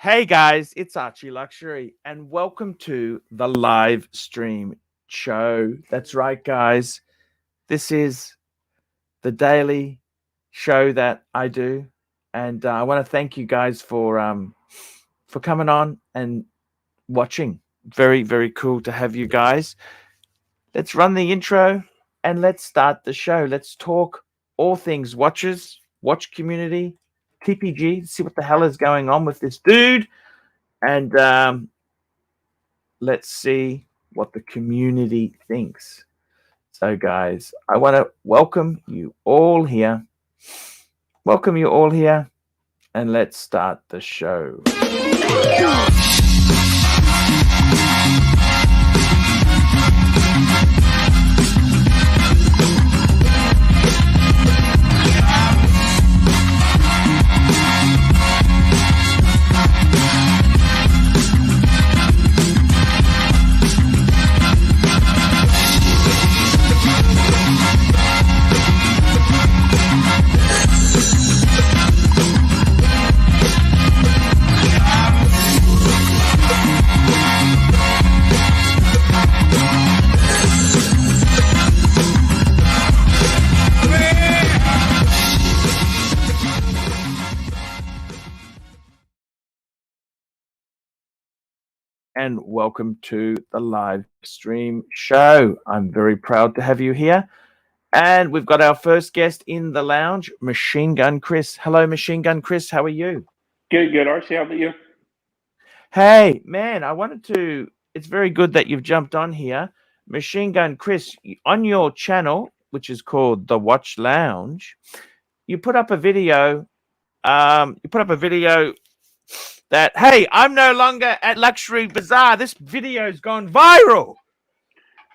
Hey guys, it's ArchieLuxury and welcome to the live stream show. That's right, guys. This is the daily show that I do, and I want to thank you guys for coming on and watching. Very, very cool to have you guys. Let's run the intro and let's start the show. Let's talk all things watches, watch community, TPG, see what the hell is going on with this dude. And let's see what the community thinks. So, guys, I want to welcome you all here. Welcome you all here, and let's start the show. And welcome to the live stream show. I'm very proud to have you here. And we've got our first guest in the lounge, Machine Gun Chris. Hello, Machine Gun Chris. How are you? Good, Archie. How about you? Hey, man, it's very good that you've jumped on here. Machine Gun Chris, on your channel, which is called The Watch Lounge, you put up a video. That, hey, I'm no longer at Luxury Bazaar. This video's gone viral.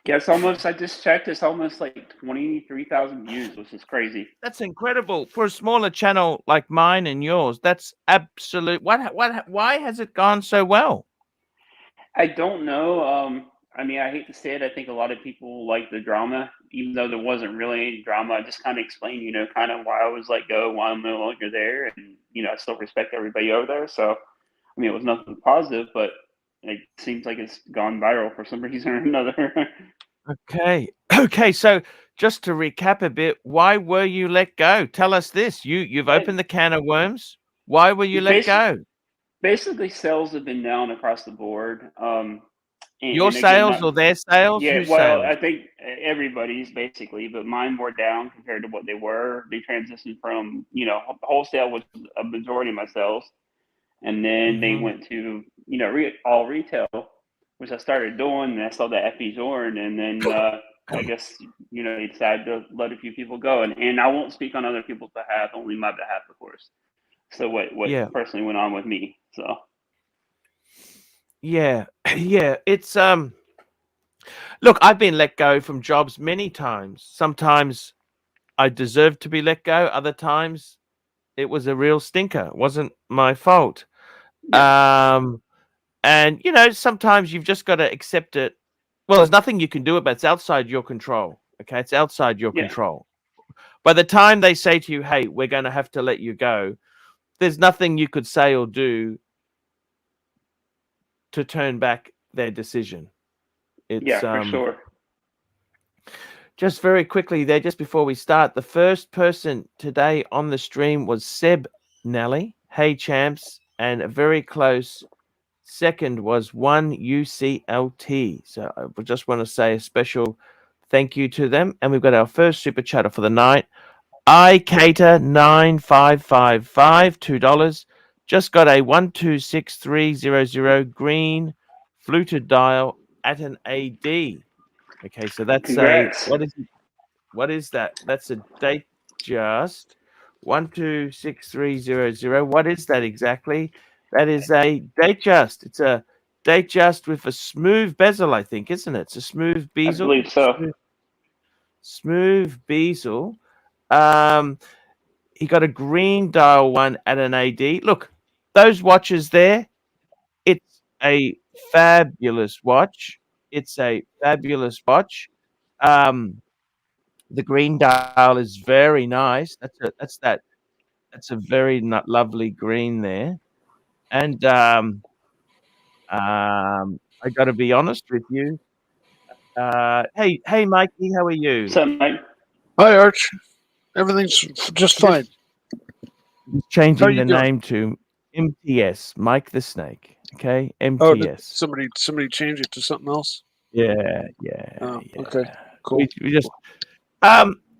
Yes, almost. I just checked. It's almost like 23,000 views, which is crazy. That's incredible for a smaller channel like mine and yours. That's absolute. Why has it gone so well? I don't know. I mean, I hate to say it. I think a lot of people like the drama, even though there wasn't really any drama. I just kind of explained, kind of why I was let go, why I'm no longer there, and I still respect everybody over there. So, I mean, it was nothing positive, but it seems like it's gone viral for some reason or another. Okay. So just to recap a bit, why were you let go? Tell us this. You've opened the can of worms. Why were you let go? Basically, sales have been down across the board. Your sales or their sales? Yeah, Whose well, sales? I think everybody's basically, but mine were down compared to what they were. They transitioned from, wholesale was a majority of my sales, and then they went to, all retail, which I started doing, and I saw the Effie Zorn, and then I guess, they decided to let a few people go, and I won't speak on other people's behalf, only my behalf, of course. So what personally went on with me, so. Yeah. It's look, I've been let go from jobs many times. Sometimes I deserved to be let go. Other times it was a real stinker. It wasn't my fault. Yeah. And sometimes you've just got to accept it. Well, there's nothing you can do about it. It's outside your control. Okay, it's outside your control. By the time they say to you, "Hey, we're going to have to let you go," there's nothing you could say or do to turn back their decision. It's, for sure. Just very quickly there, just before we start, the first person today on the stream was Seb Nelly. Hey, champs. And a very close second was one UCLT. So I just want to say a special thank you to them. And we've got our first super chatter for the night. I Cater 9555, $2. Just got a 126300 green fluted dial at an AD. Okay, so that's Congrats. what is that? That's a Datejust 126300. What is that exactly? That is a Datejust. It's a Datejust with a smooth bezel, I think, isn't it? It's a smooth bezel. I believe so. Smooth bezel. He got a green dial one at an AD. Look, those watches there. It's a fabulous watch. It's a fabulous watch. The green dial is very nice. That's a very lovely green there. And I got to be honest with you. Hey, Mikey, how are you? What's up, Mike? Hi, Arch. Everything's just fine. Just changing the you doing? name to MTS, Mike the Snake. Okay, Oh, did MTS. somebody change it to something else? Yeah. Oh, okay, cool. We just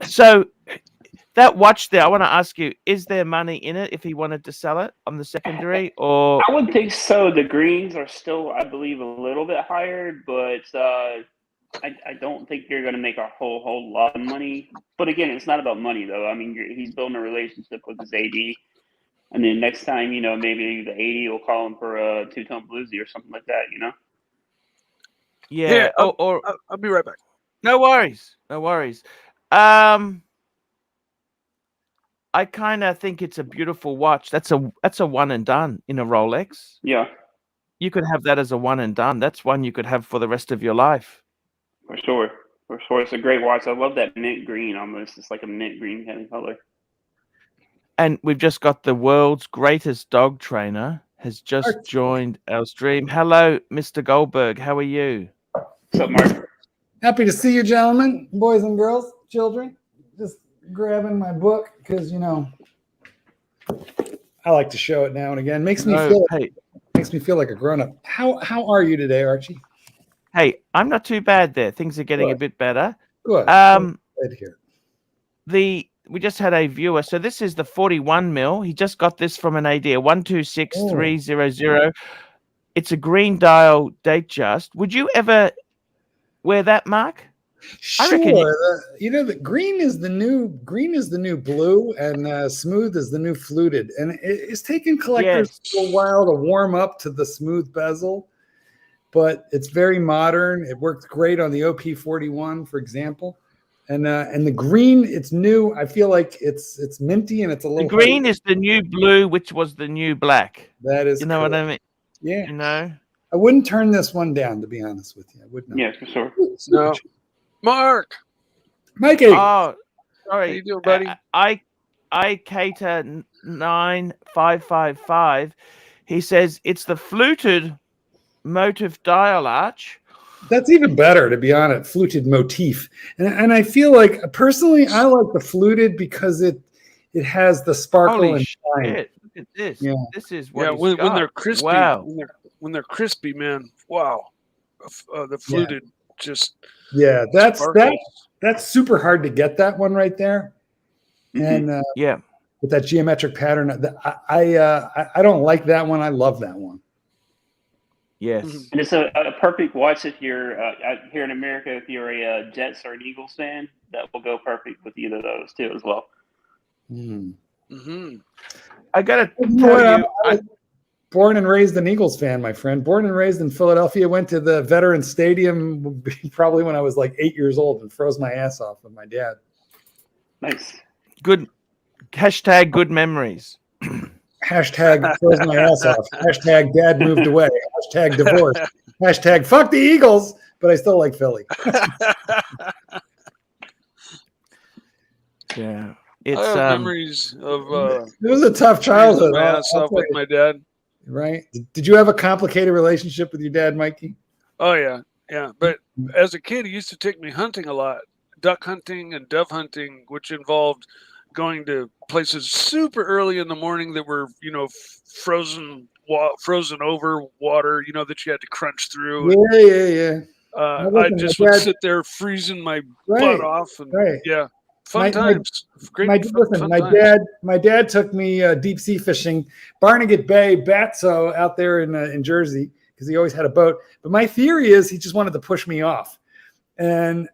so that watch there, I want to ask you, is there money in it if he wanted to sell it on the secondary, or I would think so. The greens are still, I believe, a little bit higher, but I don't think you're going to make a whole lot of money. But again, it's not about money, though. I mean, he's building a relationship with his AD. And then next time, maybe the AD will call him for a two-tone bluesy or something like that, yeah, or I'll be right back. no worries. I kind of think it's a beautiful watch. That's a one and done in a Rolex. Yeah, You could have that as a one and done. That's one you could have for the rest of your life. for sure. It's a great watch. I love that mint green almost. It's like a mint green kind of color. And we've just got the world's greatest dog trainer has just joined our stream. Hello, Mr. Goldberg. How are you? What's up, Mark? Happy to see you, gentlemen, boys and girls, children. Just grabbing my book because I like to show it now and again. Makes me feel like a grown-up. How are you today, Archie? Hey, I'm not too bad there. Things are getting a bit better. Good. Good here. We just had a viewer. So this is the 41 mil. He just got this from an AD, 126300. It's a green dial Datejust. Would you ever wear that, Mark? Sure. I reckon the green is the new blue, and smooth is the new fluted. And it's taken collectors a while to warm up to the smooth bezel, but it's very modern. It works great on the OP41, for example. And the green, it's new. I feel like it's minty and it's a little. The green is the new blue, which was the new black. That is, you know correct. What I mean? Yeah. I wouldn't turn this one down, to be honest with you. I would not. Yeah, for sure. No, Mark. Mikey. Oh, sorry. How you doing, buddy? I cater 9555. He says it's the fluted motif dial arch. That's even better, to be honest. Fluted motif, and I feel like personally, I like the fluted because it has the sparkle and shine. Shit. Look at this. Yeah. This is what when they're crispy. Wow. When they're crispy, man. With the fluted just. Yeah, that's super hard to get that one right there, and with that geometric pattern, I don't like that one. I love that one. Yes, and it's a perfect watch if you're here in America. If you're a Jets or an Eagles fan, that will go perfect with either of those too as well. I gotta tell you, I'm born and raised an Eagles fan, my friend. Born and raised in Philadelphia. Went to the Veterans Stadium probably when I was like 8 years old and froze my ass off with my dad. Nice. Good. Hashtag good memories. Hashtag froze my ass off. Hashtag dad moved away. Hashtag divorce. Hashtag fuck the Eagles, but I still like Philly. Yeah. I have memories of it was a tough childhood. My ass off with my dad. Right? Did you have a complicated relationship with your dad, Mikey? Oh yeah. But as a kid, he used to take me hunting a lot, duck hunting and dove hunting, which involved going to places super early in the morning that were, frozen over water, that you had to crunch through. Yeah. I just would sit there freezing my butt off, and fun times. My dad took me deep sea fishing, Barnegat Bay, Batso out there in Jersey, because he always had a boat. But my theory is he just wanted to push me off, and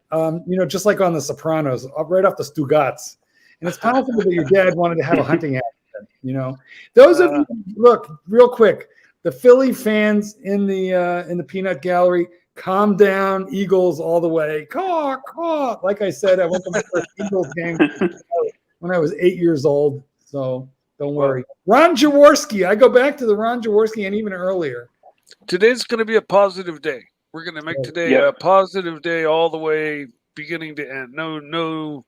just like on The Sopranos, right off the Stugats. And it's possible that your dad wanted to have a hunting accident. Those of you, look real quick, the Philly fans in the peanut gallery, calm down. Eagles all the way. Caw, caw. Like I said, I went to my first Eagles game when I was 8 years old. So don't worry. Ron Jaworski. I go back to the Ron Jaworski and even earlier. Today's going to be a positive day. We're going to make today a positive day all the way beginning to end. No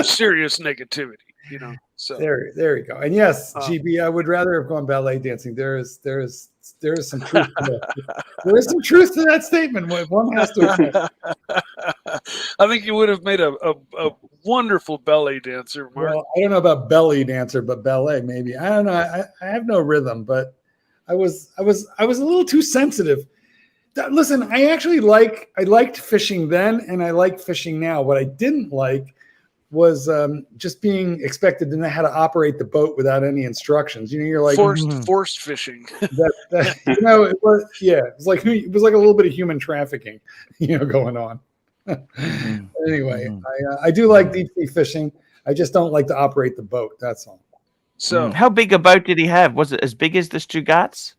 serious negativity. you know. So there you go. And yes, Um, GB, I would rather have gone ballet dancing. There is some truth to that. There is some truth to that statement. One has to admit. I think you would have made a wonderful ballet dancer, Mark. Well, I don't know about belly dancer, but ballet maybe. I don't know. I have no rhythm, but I was a little too sensitive. Listen, I liked fishing then, and I like fishing now. What I didn't like was just being expected to know how to operate the boat without any instructions. You know, you're like forced fishing. You know, it was it was like a little bit of human trafficking, you know, going on. Anyway, I do like deep sea fishing. I just don't like to operate the boat. That's all. So how big a boat did he have? Was it as big as the Stugatz?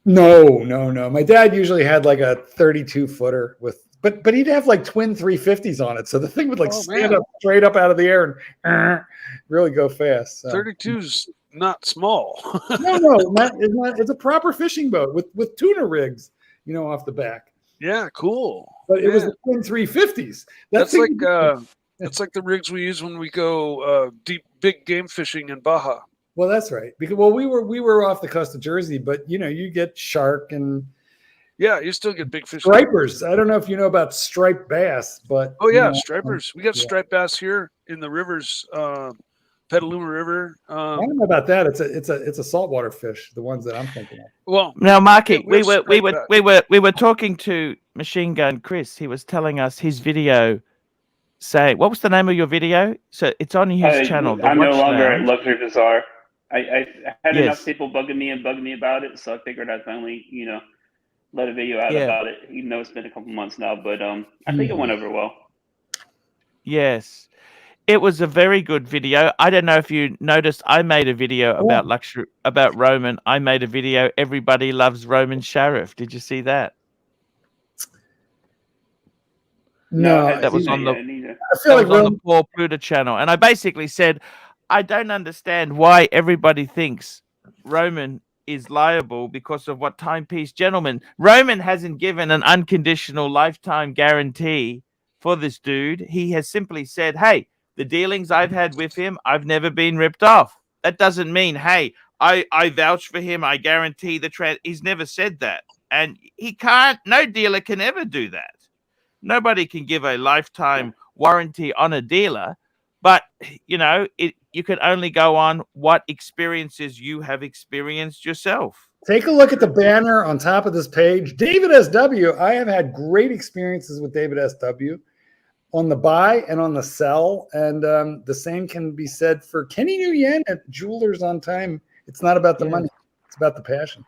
No. My dad usually had like a 32-footer with, but he'd have like twin 350s on it. So the thing would like stand up straight up out of the air and really go fast. So. 32's not small. No, it's not. It's a proper fishing boat with tuna rigs, you know, off the back. Yeah, cool. But it was the twin 350s. That's like the rigs we use when we go big game fishing in Baja. Well, that's right. Because we were off the coast of Jersey, but you know, you get shark and you still get big fish. Stripers. I don't know if you know about striped bass, but stripers. We got striped bass here in the rivers, Petaluma River. I don't know about that. It's a saltwater fish, the ones that I'm thinking of. Well, now, Marky, we were talking to Machine Gun Chris. He was telling us his video. Say, what was the name of your video? So it's on his channel. I'm no longer at Luxury Bazaar. I had enough people bugging me about it, so I figured I'd finally, you know, let a video out about it, even though it's been a couple months now. But I think it went over well. Yes, it was a very good video. I don't know if you noticed, I made a video about luxury, about Roman. I made a video. Everybody loves Roman Sheriff. Did you see that? No, that was on the. I feel like on the Paul Pruder channel, and I basically said, I don't understand why everybody thinks Roman is liable because of what Timepiece. Gentlemen, Roman hasn't given an unconditional lifetime guarantee for this dude. He has simply said, hey, the dealings I've had with him, I've never been ripped off. That doesn't mean, hey, I vouch for him, I guarantee the he's never said that. And he can't, no dealer can ever do that. Nobody can give a lifetime warranty on a dealer, but you know, you can only go on what experiences you have experienced yourself. Take a look at the banner on top of this page. David SW. I have had great experiences with David SW on the buy and on the sell. And the same can be said for Kenny Nguyen at Jewelers on Time. It's not about the money. It's about the passion.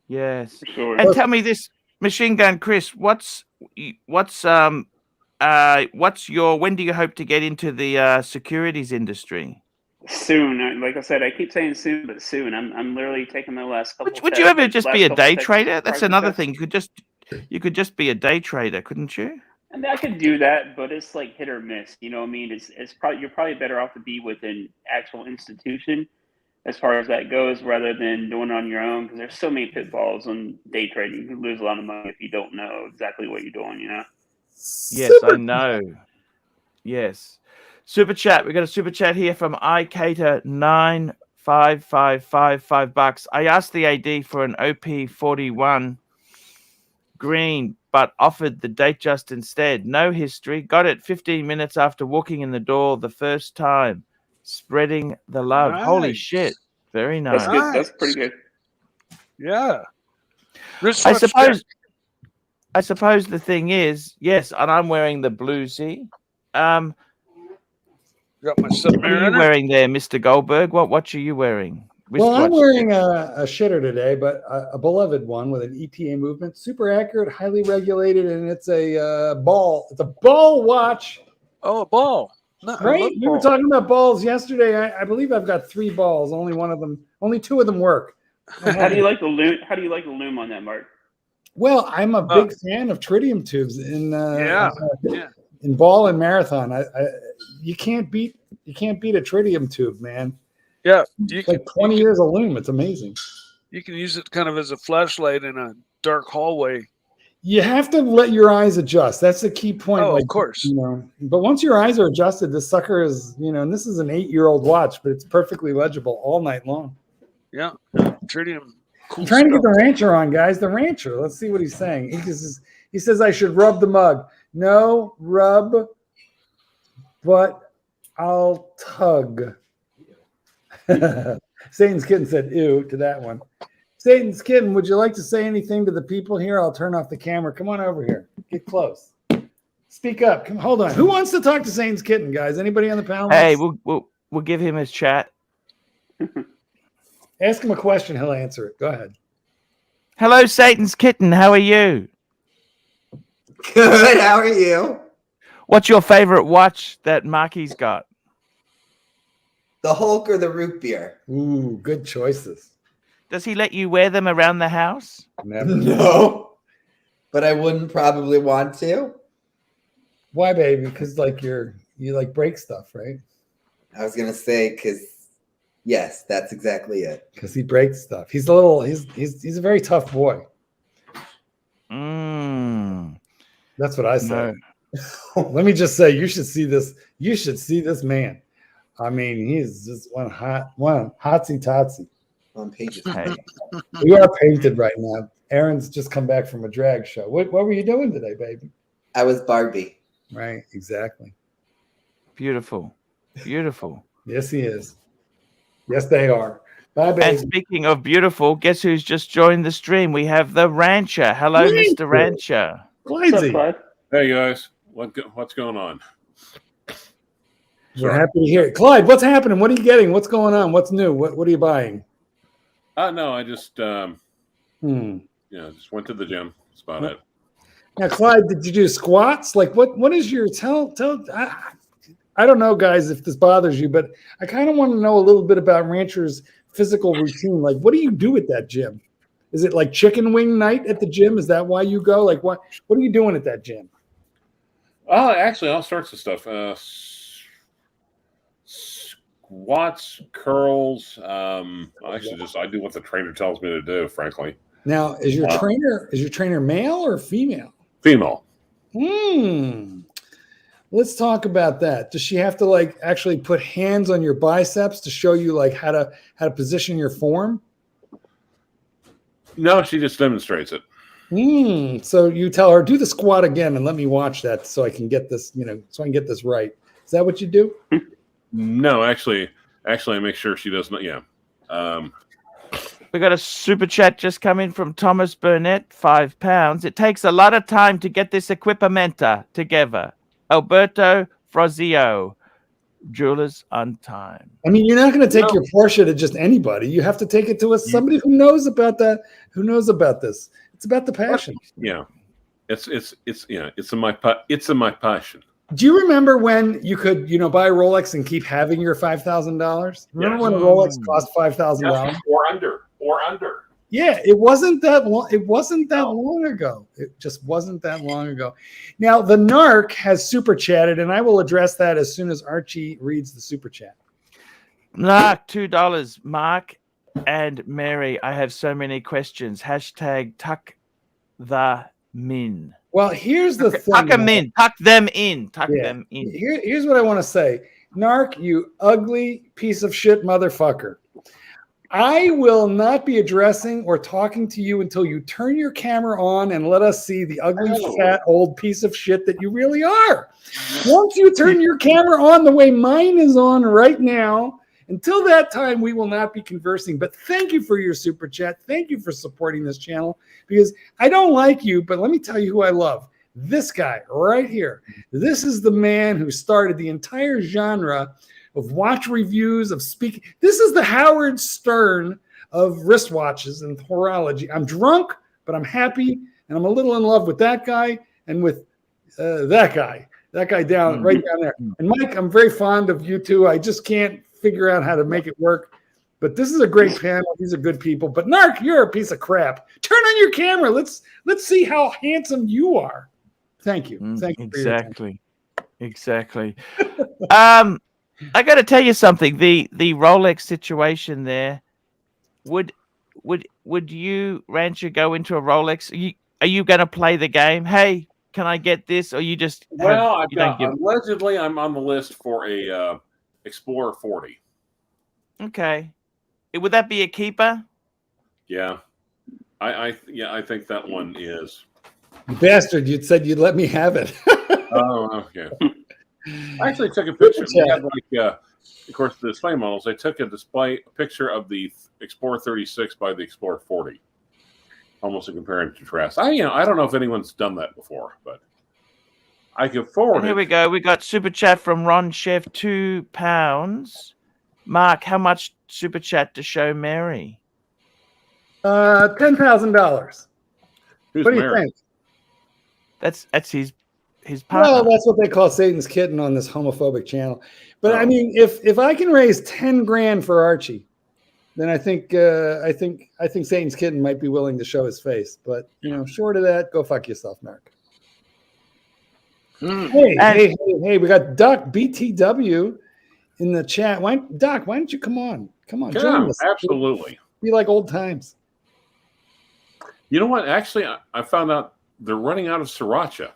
Yes. Sure. And tell me this, Machine Gun Chris, what's your, when do you hope to get into the securities industry? Soon. Like I said, I keep saying soon, but soon. I'm literally taking my last couple. Would you ever just be a day trader? That's another thing. You could just be a day trader, couldn't you? I mean, I could do that, but it's like hit or miss. You know what I mean? It's probably, you're probably better off to be with an actual institution as far as that goes, rather than doing it on your own, because there's so many pitfalls on day trading. You can lose a lot of money if you don't know exactly what you're doing, you know? Yes, I know. Yes. Super chat. We got a super chat here from iCater9555, $5. I asked the AD for an OP41 green, but offered the Datejust instead. No history. Got it 15 minutes after walking in the door the first time. Spreading the love. Nice. Holy shit. Very nice. That's good. That's pretty good. Yeah. I suppose the thing is, yes, and I'm wearing the bluesy. Got my What are Submariner. you wearing there, Mr. Goldberg? What watch are you wearing? Well, I'm wearing a shitter today, but a beloved one with an ETA movement. Super accurate, highly regulated, and it's a ball. It's a ball watch. Oh, a ball. No, Right? We were talking about balls yesterday. I believe I've got 3 balls. Only 2 of them work. How do you like the loom? How do you like the loom on that, Mark? Well, I'm a big fan of tritium tubes in ball and marathon. You can't beat a tritium tube, man. Yeah, It's like 20 years of loom. It's amazing. You can use it kind of as a flashlight in a dark hallway. You have to let your eyes adjust. That's the key point. Oh, like, of course. You know, but once your eyes are adjusted, this sucker is, you know, and this is an 8-year-old watch, but it's perfectly legible all night long. Yeah. Tritium. Cool I'm trying to get stuff. the rancher on, guys. The rancher. Let's see what he's saying. He says I should rub the mug. No, rub, but I'll tug. Satan's Kitten said ew to that one. Satan's Kitten, would you like to say anything to the people here? I'll turn off the camera. Come on over here. Get close. Speak up. Come, hold on. Who wants to talk to Satan's Kitten, guys? Anybody on the panel? Hey, we'll give him his chat. Ask him a question. He'll answer it. Go ahead. Hello, Satan's Kitten. How are you? Good. How are you? What's your favorite watch that Marky's got? The Hulk or the root beer? Ooh, good choices. Does he let you wear them around the house? Never. No, but I wouldn't probably want to. Why, baby? Because like you like break stuff, right? I was gonna say because yes, that's exactly it. Because he breaks stuff. He's a very tough boy. That's what I say. No. Let me just say, you should see this. You should see this man. I mean, he's just one hotsy totsy. On page Hey. We are painted right now. Aaron's just come back from a drag show. What were you doing today, baby? I was Barbie. Right, exactly. Beautiful. Beautiful. Yes, he is. Yes, they are. Bye, baby. And speaking of beautiful, guess who's just joined the stream? We have the Rancher. Hello, Mr. Rancher. What's up, Clydesy. Clyde? Hey guys, what's going on? We're happy to hear it. Clyde, what's happening? What are you getting? What's going on? What's new? What are you buying? No, I just just went to the gym. That's about it. Now, Clyde, did you do squats? Like, what is your tell? I don't know, guys, if this bothers you, but I kind of want to know a little bit about Rancher's physical routine. Like, what do you do at that gym? Is it like chicken wing night at the gym? Is that why you go? Like, what are you doing at that gym? Actually, all sorts of stuff. Squats, curls. Actually, I do what the trainer tells me to do. Frankly. Now, is your trainer male or female? Female. Let's talk about that. Does she have to like actually put hands on your biceps to show you like how to position your form? No, she just demonstrates it. So you tell her, do the squat again and let me watch that so I can get this, so I can get this right. Is that what you do? No, actually, I make sure she does not. Yeah. We got a super chat just come in from Thomas Burnett, £5. It takes a lot of time to get this equipamenta together. Alberto Frozio, Jewelers on Time. I mean, you're not going to take your Porsche to just anybody. You have to take it to somebody who knows about that, who knows about this. It's about the passion. Yeah, it's in my passion. Do you remember when you could, buy a Rolex and keep having your $5,000? Remember when a Rolex cost $5,000? Or under. Yeah, it wasn't that long. It wasn't that long ago. It just wasn't that long ago. Now, the Narc has super chatted, and I will address that as soon as Archie reads the super chat. Narc, $2. Mark and Mary, I have so many questions. # tuck the min. Well, here's the thing. Tuck them in. Tuck them in. Tuck them in. Here's what I want to say. Narc, you ugly piece of shit motherfucker. I will not be addressing or talking to you until you turn your camera on and let us see the ugly, fat, old piece of shit that you really are. Once you turn your camera on the way mine is on right now, until that time, we will not be conversing. But thank you for your super chat. Thank you for supporting this channel, because I don't like you, but let me tell you who I love. This guy right here. This is the man who started the entire genre of watch reviews, of speaking. This is the Howard Stern of wristwatches and horology. I'm drunk, but I'm happy, and I'm a little in love with that guy and with that guy right down there. And Mike, I'm very fond of you too. I just can't figure out how to make it work. But this is a great panel. These are good people. But Narc, you're a piece of crap. Turn on your camera. Let's see how handsome you are. Thank you. Thank you. Exactly. I got to tell you something. The Rolex situation there. Would you, Rancher, go into a Rolex? are you going to play the game? Hey, can I get this? Or you just Well, I've you don't got give. allegedly I'm on the list for a Explorer 40. Okay, would that be a keeper? Yeah, I think that one is. You bastard! You said you'd let me have it. Oh, okay. I actually took a picture. They had of course, the display models. They took a picture of the Explorer 36 by the Explorer 40, almost a compare and contrast. I don't know if anyone's done that before, but I could forward And here we go. We got super chat from Ron Chef, £2. Mark, how much super chat to show Mary? $10,000. Who's What do you Mary? think? That's his partner. Well, that's what they call Satan's kitten on this homophobic channel. But I mean, if I can raise 10 grand for Archie, then I think Satan's kitten might be willing to show his face. But short of that, go fuck yourself, Mark. Hey, we got Doc BTW in the chat. Doc, why don't you come on? Come on, join us. Absolutely. Be like old times. You know what? Actually, I found out they're running out of Sriracha.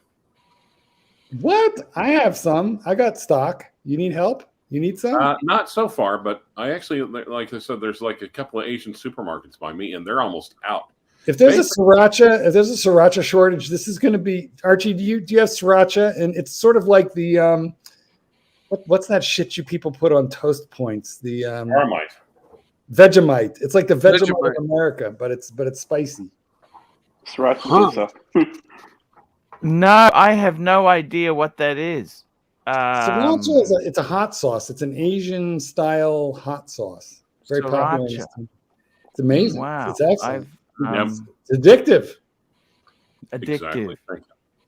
What? I have some. I got stock. You need help? You need some? Not so far, but I actually, like I said, there's like a couple of Asian supermarkets by me, and they're almost out. If there's a Sriracha shortage, this is going to be Archie. Do you have Sriracha? And it's sort of like the what's that shit you people put on toast points? The Marmite. Vegemite. It's like the Vegemite of America, but it's spicy. Sriracha. No, I have no idea what that is. Sriracha is it's a hot sauce. It's an Asian style hot sauce. Very popular. It's amazing. Wow. It's excellent. It's addictive. Addictive.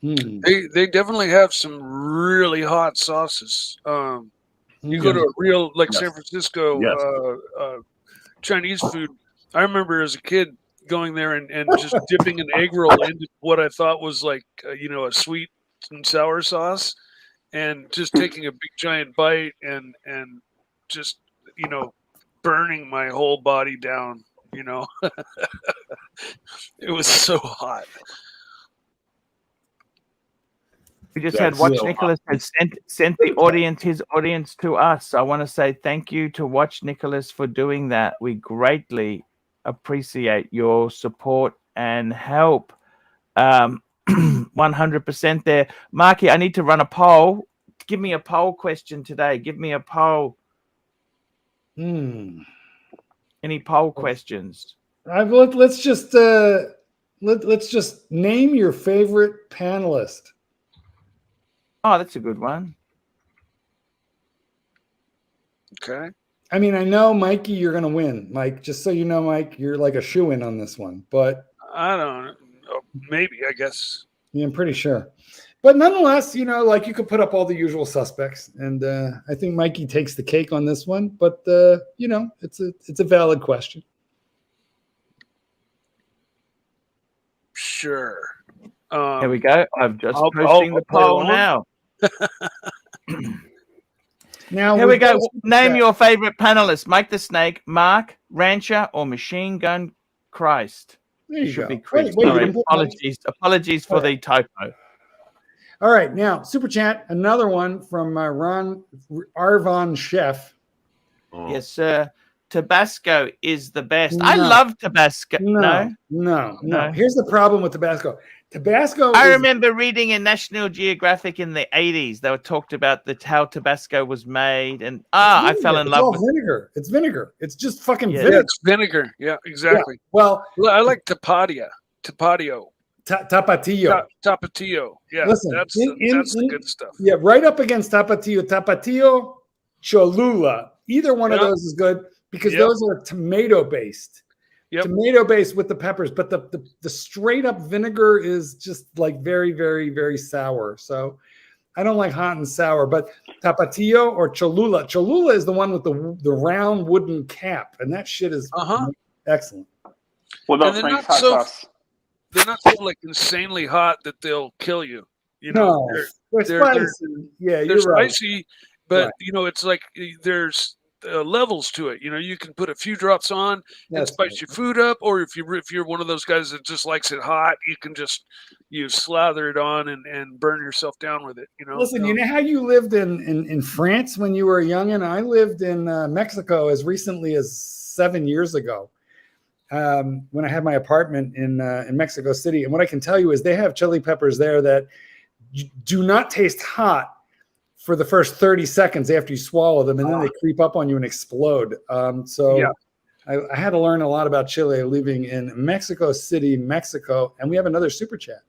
Exactly. They definitely have some really hot sauces. You go to a real San Francisco Chinese food. I remember as a kid going there and just dipping an egg roll into what I thought was like a sweet and sour sauce, and just taking a big giant bite and just burning my whole body down. It was so hot. We just had Watch Nicholas has sent his audience to us. I want to say thank you to Watch Nicholas for doing that. We greatly appreciate your support and help. 100% there. Marky, I need to run a poll. Give me a poll question today. Give me a poll. Any poll questions? Let's just name your favorite panelist. Oh, that's a good one. Okay. I mean, I know, Mikey, you're going to win. Mike, just so you know, Mike, you're like a shoo-in on this one. But I don't know. Maybe, I guess. Yeah, I'm pretty sure. But nonetheless, you could put up all the usual suspects. And I think Mikey takes the cake on this one. But, it's a valid question. Sure. Here we go. I'm just posting the poll now. Now here we go. Name your favorite panelist. Mike the Snake, Mark, Rancher, or Machine Gun Christ. There you should go. be Chris. Wait, Sorry, apologies for the typo. All right, now super chat. Another one from Ron Arvon Chef. Yes, sir. Tabasco is the best. No. I love Tabasco. No. Here's the problem with Tabasco. I remember reading in National Geographic in the 80s. They were talked about how Tabasco was made, and I fell in love with vinegar. It's vinegar. It's just fucking vinegar. Yeah, it's vinegar. Yeah, exactly. Yeah. Well, I like Tapatio. Tapatio. Yeah, listen, that's the good stuff. Yeah, right up against Tapatio, Cholula. Either one of those is good because those are tomato based. Tomato based with the peppers, but the straight up vinegar is just like very, very, very sour. So I don't like hot and sour, but Tapatio or Cholula. Cholula is the one with the round wooden cap, and that shit is excellent. What about Frank's hot sauce? They're not so like insanely hot that they'll kill you. They're spicy. You're spicy, but it's like there's levels to it. You know, you can put a few drops on and That's spice right. your food up, or if you're one of those guys that just likes it hot, you can just slather it on and burn yourself down with it. You know. Listen, you know how you lived in France when you were young, and I lived in Mexico as recently as 7 years ago. When I had my apartment in Mexico City, and what I can tell you is they have chili peppers there that do not taste hot for the first 30 seconds after you swallow them, and then they creep up on you and explode. So I had to learn a lot about chili living in Mexico City, Mexico, and we have another super chat.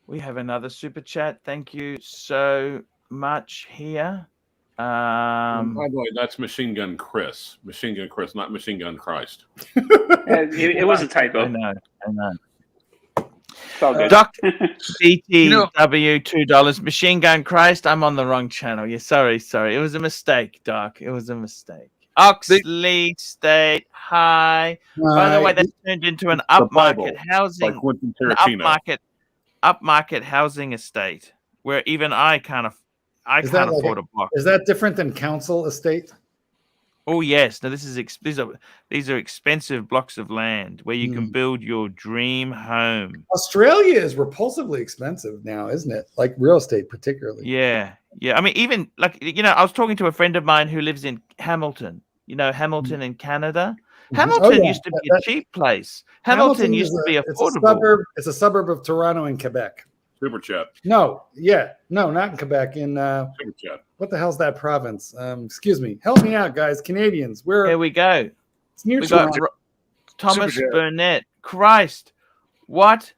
We have another super chat. Thank you so much here. By the way, that's Machine Gun Chris, not Machine Gun Christ. It was a typo. I know. It's all good. Dr. BTW, $2. Machine Gun Christ, I'm on the wrong channel. Yeah, sorry. It was a mistake, Doc. It was a mistake. Oxley State, hi. By the way, that's turned into an upmarket housing, upmarket housing estate where even I can't afford a block. Is that different than council estate? Oh yes, no. These are expensive blocks of land where you can build your dream home. Australia is repulsively expensive now, isn't it? Like real estate, particularly. Yeah. I mean, even like I was talking to a friend of mine who lives in Hamilton. You know, Hamilton in Canada. Hamilton used to be a cheap place. Hamilton used to be affordable. It's a suburb of Toronto in Quebec. Super chat. No, not in Quebec. In Super chat. What the hell's that province? Excuse me. Help me out, guys. Canadians. Here we go. It's near we Toronto. got Thomas Burnett. Christ. What?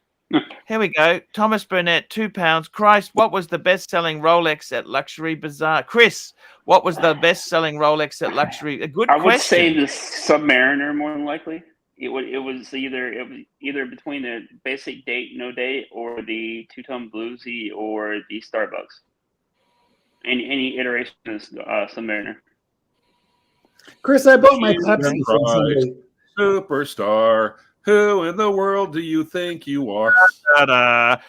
Here we go. Thomas Burnett, £2. Christ, what was the best-selling Rolex at Luxury Bazaar? Chris, what was the best-selling Rolex at Luxury? A good question. I would say the Submariner more than likely. It was either between the basic date, no date, or the two-tone bluesy, or the Starbucks. Any iteration of Submariner. Chris, I bought my Pepsi from somebody. Superstar. Who in the world do you think you are? Sorry.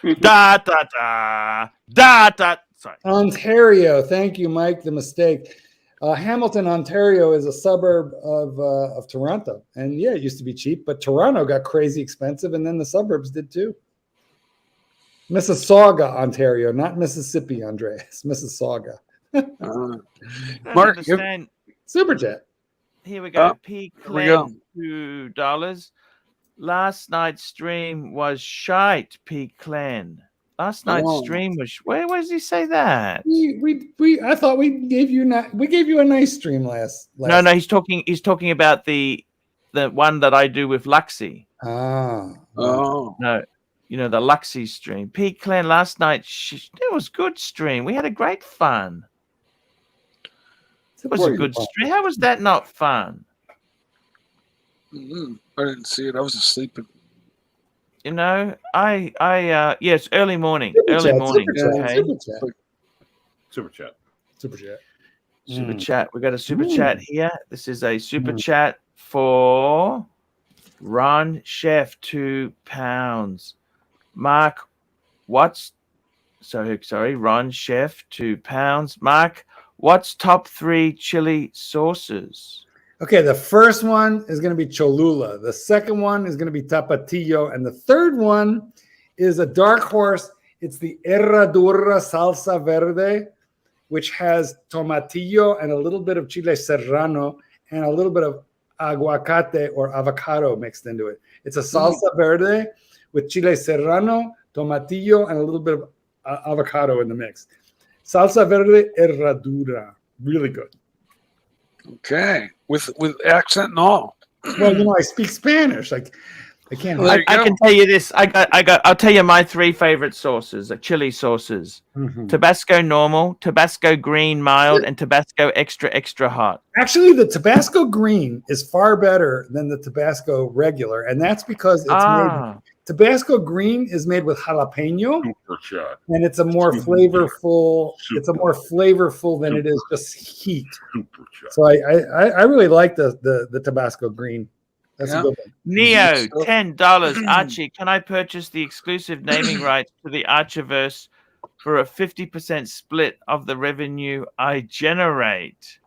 Ontario. Thank you, Mike. The mistake. Hamilton, Ontario is a suburb of Toronto. And yeah, it used to be cheap, but Toronto got crazy expensive, and then the suburbs did too. Mississauga, Ontario, not Mississippi, Andreas. Mississauga. Mark, Super chat. Here we go. P. Clem, $2. Last night's stream was shite, P. Clan. Last night's stream was. Where does he say that? I thought we gave you a nice stream last. No, he's talking about the one that I do with Luxy. No, the Luxy stream. P. Clan last night. It was good stream. We had a great fun. It was a good stream. How was that not fun? I didn't see it. I was asleep. Yes, early morning. Super chat. We got a super chat here. This is a super chat for Ron Chef, £2. Mark, Ron Chef, £2. Mark, what's top 3 chili sauces? Okay, the first one is going to be Cholula. The second one is going to be Tapatio. And the third one is a dark horse. It's the Herradura Salsa Verde, which has tomatillo and a little bit of chile serrano and a little bit of aguacate or avocado mixed into it. It's a salsa verde with chile serrano, tomatillo, and a little bit of avocado in the mix. Salsa Verde Herradura. Really good. Okay, with accent and all. Well, I speak Spanish. I can't. I can tell you this. I'll tell you my 3 favorite sauces, chili sauces: Tabasco normal, Tabasco green mild, and Tabasco extra hot. Actually, the Tabasco green is far better than the Tabasco regular, and that's because it's made. Tabasco green is made with jalapeno, and it's a more flavorful. It's a more flavorful than it is just heat. So I really like the Tabasco green. That's a good one. Neo, $10. Archie, can I purchase the exclusive naming rights to the Archiverse for a 50% split of the revenue I generate?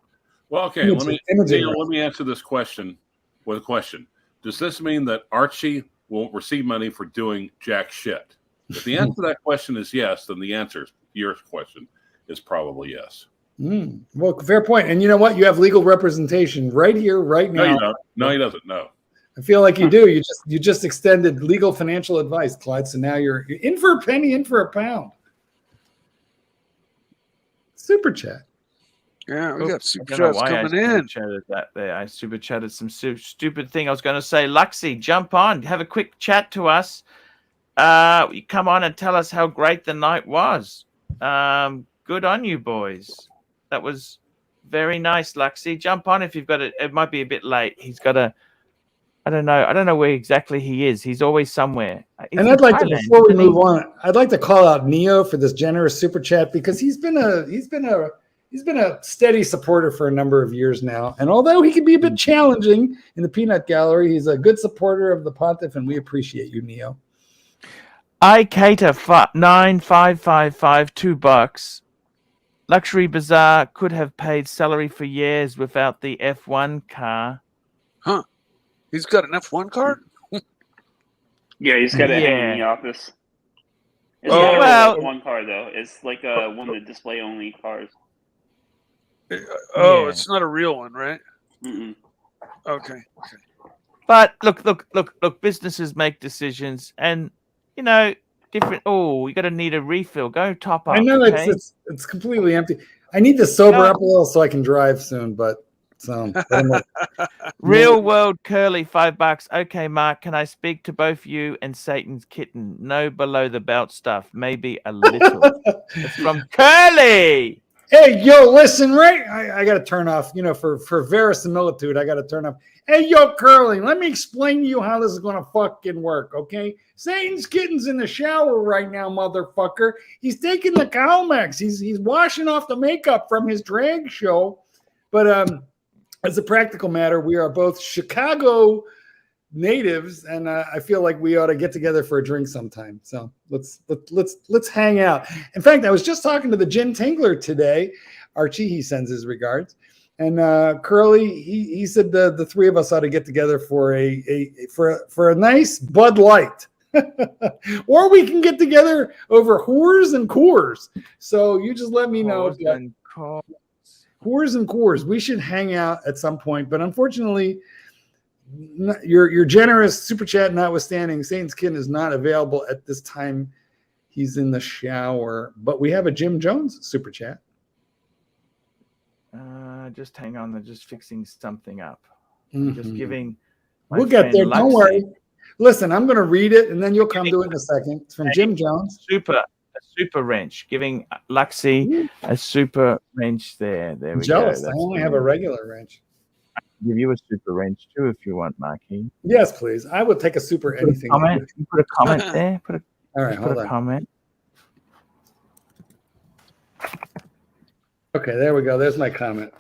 Well, okay. Let me answer this question with a question. Does this mean that Archie won't receive money for doing jack shit? If the answer to that question is yes, then the answer to your question is probably yes. Well, fair point. And you know what? You have legal representation right here, right now. No, you don't. No, he doesn't. No. I feel like you do. You just extended legal financial advice, Clyde. So now you're in for a penny, in for a pound. Super chat. Yeah, we got super chats coming in. I super chatted some stupid thing. I was going to say, Luxy, jump on, have a quick chat to us. You come on and tell us how great the night was. Good on you, boys. That was very nice, Luxy. Jump on if you've got it. It might be a bit late. He's got a. I don't know where exactly he is. He's always somewhere. And I'd like to, before we move on, I'd like to call out Neo for this generous super chat because he's been a steady supporter for a number of years now. And although he can be a bit challenging in the peanut gallery, he's a good supporter of the Pontiff, and we appreciate you, Neo. I cater 9,555 $2. Luxury Bazaar could have paid salary for years without the F1 car. Huh? He's got an F1 car? Yeah, he's got it hanging in the office. It's Oh, not a F1 car though. It's like one of the display only cars. Oh, Yeah. It's not a real one, right? Mm-mm. Okay. But look, businesses make decisions, and you know, different. Oh, you got to need a refill. Go top up. I know okay? it's completely empty. I need to sober up a little so I can drive soon, but Real world curly $5. Okay, Mark, can I speak to both you and Satan's kitten? No below the belt stuff, maybe a little. It's from Curly. Hey, yo, listen, right? I got to turn off, for verisimilitude, I got to turn off. Hey, yo, Curly, let me explain to you how this is going to fucking work, okay? Satan's kitten's in the shower right now, motherfucker. He's taking the Calmex. He's washing off the makeup from his drag show. But as a practical matter, we are both Chicago natives, and I feel like we ought to get together for a drink sometime. So let's hang out. In fact, I was just talking to the Gin Tingler today. Archie, he sends his regards, and Curly, he said the three of us ought to get together for a nice Bud Light, or we can get together over whores and Coors. So you just let me know. Whores and Coors. We should hang out at some point, but unfortunately, your generous super chat notwithstanding, Satan's Kitten is not available at this time. He's in the shower, but we have a Jim Jones super chat. Just hang on. They're just fixing something up. Mm-hmm. Just giving. We'll get there. Don't worry. Listen, I'm going to read it, and then you'll come to it in a second. It's from Jim Jones. A super wrench, giving Luxy a super wrench there. There we go. I only have a regular wrench. I can give you a super wrench too if you want, Marky. Yes, please. I would take a super anything. You put a comment there. All right, hold on. Comment. Okay, there we go. There's my comment.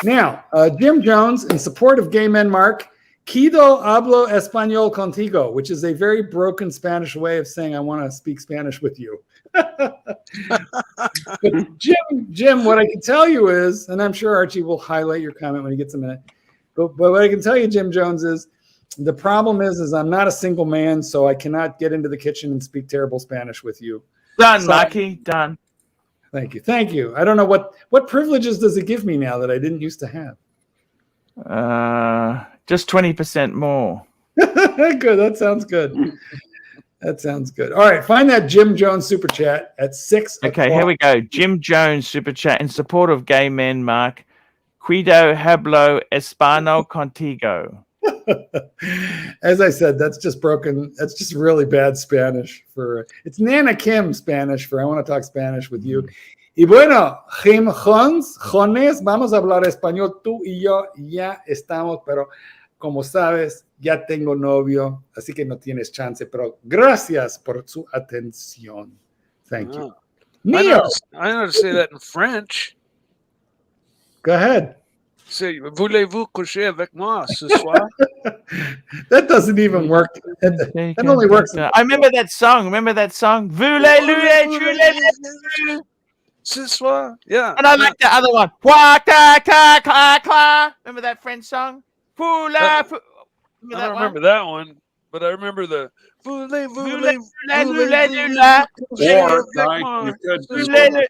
Now, Jim Jones, in support of Gay Men Mark, Quido hablo español contigo, which is a very broken Spanish way of saying I want to speak Spanish with you. But Jim, what I can tell you is, and I'm sure Archie will highlight your comment when he gets a minute, but what I can tell you, Jim Jones, is the problem is I'm not a single man, so I cannot get into the kitchen and speak terrible Spanish with you. Done, Marky, done. Thank you. I don't know what privileges does it give me now that I didn't used to have. Just 20% more. Good. That sounds good. All right. Find that Jim Jones super chat at 6 o'clock. Okay, here we go. Jim Jones super chat in support of Gay Men Mark. Quido hablo español contigo. As I said, that's just broken. That's just really bad Spanish it's Nana Kim Spanish for I want to talk Spanish with you. Y bueno, Jones, vamos a hablar español. Tú y yo ya estamos, pero como sabes, ya tengo novio, así que no tienes chance, pero gracias por su atención. Thank you. Neo. I know how to say that in French. Go ahead. Say, voulez-vous coucher avec moi ce soir? That doesn't even work. That only works. I remember that song. Voulez-vous? Siswa, yeah. And I like the other one. Qua, cla, cla, cla, cla. Remember that French song? Pula, pu- I don't remember that one, but I remember the voulez, Voulez, voulez, voulez, Or voulez.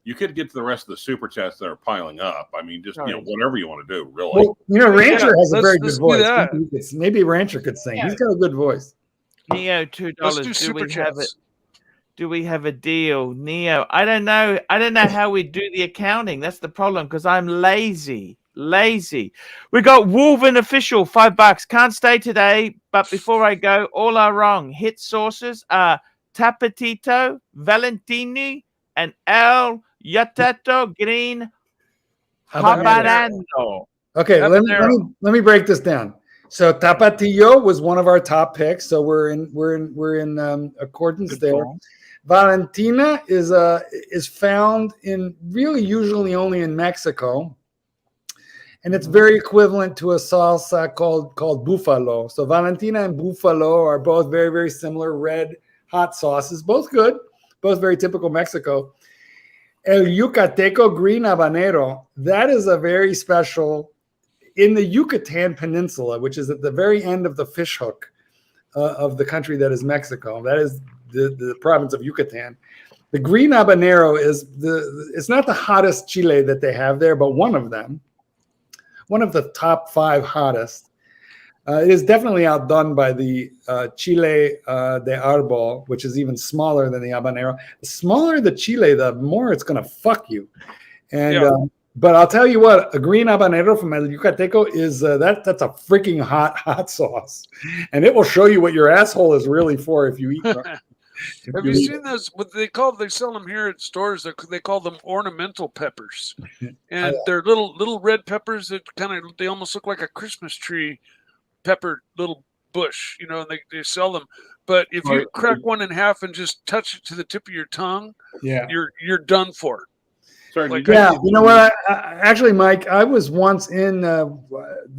you could get to the rest of the super chats that are piling up. I mean, just Sorry. whatever you want to do, really. Well, Rancher has a very good let's do voice. that. Maybe Rancher could sing. He's got a good voice. Neo, $2. Let's do Do super we have it? chats. Do we have a deal, Neo? I don't know. I don't know how we do the accounting. That's the problem because I'm lazy. We got Wolven Official, $5. Can't stay today, but before I go, all are wrong. Hit sources are Tapatito, Valentini, and El Yatato Green Habanero. Okay, let me break this down. So Tapatio was one of our top picks, so we're in accordance Good there. call. Valentina is found in really usually only in Mexico, and it's very equivalent to a salsa called buffalo. So Valentina and buffalo are both very, very similar red hot sauces, both good, both very typical Mexico. El Yucateco Green Habanero, that is a very special in the Yucatan Peninsula, which is at the very end of the fishhook of the country that is Mexico. That is the province of Yucatan. The green habanero is it's not the hottest chile that they have there, but one of them, one of the top 5 hottest. It is definitely outdone by the chile de arbol, which is even smaller than the habanero. The smaller the chile, the more it's going to fuck you. And but I'll tell you what, a green habanero from El Yucateco is that's a freaking hot sauce, and it will show you what your asshole is really for if you eat. Have you seen those? What they sell them here at stores. They call them ornamental peppers, and they're little red peppers that they almost look like a Christmas tree pepper little bush, and they sell them. But if you crack one in half and just touch it to the tip of your tongue, you're done for. Sorry, you know what? Actually, Mike, I was once in the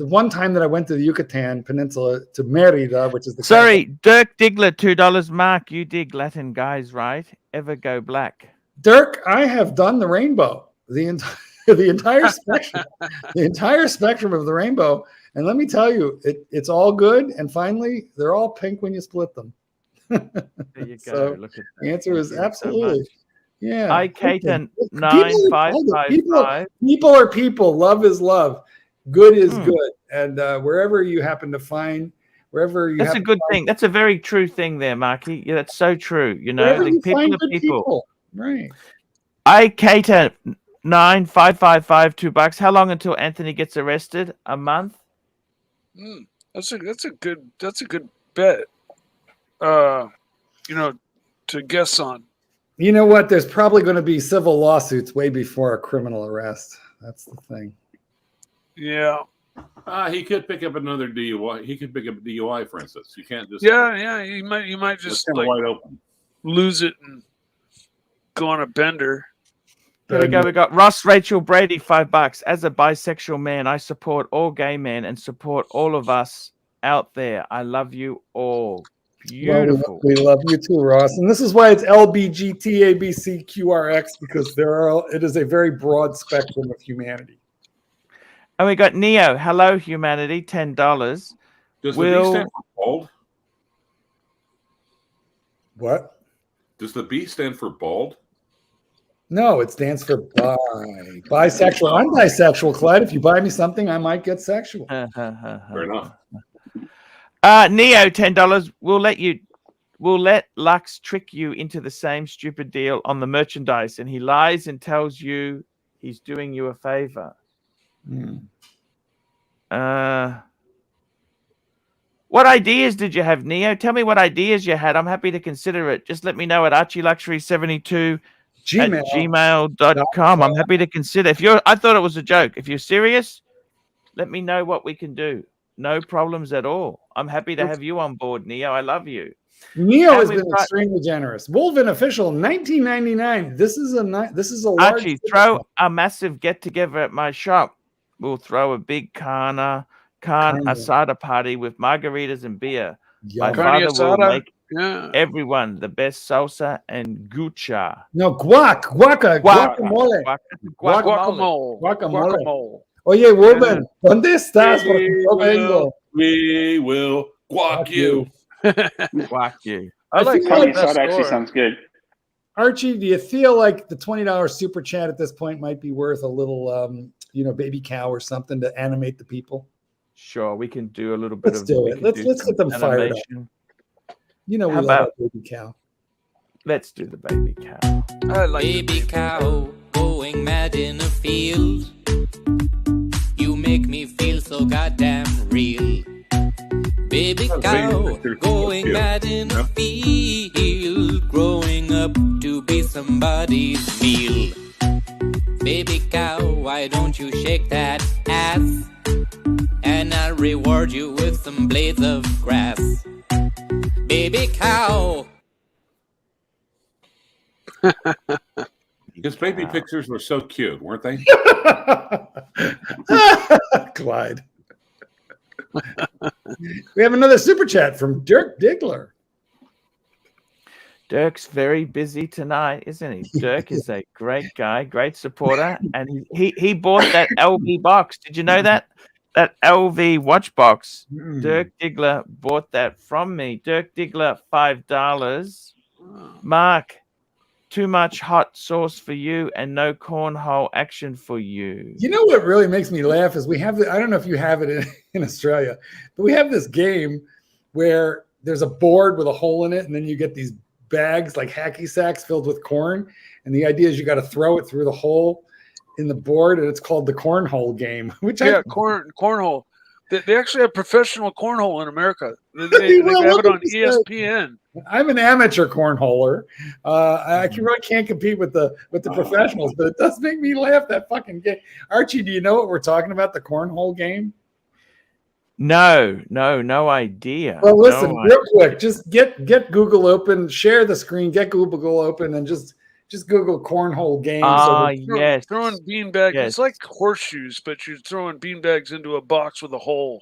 one time that I went to the Yucatan Peninsula to Merida, which is the capital. Dirk Diggler, $2. Mark, you dig Latin guys, right? Ever go black? Dirk, I have done the rainbow, the entire spectrum, the entire spectrum of the rainbow, and let me tell you, it's all good. And finally, they're all pink when you split them. There you go. So look at the answer is absolutely. Yeah. I Katen 9555. People are people. Love is love. Good is good. And wherever you happen to find, that's a good thing. That's a very true thing there, Marky. Yeah, that's so true. The people are people. Right. I Katen 9555, $2. How long until Anthony gets arrested? A month? That's a good bet. To guess on. You know what? There's probably going to be civil lawsuits way before a criminal arrest. That's the thing. Yeah. He could pick up another DUI. He could pick up a DUI, for instance. You can't just. Yeah. You might just wide open. Lose it and go on a bender. Here we go. We got Ross Rachel Brady, $5. As a bisexual man, I support all gay men and support all of us out there. I love you all. Beautiful. Well, we love you too, Ross. And this is why it's LBGTABCQRX, because it is a very broad spectrum of humanity. And we got Neo. Hello, humanity. $10. Does the B stand for bald? What? Does the B stand for bald? No, it stands for bisexual. I'm bisexual, Clyde. If you buy me something, I might get sexual. Fair enough. Neo, $10. We'll let Lux trick you into the same stupid deal on the merchandise, and he lies and tells you he's doing you a favor. What ideas did you have, Neo? Tell me what ideas you had. I'm happy to consider it. Just let me know at ArchieLuxury72 at gmail.com. I'm happy to consider. I thought it was a joke. If you're serious, let me know what we can do. No problems at all. I'm happy to have you on board, Neo. I love you. Neo has been extremely generous. Wolven Official, $19.99. This is a large. Archie, throw a massive get together at my shop. We'll throw a big carne asada party with margaritas and beer. Yeah. My father will make Yeah. Everyone, the best salsa and gucha. No, guacamole. Guacamole. Guacamole. Oye, Ruben, ¿dónde estás? Porque yo vengo. We will guac you. Guac you. I like feel Carne like best asada actually store. sounds good. Archie, do you feel like the $20 super chat at this point might be worth a little, baby cow or something to animate the people? Sure, we can do a little bit Let's of. do it. Let's get them fired up. animation. You know we How love about- our baby cow. Let's do the baby cow. I like Baby cow going mad in a field. You make me feel so goddamn real. Baby cow going mad in a field. Growing up to be somebody's meal. Baby cow, why don't you shake that ass? And I'll reward you with some blades of grass. Baby cow. His baby pictures were so cute, weren't they? Clyde. We have another super chat from Dirk Diggler. Dirk's very busy tonight, isn't he? Dirk is a great guy, great supporter, and he bought that LV box. Did you know that? That LV watch box. Dirk Diggler bought that from me. Dirk Diggler, $5. Mark, too much hot sauce for you and no cornhole action for you. You know what really makes me laugh is we have I don't know if you have it in Australia, but we have this game where there's a board with a hole in it, and then you get these bags like hacky sacks filled with corn, and the idea is you got to throw it through the hole in the board, and it's called the cornhole game. Which cornhole. They actually have professional cornhole in America. They Well, have it look on at this ESPN. I'm an amateur cornholer. I really can't compete with the professionals, but it does make me laugh, that fucking game. Archie, do you know what we're talking about? The cornhole game? No idea. Well, listen, No real quick, just get Google open, share the screen, get Google open, and just Google cornhole games. Yes. Throwing beanbags. Yes. It's like horseshoes, but you're throwing beanbags into a box with a hole.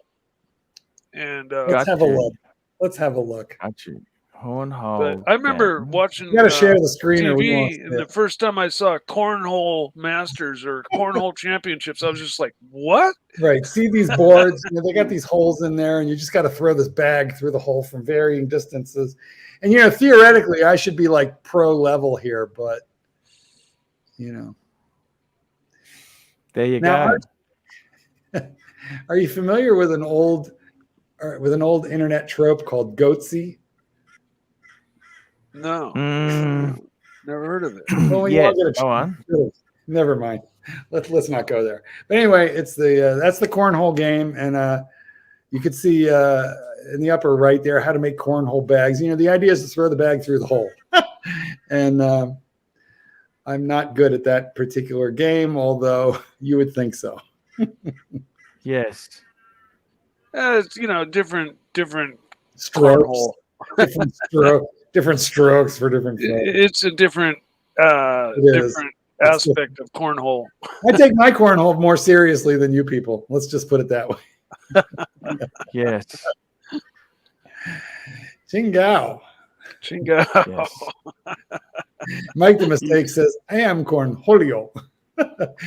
And Let's have a look. Let's have a look. Gotcha. Cornhole. But I remember watching You got to share the screen. Or we TV, won't and the first time I saw Cornhole Masters or Cornhole Championships, I was just like, what? Right. See these boards, they got these holes in there, and you just got to throw this bag through the hole from varying distances. And, theoretically, I should be like pro level here, but, There you Now, go. Are you familiar with an old internet trope called goatsy? No. Mm, Never heard of it. Well, when you yes, all get a go on. Never mind. Let's not go there. But anyway, it's that's the cornhole game, and you could see in the upper right there how to make cornhole bags. The idea is to throw the bag through the hole, and I'm not good at that particular game, although you would think so. Yes. It's different Strokes, cornhole. different strokes for different folks. It's a different different aspect of cornhole. I take my cornhole more seriously than you people. Let's just put it that way. Yes. Chingao. Yes. Mike the Mistake says, I am cornholio.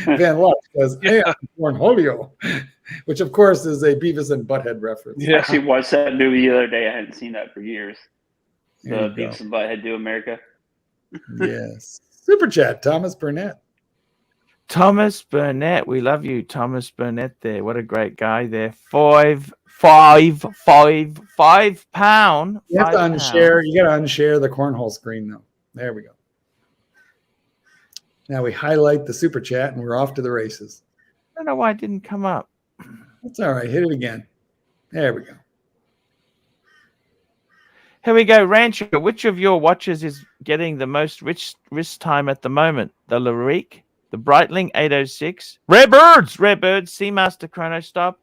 Van Luck says, I am cornholio, which of course is a Beavis and Butthead reference. I actually watched that movie the other day. I hadn't seen that for years. There The you go. Beavis and Butthead Do America. Yes. Super chat, Thomas Burnett. Thomas Burnett, we love you, Thomas Burnett. There, what a great guy. There, £5. You have to unshare. You got to unshare the cornhole screen, though. There we go. Now we highlight the super chat, and we're off to the races. I don't know why it didn't come up. That's all right. Hit it again. There we go. Here we go, Rancher. Which of your watches is getting the most wrist time at the moment? The Larique, the Breitling 806, Rare Birds, Seamaster Chrono Stop,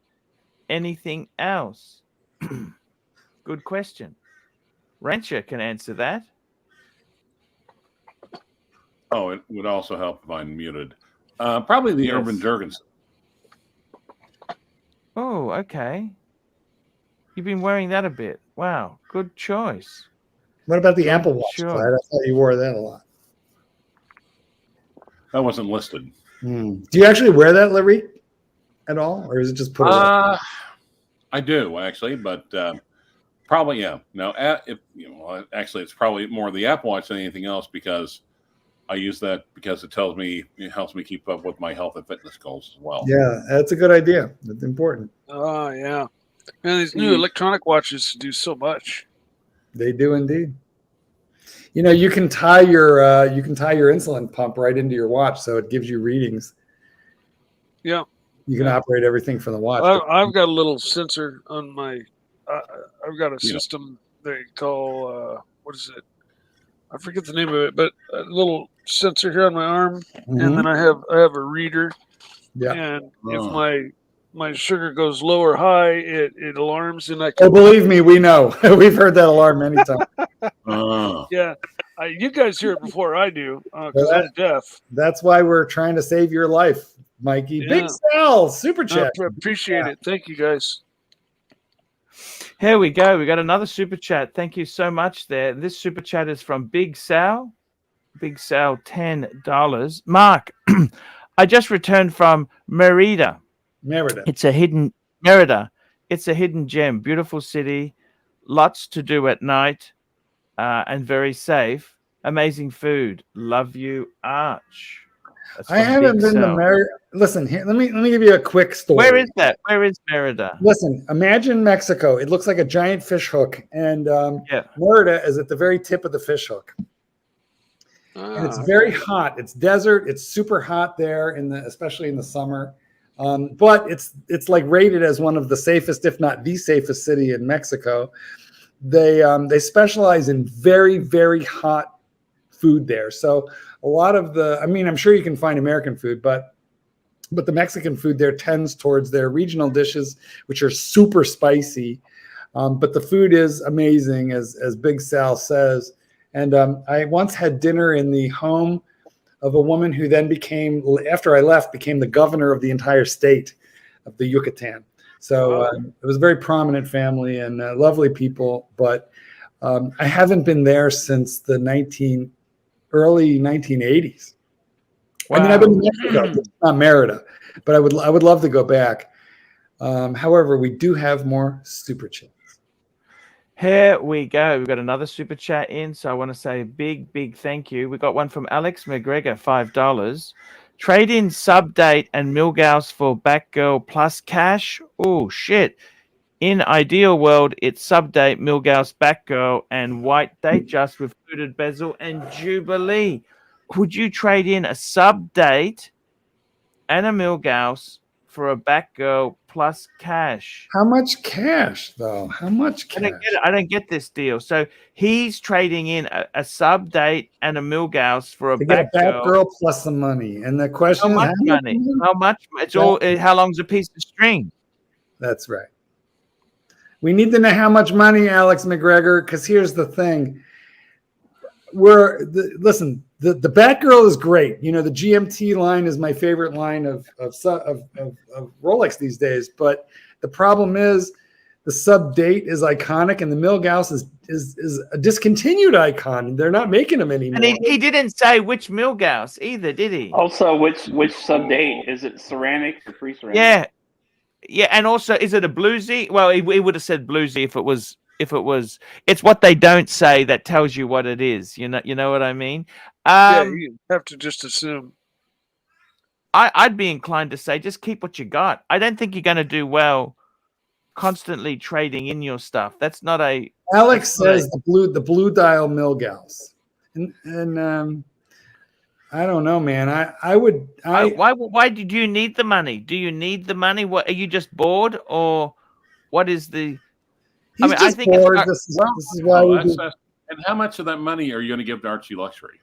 anything else? Good question. Rancher can answer that. Oh, it would also help if I'm muted. Probably the Yes. Urban Jurgensen. Oh, okay. You've been wearing that a bit. Wow, good choice. What about the Apple Watch, Sure. Clyde? I thought you wore that a lot. That wasn't listed. Do you actually wear that, Larry, at all, or is it just put away? I do actually, but probably yeah. No, actually, it's probably more the Apple Watch than anything else because I use that because it helps me keep up with my health and fitness goals as well. Yeah, that's a good idea. That's important. Oh yeah, and these new electronic watches do so much. They do indeed. You know, you can tie your insulin pump right into your watch, so it gives you readings. Yeah, you can operate everything from the watch. I've got a little sensor on my. I've got a system they call what is it? I forget the name of it, but a little sensor here on my arm, and then I have a reader. Yeah. And if my sugar goes low or high, it alarms, and I can. Oh, believe me, we know. We've heard that alarm many times. Yeah, you guys hear it before I do because I'm deaf. That's why we're trying to save your life, Mikey. Yeah. Big Sal, super chat. Appreciate it. Thank you, guys. Here we go. We got another super chat. Thank you so much there. This super chat is from Big Sal. Big Sal, $10. Mark, I just returned from Merida. It's a hidden gem. Beautiful city. Lots to do at night and very safe. Amazing food. Love you, Arch. I haven't been to Merida. Listen, here, let me give you a quick story. Where is that? Where is Merida? Listen, imagine Mexico. It looks like a giant fish hook, and Merida is at the very tip of the fish hook. And it's very hot. It's desert. It's super hot there especially in the summer. But it's like rated as one of the safest, if not the safest city in Mexico. They specialize in very, very hot food there. So a lot of I'm sure you can find American food, but the Mexican food there tends towards their regional dishes, which are super spicy. But the food is amazing, as Big Sal says. And I once had dinner in the home of a woman who then after I left, became the governor of the entire state of the Yucatan. So it was a very prominent family and lovely people. But I haven't been there since the early 1980s. Wow. I mean, I've been to Mexico, not Merida, but I would love to go back. However, we do have more super chats. Here we go. We've got another super chat in, so I want to say a big thank you. We got one from Alex McGregor, $5. Trade in Subdate and Milgauss for Batgirl plus cash. Oh shit! In ideal world, it's Subdate, Milgauss, Batgirl, and white Datejust with fluted bezel and Jubilee. Would you trade in a Subdate and a Milgauss for a Batgirl plus cash? How much cash, though? How much cash? I don't get this deal. So he's trading in a Subdate and a Milgauss for a Batgirl plus some money. And the question is, how much money? How much? It's all. How long's a piece of string? That's right. We need to know how much money, Alex McGregor, because here's the thing. Listen, the Batgirl is great. You know, the GMT line is my favorite line of Rolex these days. But the problem is the Subdate is iconic, and the Milgauss is a discontinued icon. They're not making them anymore. And he didn't say which Milgauss either, did he? Also, which Subdate? Is it ceramic or pre-ceramic? Yeah, and also, is it a bluesy? Well, he would have said bluesy if it was. It's what they don't say that tells you what it is. You know what I mean? You have to just assume. I'd be inclined to say just keep what you got. I don't think you're going to do well constantly trading in your stuff. That's not a. Alex says the blue dial Milgauss, and I don't know, man. Why did you need the money? Do you need the money? What are you just bored, or what is the? I think bored. This is why we do. And how much of that money are you going to give to ArchieLuxury?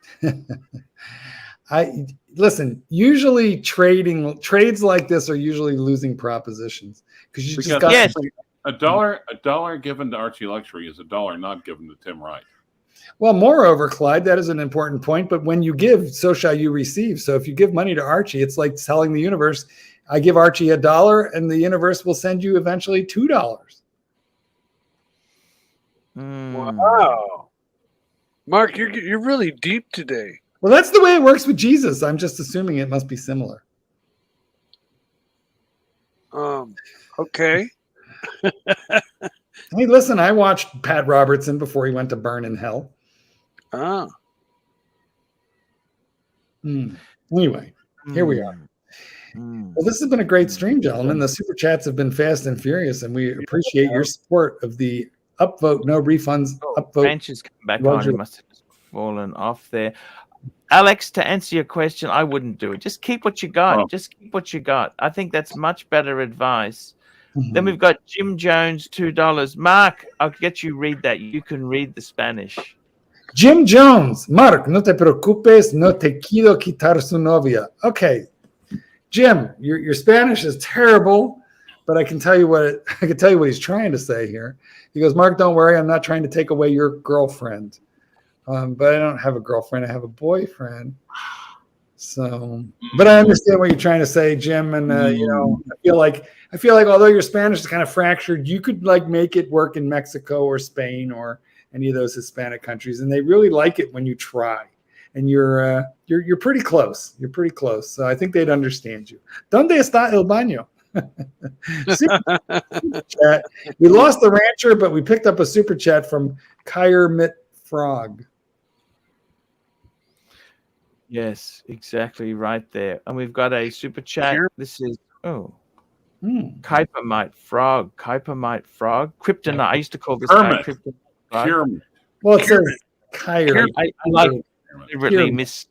Listen. Usually, trades like this are usually losing propositions because a dollar given to ArchieLuxury is a dollar not given to Tim Wright. Well, moreover, Clyde, that is an important point. But when you give, so shall you receive. So if you give money to Archie, it's like telling the universe, I give Archie $1, and the universe will send you eventually $2. Wow. Mark, you're really deep today. Well, that's the way it works with Jesus. I'm just assuming it must be similar. Okay. Hey, listen, I watched Pat Robertson before he went to burn in hell. Ah. Anyway, here we are. Well, this has been a great stream, gentlemen. The super chats have been fast and furious, and we appreciate your support of the upvote, no refunds, upvote. Bench has come back on. He must have just fallen off there. Alex, to answer your question, I wouldn't do it. Just keep what you got. Oh. Just keep what you got. I think that's much better advice. Then we've got Jim Jones, $2. Mark, I'll get you read that. You can read the Spanish. Jim Jones, Mark, no te preocupes, no te quiero quitar su novia. Okay, Jim, your Spanish is terrible, but I can tell you what he's trying to say here. He goes, Mark, don't worry, I'm not trying to take away your girlfriend, but I don't have a girlfriend, I have a boyfriend. So, but I understand what you're trying to say, Jim, and you know, I feel like although your Spanish is kind of fractured, you could like make it work in Mexico or Spain or any of those Hispanic countries, and they really like it when you try. And you're pretty close. You're pretty close. So I think they'd understand you. ¿Dónde está el baño? Super chat. We lost the rancher, but we picked up a super chat from Kyer Mitt Frog. Yes, exactly right there. And we've got a super chat. This is Kuipermite Frog. Kuipermite Frog. Kryptonite. I used to call this guy Kryptonite Frog. Well, it says Kyer. I like deliberately miss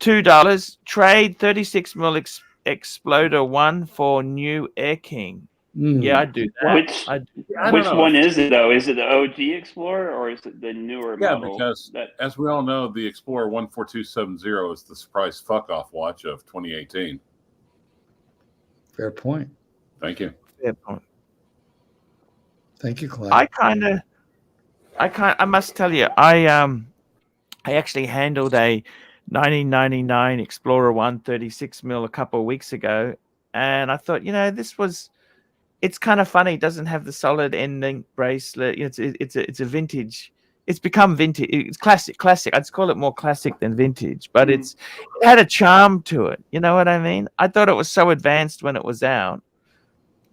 $2. Trade 36 mil Exploder 1 for new Air King. Yeah, I do that. Which one is it though? Is it the OG Explorer or is it the newer model? Because as we all know, the Explorer 14270 is the surprise fuck off watch of 2018. Fair point. Thank you. Fair point. Thank you, Clyde. I must tell you, I actually handled a 1999 Explorer 136 mil a couple of weeks ago, and I thought, you know, it's kind of funny. It doesn't have the solid ending bracelet. It's a vintage. It's become vintage. It's classic. I'd call it more classic than vintage, but it had a charm to it. You know what I mean? I thought it was so advanced when it was out.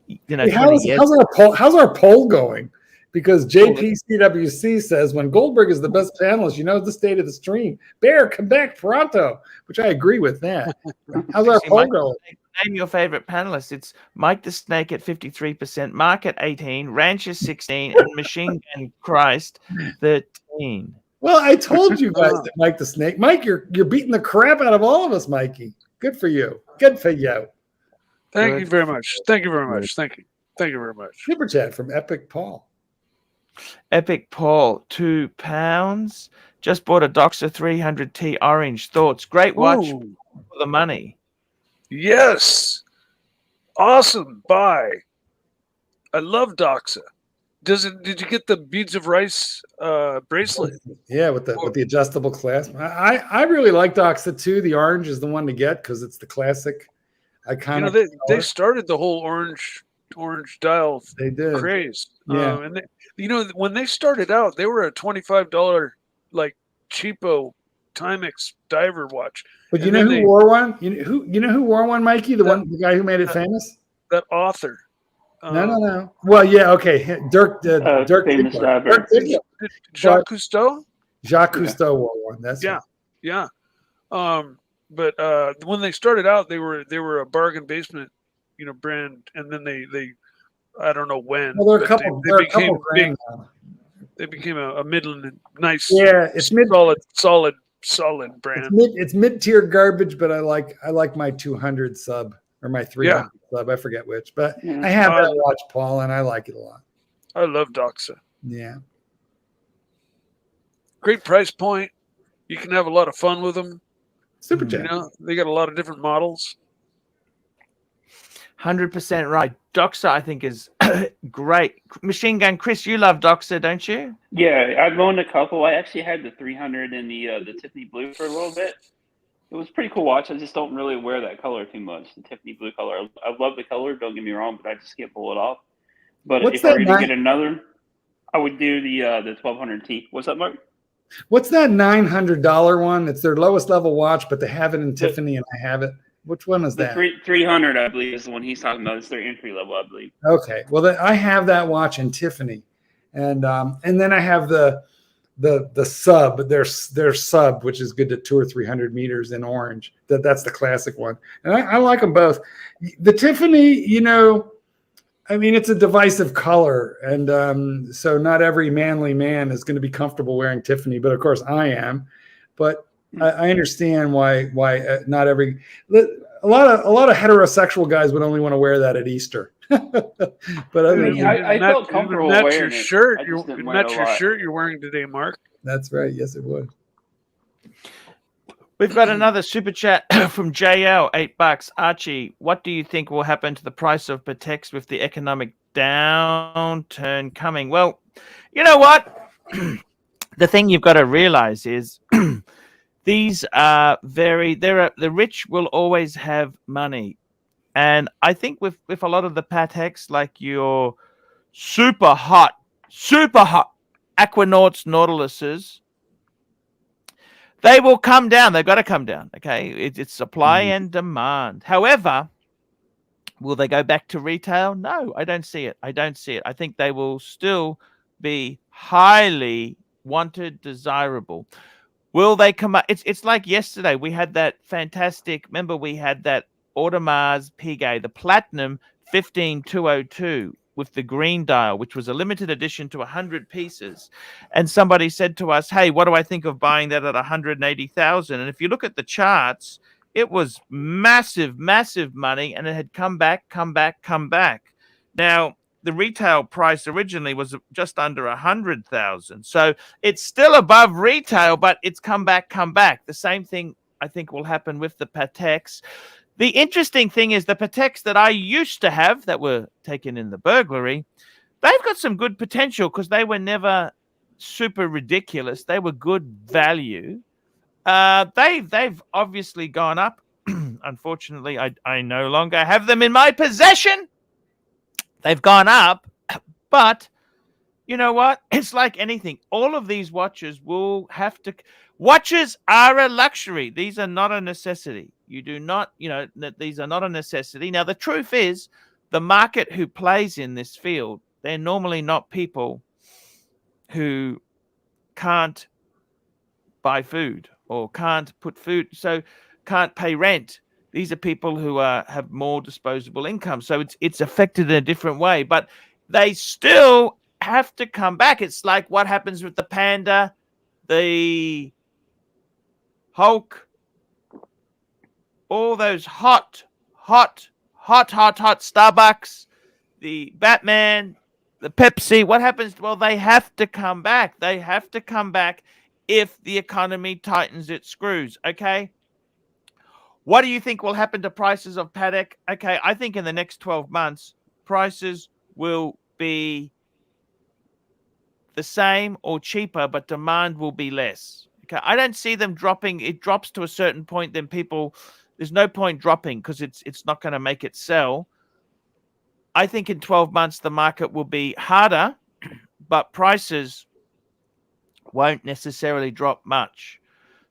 You know, hey, how's our poll going? Because JPCWC says when Goldberg is the best panelist, you know the state of the stream. Bear, come back pronto, which I agree with that. How's our poll going? Name your favorite panelists. It's Mike the Snake at 53%, Mark at 18, Rancher 16, and Machine Gun Christ 13. Well, I told you guys that Mike the Snake. Mike, you're beating the crap out of all of us, Mikey. Good for you. Good for you. Thank you very much. Thank you very much. Thank you. Thank you very much. Super chat from Epic Paul. Epic Paul, £2. Just bought a Doxa 300T orange. Thoughts? Great watch for the money. Yes. Awesome buy. I love Doxa. Did you get the beads of rice bracelet? Yeah, with the adjustable clasp. I really like Doxa too. The orange is the one to get because it's the classic iconic. You know, they started the whole orange dial craze. Yeah. And they, you know, when they started out, they were a $25 like cheapo Timex diver watch. But you know who wore one? You know who wore one, Mikey? The guy who made it famous? That author. No. Well, yeah, okay. Dirk famous diver. Jacques Cousteau? Jacques Cousteau wore one. That's yeah. But when they started out, they were a bargain basement, you know, brand, and then they I don't know when. Well, there are a couple. They became big. They became a middling, nice. Yeah, it's solid brand. It's mid-tier garbage, but I like my 200 sub or my 300 sub. I forget which, but I have that watch, Paul, and I like it a lot. I love Doxa. Yeah. Great price point. You can have a lot of fun with them. Super chat. You know, they got a lot of different models. 100% right. Doxa, I think, is great. Machine Gun Chris, you love Doxa, don't you? Yeah, I've owned a couple. I actually had the 300 and the Tiffany blue for a little bit. It was a pretty cool watch. I just don't really wear that color too much, the Tiffany blue color. I love the color, don't get me wrong, but I just can't pull it off. But if I were to get another, I would do the 1200T. What's up, Mark? What's that $900 one? It's their lowest level watch, but they have it in Tiffany, and I have it. Which one is The that? 300, I believe, is the one he's talking about. It's their entry level, I believe. Okay, well, I have that watch in Tiffany, and then I have the sub, their sub, which is good to 200 or 300 meters in orange. That's the classic one, and I like them both. The Tiffany, I mean, it's a divisive color, and so not every manly man is going to be comfortable wearing Tiffany, but of course I am. But I understand why not every. A lot of heterosexual guys would only want to wear that at Easter. But I felt comfortable wearing it. Shirt. I just didn't wear That's it a your lot. shirt you're wearing today, Mark. That's right. Yes, it would. We've got another super chat from JL, $8. Archie, what do you think will happen to the price of Pateks with the economic downturn coming? Well, you know what? The thing you've got to realize is these are the rich will always have money. And I think with a lot of the Pateks, like your super hot Aquanauts, Nautiluses, they will come down. They've got to come down. Okay. It's supply and demand. However, will they go back to retail? No, I don't see it. I think they will still be highly wanted, desirable. Will they come up? It's like yesterday. We had that fantastic. Remember, we had that Audemars Piguet, the Platinum 15202 with the green dial, which was a limited edition to 100 pieces. And somebody said to us, "Hey, what do I think of buying that at 180,000?" And if you look at the charts, it was massive, massive money, and it had come back. Now, the retail price originally was just under 100,000. So it's still above retail, but it's come back. The same thing I think will happen with the Pateks. The interesting thing is the Pateks that I used to have that were taken in the burglary, they've got some good potential because they were never super ridiculous. They were good value. They've obviously gone up. Unfortunately, I no longer have them in my possession. They've gone up, but you know what? It's like anything. All of these watches will have to. Watches are a luxury. These are not a necessity. You do not, these are not a necessity. Now, the truth is, the market who plays in this field, they're normally not people who can't buy food or can't put food, so can't pay rent. These are people who have more disposable income. So it's affected in a different way, but they still have to come back. It's like what happens with the Panda, the Hulk, all those hot Starbucks, the Batman, the Pepsi. What happens? Well, they have to come back. They have to come back if the economy tightens its screws. Okay. What do you think will happen to prices of Patek? Okay, I think in the next 12 months, prices will be the same or cheaper, but demand will be less. Okay, I don't see them dropping. It drops to a certain point, then there's no point dropping because it's not going to make it sell. I think in 12 months, the market will be harder, but prices won't necessarily drop much.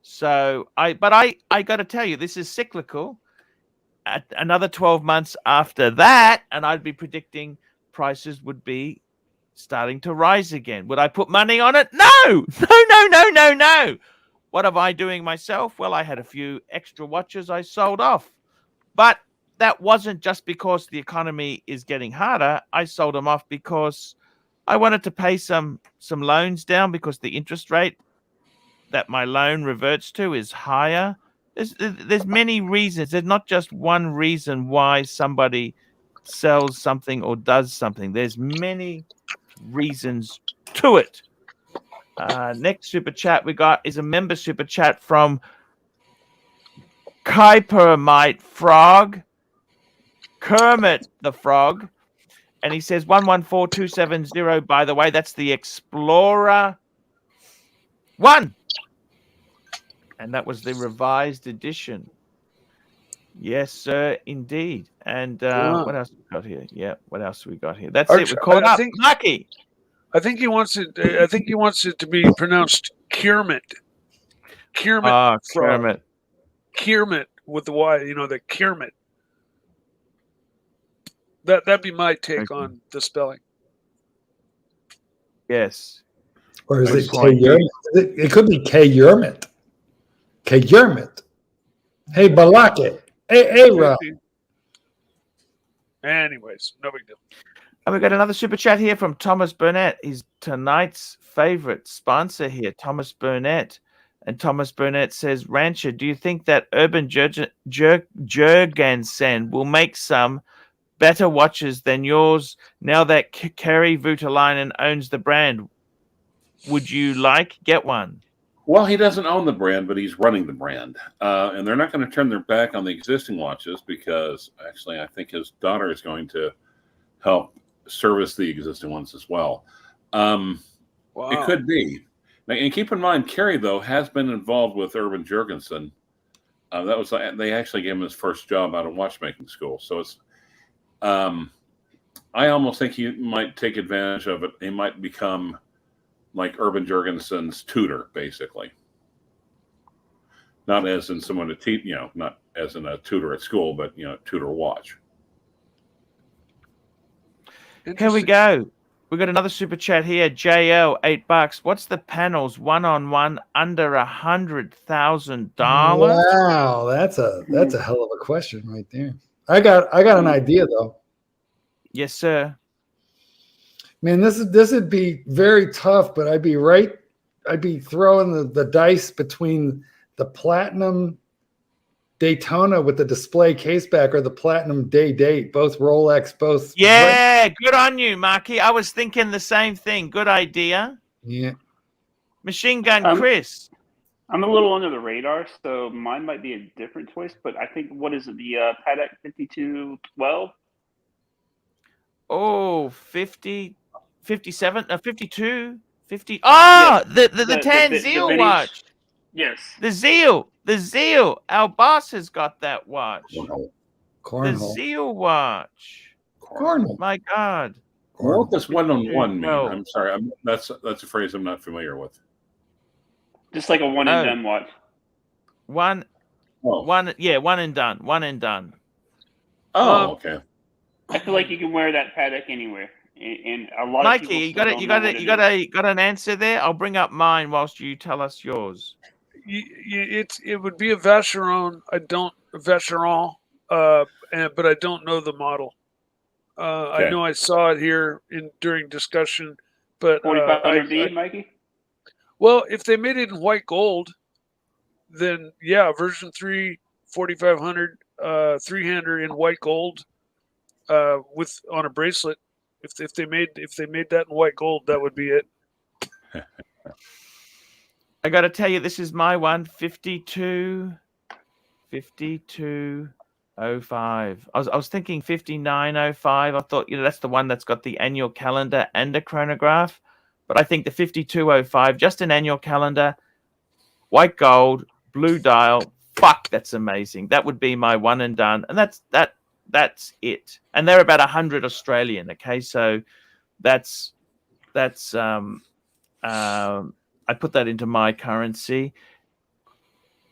So I got to tell you, this is cyclical. At another 12 months after that, and I'd be predicting prices would be starting to rise again. Would I put money on it? No. What am I doing myself? Well, I had a few extra watches I sold off, but that wasn't just because the economy is getting harder. I sold them off because I wanted to pay some loans down because the interest rate that my loan reverts to is higher. There's many reasons. There's not just one reason why somebody sells something or does something. There's many reasons to it. Next super chat we got is a member super chat from Kypermite Frog, Kermit the Frog, and he says 114270. By the way, that's the Explorer 1. And that was the revised edition. Yes, sir, indeed. And what else we got here? Yeah, what else we got here? That's it. We caught up. Lucky. I think he wants it. I think he wants it to be pronounced Kermit. Kermit. Ah, frog. Kermit. Kermit with the Y. You know, the Kermit. That'd be my take Okay. on the spelling. Yes. Or is I it just K like Yermit? It could be K Yermit. K Yermit. Hey, Balake. Hey, Ra. Anyways, no big deal. And we got another super chat here from Thomas Burnett. He's tonight's favorite sponsor here, Thomas Burnett. And Thomas Burnett says, Rancher, do you think that Urban Jurgensen will make some better watches than yours now that Kerry Voutilainen owns the brand? Would you get one? Well, he doesn't own the brand, but he's running the brand. And they're not going to turn their back on the existing watches because actually I think his daughter is going to help service the existing ones as well. Wow. It could be. And keep in mind, Kerry, though, has been involved with Urban Jurgensen. They actually gave him his first job out of watchmaking school. So it's, I almost think he might take advantage of it. He might become like Urban Jurgensen's tutor, basically. Not as in someone to teach, not as in a tutor at school, but tutor watch. Here we go. We got another super chat here. JL, $8. What's the panels one-on-one under $100,000? Wow, that's a hell of a question right there. I got an idea though. Yes, sir. Man, this would be very tough, but I'd be throwing the dice between the platinum Daytona with the display case back or the platinum date, both Rolex, both. Yeah, good on you, Marky. I was thinking the same thing. Good idea. Yeah. Machine Gun Chris. I'm a little under the radar, so mine might be a different choice, but I think, what is it, the Patek 5212? Oh, 50, 57, 52, 50. Oh, Yes. the tan Zeal vintage watch. Yes. The Zeal. Our boss has got that watch. Cornhole. The Zeal watch. Cornhole. My God. What does one-on-one mean? Oh. I'm sorry. That's a phrase I'm not familiar with. Just like a one and done watch. One and done. One and done. Oh, okay. I feel like you can wear that Patek anywhere, and a lot Mikey, of people you got an answer there. I'll bring up mine whilst you tell us yours. It would be a Vacheron. But I don't know the model. Okay. I know I saw it here during discussion, but 4500D, Mikey. Well, if they made it in white gold, then yeah, version 3, 4500, three-hander in white gold, with on a bracelet. If they made that in white gold, that would be it. I got to tell you, this is my one, 5205. I was thinking 5905. I thought, that's the one that's got the annual calendar and a chronograph. But I think the 5205, just an annual calendar, white gold, blue dial. Fuck, that's amazing. That would be my one and done. And that's it. And they're about 100 Australian. Okay, so that's I put that into my currency.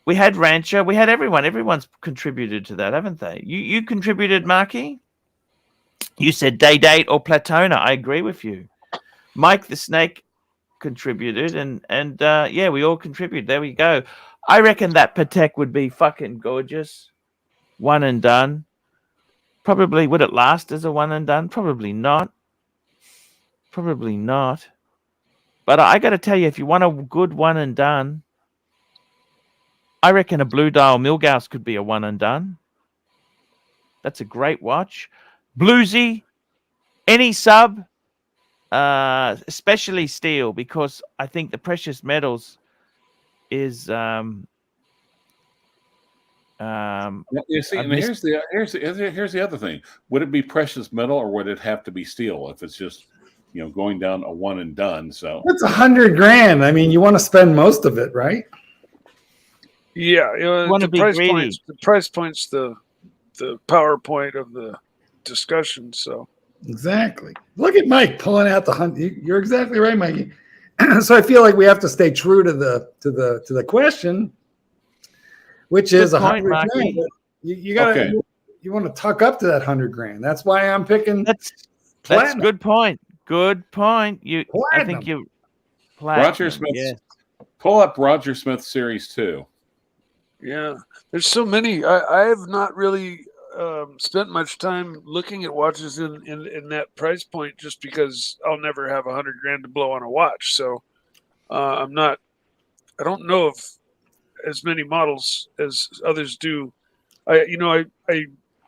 We had Rancher. We had everyone. Everyone's contributed to that, haven't they? You contributed, Marky. You said Date or Platona. I agree with you. Mike the Snake contributed, and we all contributed. There we go. I reckon that Patek would be fucking gorgeous. One and done. Probably, would it last as a one and done? Probably not. Probably not. But I got to tell you, if you want a good one and done, I reckon a blue dial Milgauss could be a one and done. That's a great watch. Bluesy, any sub, especially steel, because I think the precious metals is. You see, and here's the other thing. Would it be precious metal or would it have to be steel if it's just going down a one and done? So it's $100,000. I mean, you want to spend most of it, right? Yeah, the price point's the PowerPoint of the discussion. So exactly. Look at Mike pulling out the hunt. You're exactly right, Mikey. So I feel like we have to stay true to the question, which is Good point, 100 grand. Marky. You gotta Okay. you want to tuck up to that 100 grand. That's why I'm picking That's platinum. good point. Good point. I Platinum. think you platinum. Roger Smith. Yes. Pull up Roger Smith Series 2. Yeah, there's so many. I have not really spent much time looking at watches in that price point, just because I'll never have 100 grand to blow on a watch. So I don't know of as many models as others do. I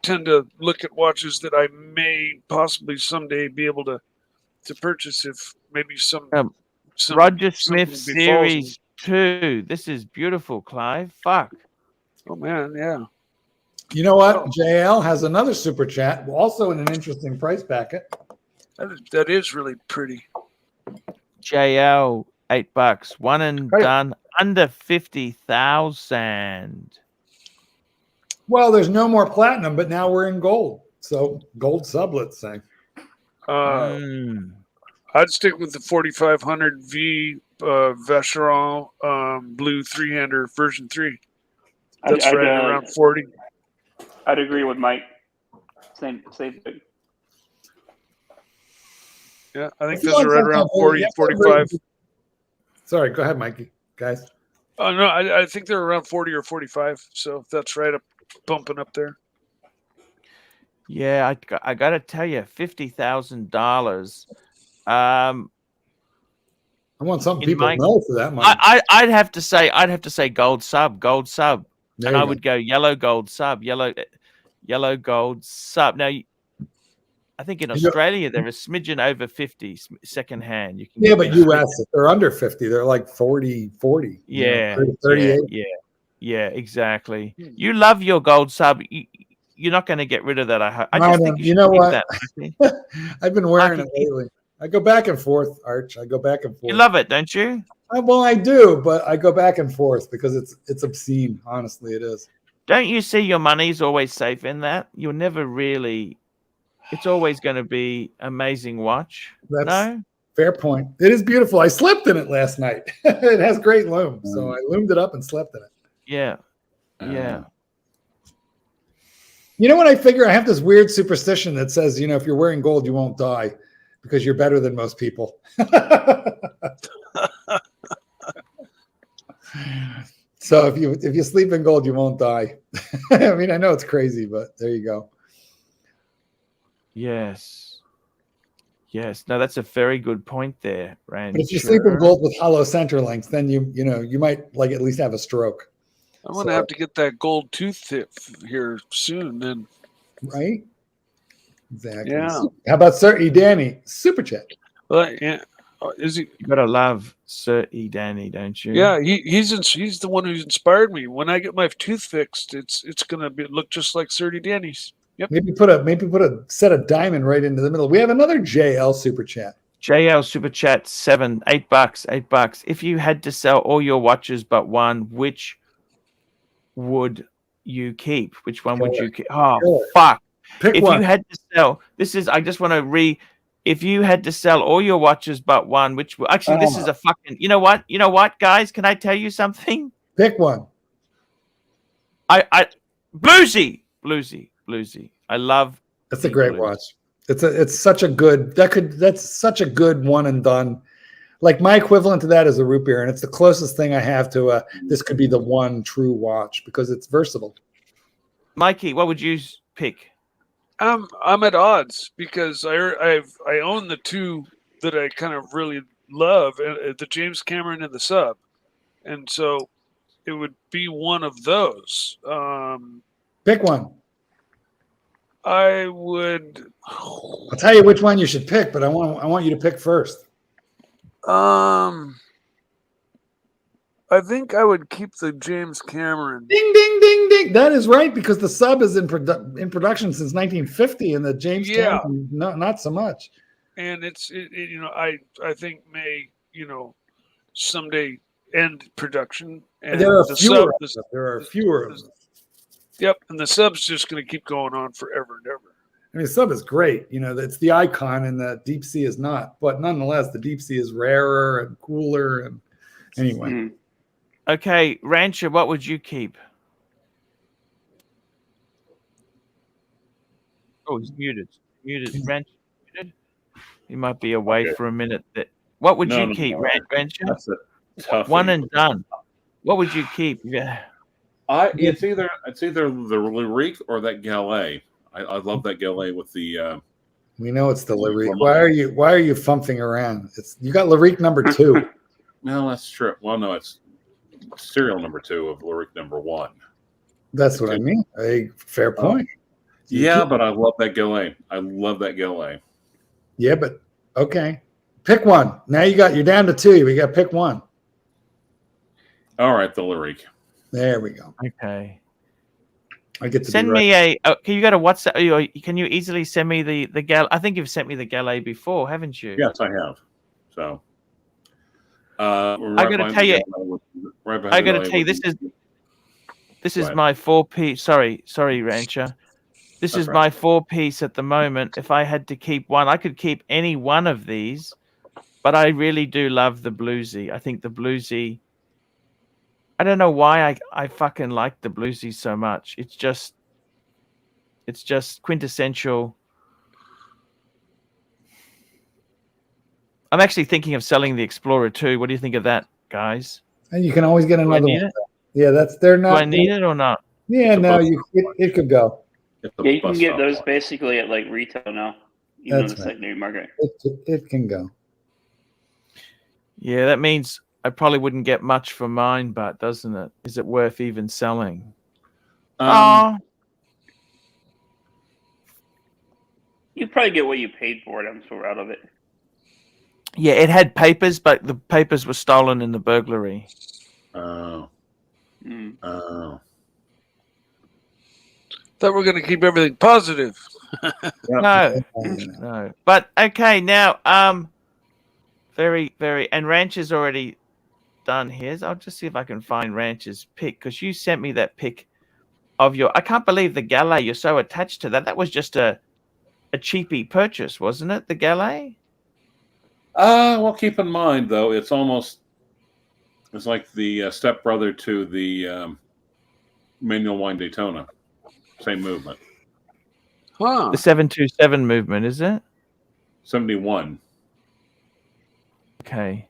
tend to look at watches that I may possibly someday be able to purchase if maybe some Roger Smith something befalls me. Series 2. This is beautiful, Clive. Fuck. Oh man, yeah. You know what? JL has another super chat, also in an interesting price bracket. That is really pretty. JL, $8. One and Right. done. Under 50,000. Well, there's no more platinum, but now we're in gold. So gold sub, let's say. I'd stick with the 4500 V Vacheron blue three-hander version 3. That's right around 40. I'd agree with Mike. Same thing. Yeah, I think those are right around 40, 45. Sorry, go ahead, Mikey. Guys. Oh no, I think they're around 40 or 45. So that's right up, bumping up there. Yeah, I got to tell you, $50,000. I want something people my- know for that money. I'd have to say gold sub, There and you I go. would go yellow gold sub, yellow gold sub. Now, I think in Australia they're a smidgen over 50 second hand. You can Yeah, get but them. US, if they're under 50, they're like 40. Yeah, 38. yeah, exactly. You love your gold sub. You're not going to get rid of that. I just think You know should keep what? that, Mikey. I've been wearing Mikey, it lately. I go back and forth, Arch. I go back and forth. You love it, don't you? Well, I do, but I go back and forth because it's obscene. Honestly, it is. Don't you see your money's always safe in that? You'll never really. It's always going to be amazing watch. That's No? fair point. It is beautiful. I slept in it last night. It has great loom, so I loomed it up and slept in it. Yeah. Yeah. You know what I figure? I have this weird superstition that says, if you're wearing gold, you won't die because you're better than most people. So if you sleep in gold, you won't die. I mean, I know it's crazy, but there you go. Yes. No, that's a very good point there, Randy. But if you sleep in gold with hollow center links, then you might at least have a stroke. I'm gonna have to get that gold tooth tip here soon, then. Right? Exactly. Yeah. How about Sir E. Danny? Super chat. Well, yeah. Is he? You gotta love Sir E. Danny, don't you? Yeah, he's the one who's inspired me. When I get my tooth fixed, it's gonna look just like Sir E. Danny's. Yep. Maybe put a set of diamond right into the middle. We have another JL super chat. JL super chat $8. If you had to sell all your watches but one, which would you keep? Which one would you keep? Oh, fuck. Pick one. You had to sell, I just want to if you had to sell all your watches but one, which actually this is a fucking, you know what, guys? Can I tell you something? Pick one. Bluesy. I love. That's a great watch. It's such a good, that's such a good one and done. Like my equivalent to that is a root beer, and it's the closest thing I have to this could be the one true watch because it's versatile. Mikey, what would you pick? I'm at odds because I own the two that I kind of really love, the James Cameron and the Sub, and so it would be one of those. Pick one. I would. I'll tell you which one you should pick, but I want you to pick first. I think I would keep the James Cameron. Ding, ding, ding, ding. That is right because the Sub is in production since 1950, and the James Cameron not so much. And I think may someday end production. And there are fewer. There are fewer of them. Yep, and the Sub's just going to keep going on forever and ever. I mean, sub is great. You know, it's the icon, and the deep sea is not. But nonetheless, the deep sea is rarer and cooler. And anyway, Okay, Rancher, what would you keep? Oh, he's muted. Rancher, muted. He might be away for a minute. What would you keep, Rancher? That's a tough one and done. What would you keep? Yeah. It's either the Lyrique or that Gallet. I love that Gallet with the. We know it's the Lyrique. Why are you fumphing around? You got Lyrique number 2. No, that's true. Well, no, it's serial number 2 of Lyrique number 1. That's what I mean. Fair point. Yeah, but I love that Gallet. I love that Gallet. Yeah, but okay. Pick one. Now you're down to 2. We got to pick one. All right, the Lyrique. There we go. Okay. I get to send me a. Can you go to WhatsApp? Can you easily send me the Gal? I think you've sent me the Gallet before, haven't you? Yes, I have. So. I got to tell you. I got to tell you, this is my 4-piece. Sorry, Rancher. This is my 4-piece at the moment. If I had to keep one, I could keep any one of these, but I really do love the bluesy. I think the bluesy. I don't know why I fucking like the bluesy so much. It's just quintessential. I'm actually thinking of selling the Explorer too. What do you think of that, guys? And you can always get another one. Yeah, they're not. Do I need it or not? Yeah, no, it could go. Yeah, you can get those basically at like retail now, even in the secondary market. It can go. Yeah, that means I probably wouldn't get much for mine, but doesn't it? Is it worth even selling? You probably get what you paid for it, I'm sure, out of it. Yeah, it had papers, but the papers were stolen in the burglary. Oh. Oh. Thought we're going to keep everything positive. No. But okay, now, and Rancher's already done his. I'll just see if I can find Rancher's pic, because you sent me that pic of your. I can't believe the Gallet. You're so attached to that. That was just a cheapy purchase, wasn't it? The Gallet. Well, keep in mind though, it's like the stepbrother to the manual wine Daytona. Same movement. Huh. The 727 movement, is it? 71. Okay.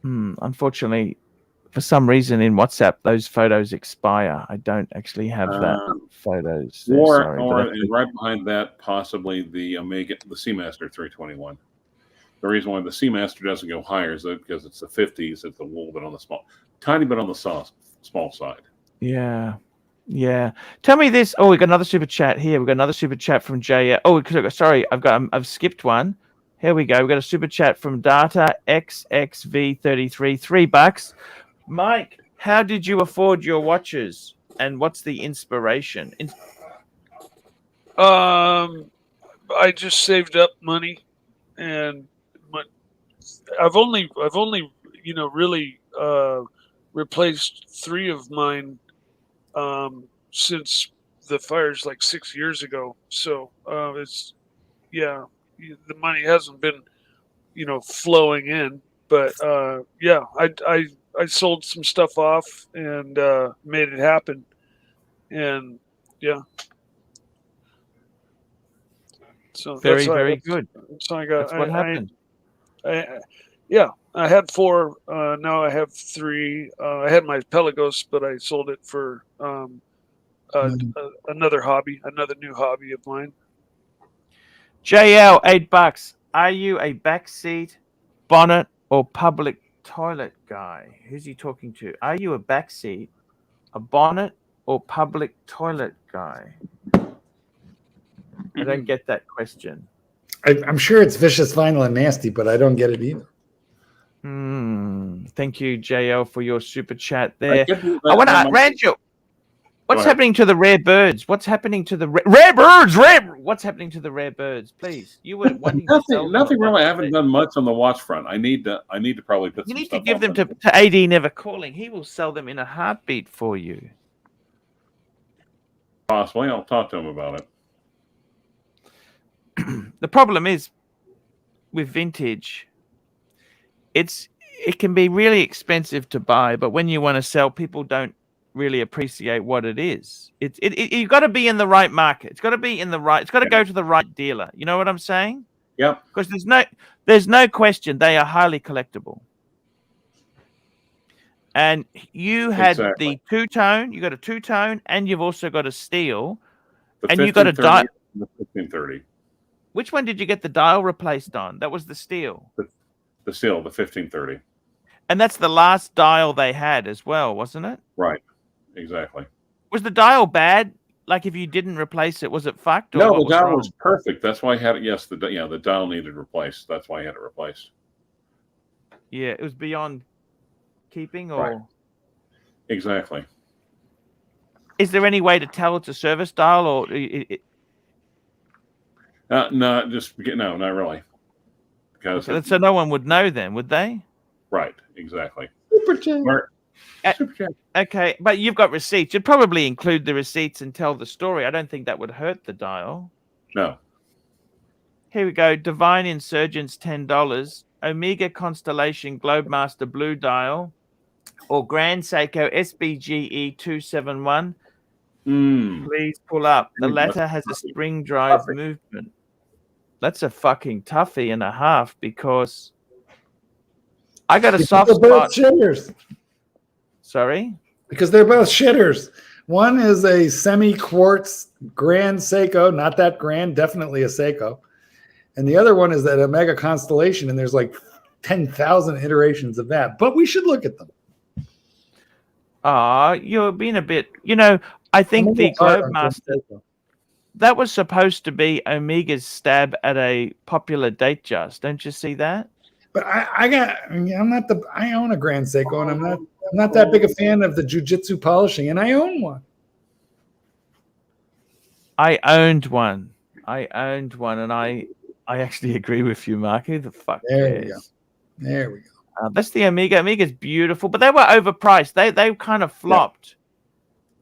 Unfortunately, for some reason in WhatsApp, those photos expire. I don't actually have that photos. And right behind that, possibly the Seamaster 321. The reason why the Seamaster doesn't go higher is because it's the 50s. It's a little bit on the tiny bit on the small side. Yeah. Yeah. Tell me this. Oh, we got another super chat here. We got another super chat from Jay. Oh, sorry. I've skipped one. Here we go. We got a super chat from Data XXV33, $3. Mike, how did you afford your watches, and what's the inspiration? I just saved up money, and I've only really replaced 3 of mine since the fires like 6 years ago. So the money hasn't been flowing in, but I sold some stuff off and made it happen, and so very good. So I got. That's what happened. I had 4. Now I have 3. I had my Pelagos, but I sold it for another new hobby of mine. JL, $8. Are you a backseat, bonnet, or public toilet guy? Who's he talking to? Are you a backseat, a bonnet, or public toilet guy? I don't get that question. I'm sure it's vicious, vinyl, and nasty, but I don't get it either. Thank you, JL, for your super chat there. I want to, Rancho, what's happening to the rare birds? What's happening to the rare birds? What's happening to the rare birds? Please, you were wanting nothing really. I haven't done much on the watch front. I need to probably put. You need to give them to AD Never Calling. He will sell them in a heartbeat for you. Possibly. I'll talk to him about it. The problem is with vintage, it can be really expensive to buy, but when you want to sell, people don't really appreciate what it is. You've got to be in the right market. It's got to be in the right. It's got to go to the right dealer. You know what I'm saying? Yep. Because there's no question they are highly collectible. And you had the two-tone. You got a two-tone, and you've also got a steel, and you got a dial. The 1530. Which one did you get the dial replaced on? That was the steel. The steel, the 1530. And that's the last dial they had as well, wasn't it? Right. Exactly. Was the dial bad? Like if you didn't replace it, was it fucked? Or No, what the dial wrong? was perfect. That's why I had it. Yes, the dial needed replaced. That's why I had it replaced. Yeah, it was beyond keeping, or Right. Exactly. is there any way to tell it's a service dial, or No, not really. Because so no one would know then, would they? right, exactly. Super chat. Super chat. Okay, but you've got receipts. You'd probably include the receipts and tell the story. I don't think that would hurt the dial. No. Here we go. Divine Insurgents, $10. Omega Constellation Globemaster Blue Dial, or Grand Seiko SBGE 271. Please pull up. The latter has a spring drive movement. That's a fucking toughie and a half, because I got a soft They're both spot. shitters. Sorry? Because they're both shitters. One is a semi-quartz Grand Seiko, not that grand, definitely a Seiko. And the other one is that Omega Constellation, and there's like 10,000 iterations of that. But we should look at them. You're being a bit, I think the Globemaster, that was supposed to be Omega's stab at a popular Datejust. Don't you see that? But I own a Grand Seiko, and I'm not that big a fan of the jujitsu polishing, and I own one. I owned one, and I actually agree with you, Mark. Who the fuck cares? There we go. That's the Omega. Omega's beautiful, but they were overpriced. They kind of flopped. Yep.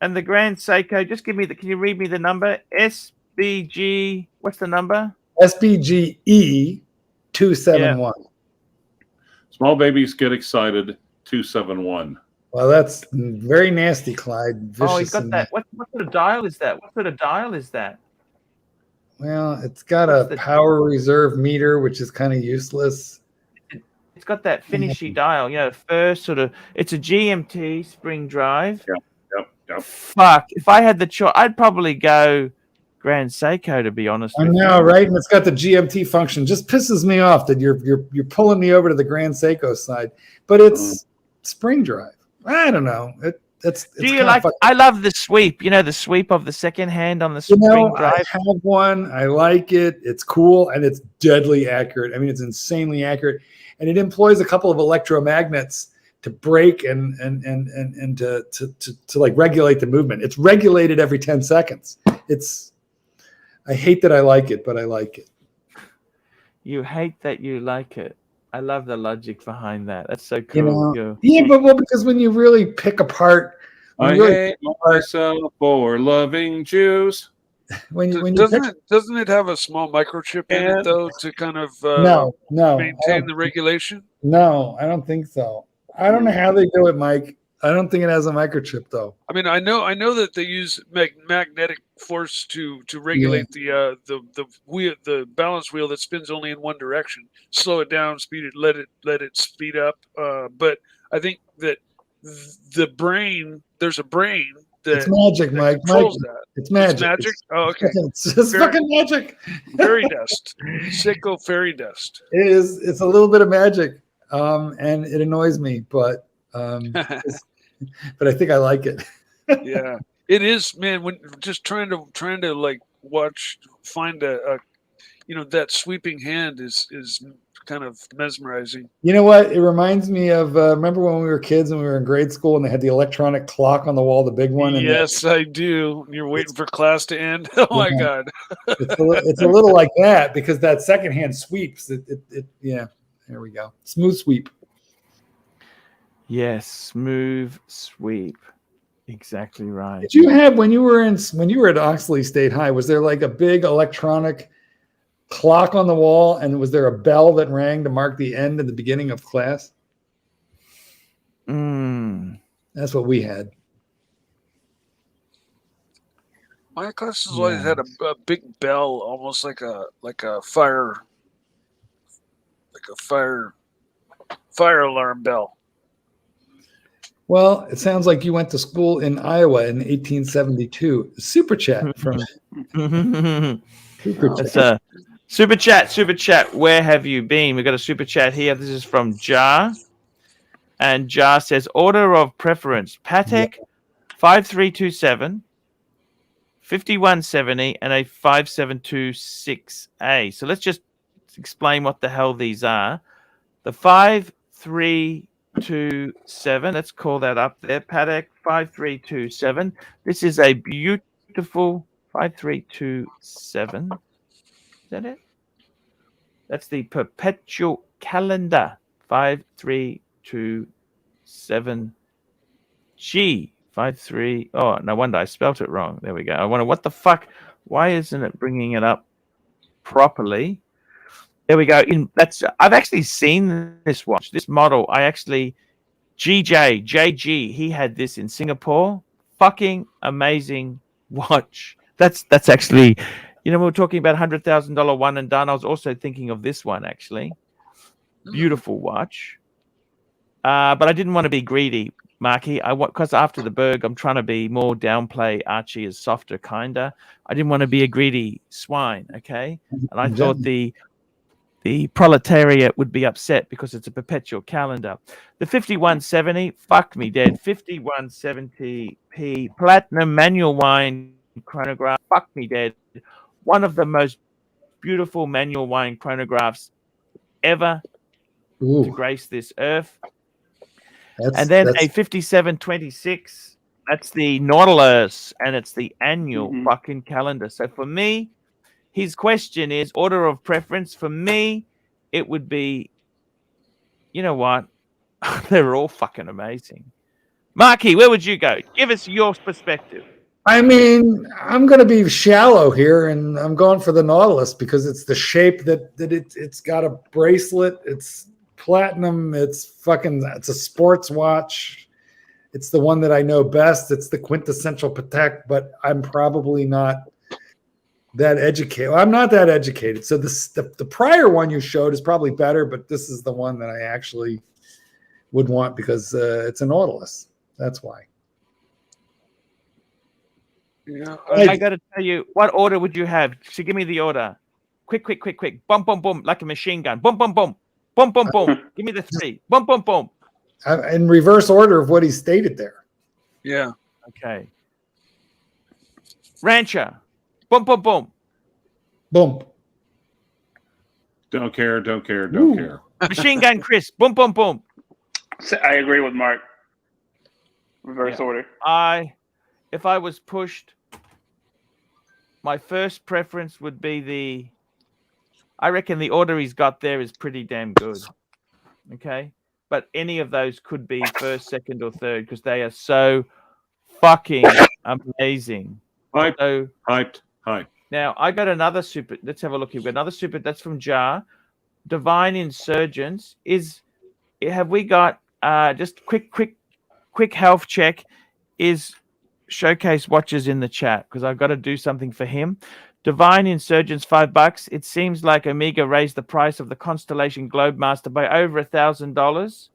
And the Grand Seiko, just can you read me the number? SBG, what's the number? SBGE 271. Yeah. Small babies get excited, 271. Well, that's very nasty, Clyde. Vicious. Oh, he's got that. What sort of dial is that? What sort of dial is that? Well, it's got a power reserve meter, which is kind of useless. It's got that finishy dial, first sort of. It's a GMT spring drive. Yep. Fuck! If I had the choice, I'd probably go Grand Seiko, to be honest. I know, right? And it's got the GMT function. Just pisses me off that you're pulling me over to the Grand Seiko side, but it's spring drive. I don't know. It's Do you like? I love the sweep. The sweep of the second hand on the spring drive. I have one. I like it. It's cool and it's deadly accurate. I mean, it's insanely accurate, and it employs a couple of electromagnets to break and to like regulate the movement. It's regulated every 10 seconds. I hate that I like it, but I like it. You hate that you like it. I love the logic behind that. That's so cool. Yeah, but because when you really pick apart, I hate myself for loving Jews. Doesn't it have a small microchip in it though to kind of maintain the regulation? No, I don't think so. I don't know how they do it, Mike. I don't think it has a microchip though. I mean, I know that they use magnetic force to regulate the wheel, the balance wheel that spins only in one direction. Slow it down, speed it, let it speed up. But I think that the brain, there's a brain that it's magic, Mike. It's magic. It's magic. Oh, okay. It's fucking magic. Fairy dust. Seiko fairy dust. It is. It's a little bit of magic, and it annoys me, but I think I like it. Yeah, it is, man. When just trying to like find a that sweeping hand is kind of mesmerizing. You know what? It reminds me of remember when we were kids and we were in grade school and they had the electronic clock on the wall, the big one. And yes, I do. You're waiting for class to end. Oh my God! It's a little like that because that second hand sweeps. Yeah. There we go. Smooth sweep. Yes, smooth sweep. Exactly right. Did you have when you were at Oxley State High? Was there like a big electronic clock on the wall, and was there a bell that rang to mark the end and the beginning of class? That's what we had. My classes always had a big bell, almost like a fire alarm bell. Well, it sounds like you went to school in Iowa in 1872. Super chat from It's a super chat. Where have you been? We've got a super chat here. This is from Jar. And Jar says, order of preference, Patek 5327, 5170, and a 5726A. So let's just explain what the hell these are. The 5327, let's call that up there. Patek 5327. This is a beautiful 5327. Is that it? That's the perpetual calendar 5327G 53. Oh, no wonder I spelt it wrong. There we go. I wonder what the fuck. Why isn't it bringing it up properly? There we go. I've actually seen this watch, this model. JG, he had this in Singapore. Fucking amazing watch. That's actually, we were talking about $100,000 one and done. I was also thinking of this one actually. Beautiful watch. But I didn't want to be greedy, Marky. Because after the Berg, I'm trying to be more downplay Archie as softer, kinder. I didn't want to be a greedy swine, okay? And I thought the proletariat would be upset because it's a perpetual calendar. The 5170, fuck me dead. 5170p platinum manual wind chronograph, fuck me dead. One of the most beautiful manual wind chronographs ever to grace this earth. And then a 5726, that's the Nautilus, and it's the annual fucking calendar. So for me, his question is order of preference. For me, it would be, you know what? They're all fucking amazing. Marky, where would you go? Give us your perspective. I mean, I'm going to be shallow here, and I'm going for the Nautilus because it's the shape that it's got a bracelet. It's platinum. It's a sports watch. It's the one that I know best. It's the quintessential Patek, but I'm probably not that educated. Well, I'm not that educated. So the prior one you showed is probably better, but this is the one that I actually would want because it's a Nautilus. That's why. Yeah, I got to tell you, what order would you have? So give me the order. Quick. Boom, boom, boom, like a machine gun. Boom, boom, boom. Boom, boom, boom. Give me the 3. Boom, boom, boom. In reverse order of what he stated there. Yeah. Okay. Rancher. Boom, boom, boom. Boom. Don't care. Machine gun Chris. Boom, boom, boom. I agree with Mark. Reverse order. If I was pushed, my first preference would be I reckon the order he's got there is pretty damn good. Okay. But any of those could be first, second, or third because they are so fucking amazing. Hyped. Now, I got another super. Let's have a look here. We've got another super. That's from Jar. Divine Insurgents. Have we got just quick health check? Is Showcase watches in the chat because I've got to do something for him. Divine Insurgents, $5. It seems like Omega raised the price of the Constellation Globemaster by over $1,000.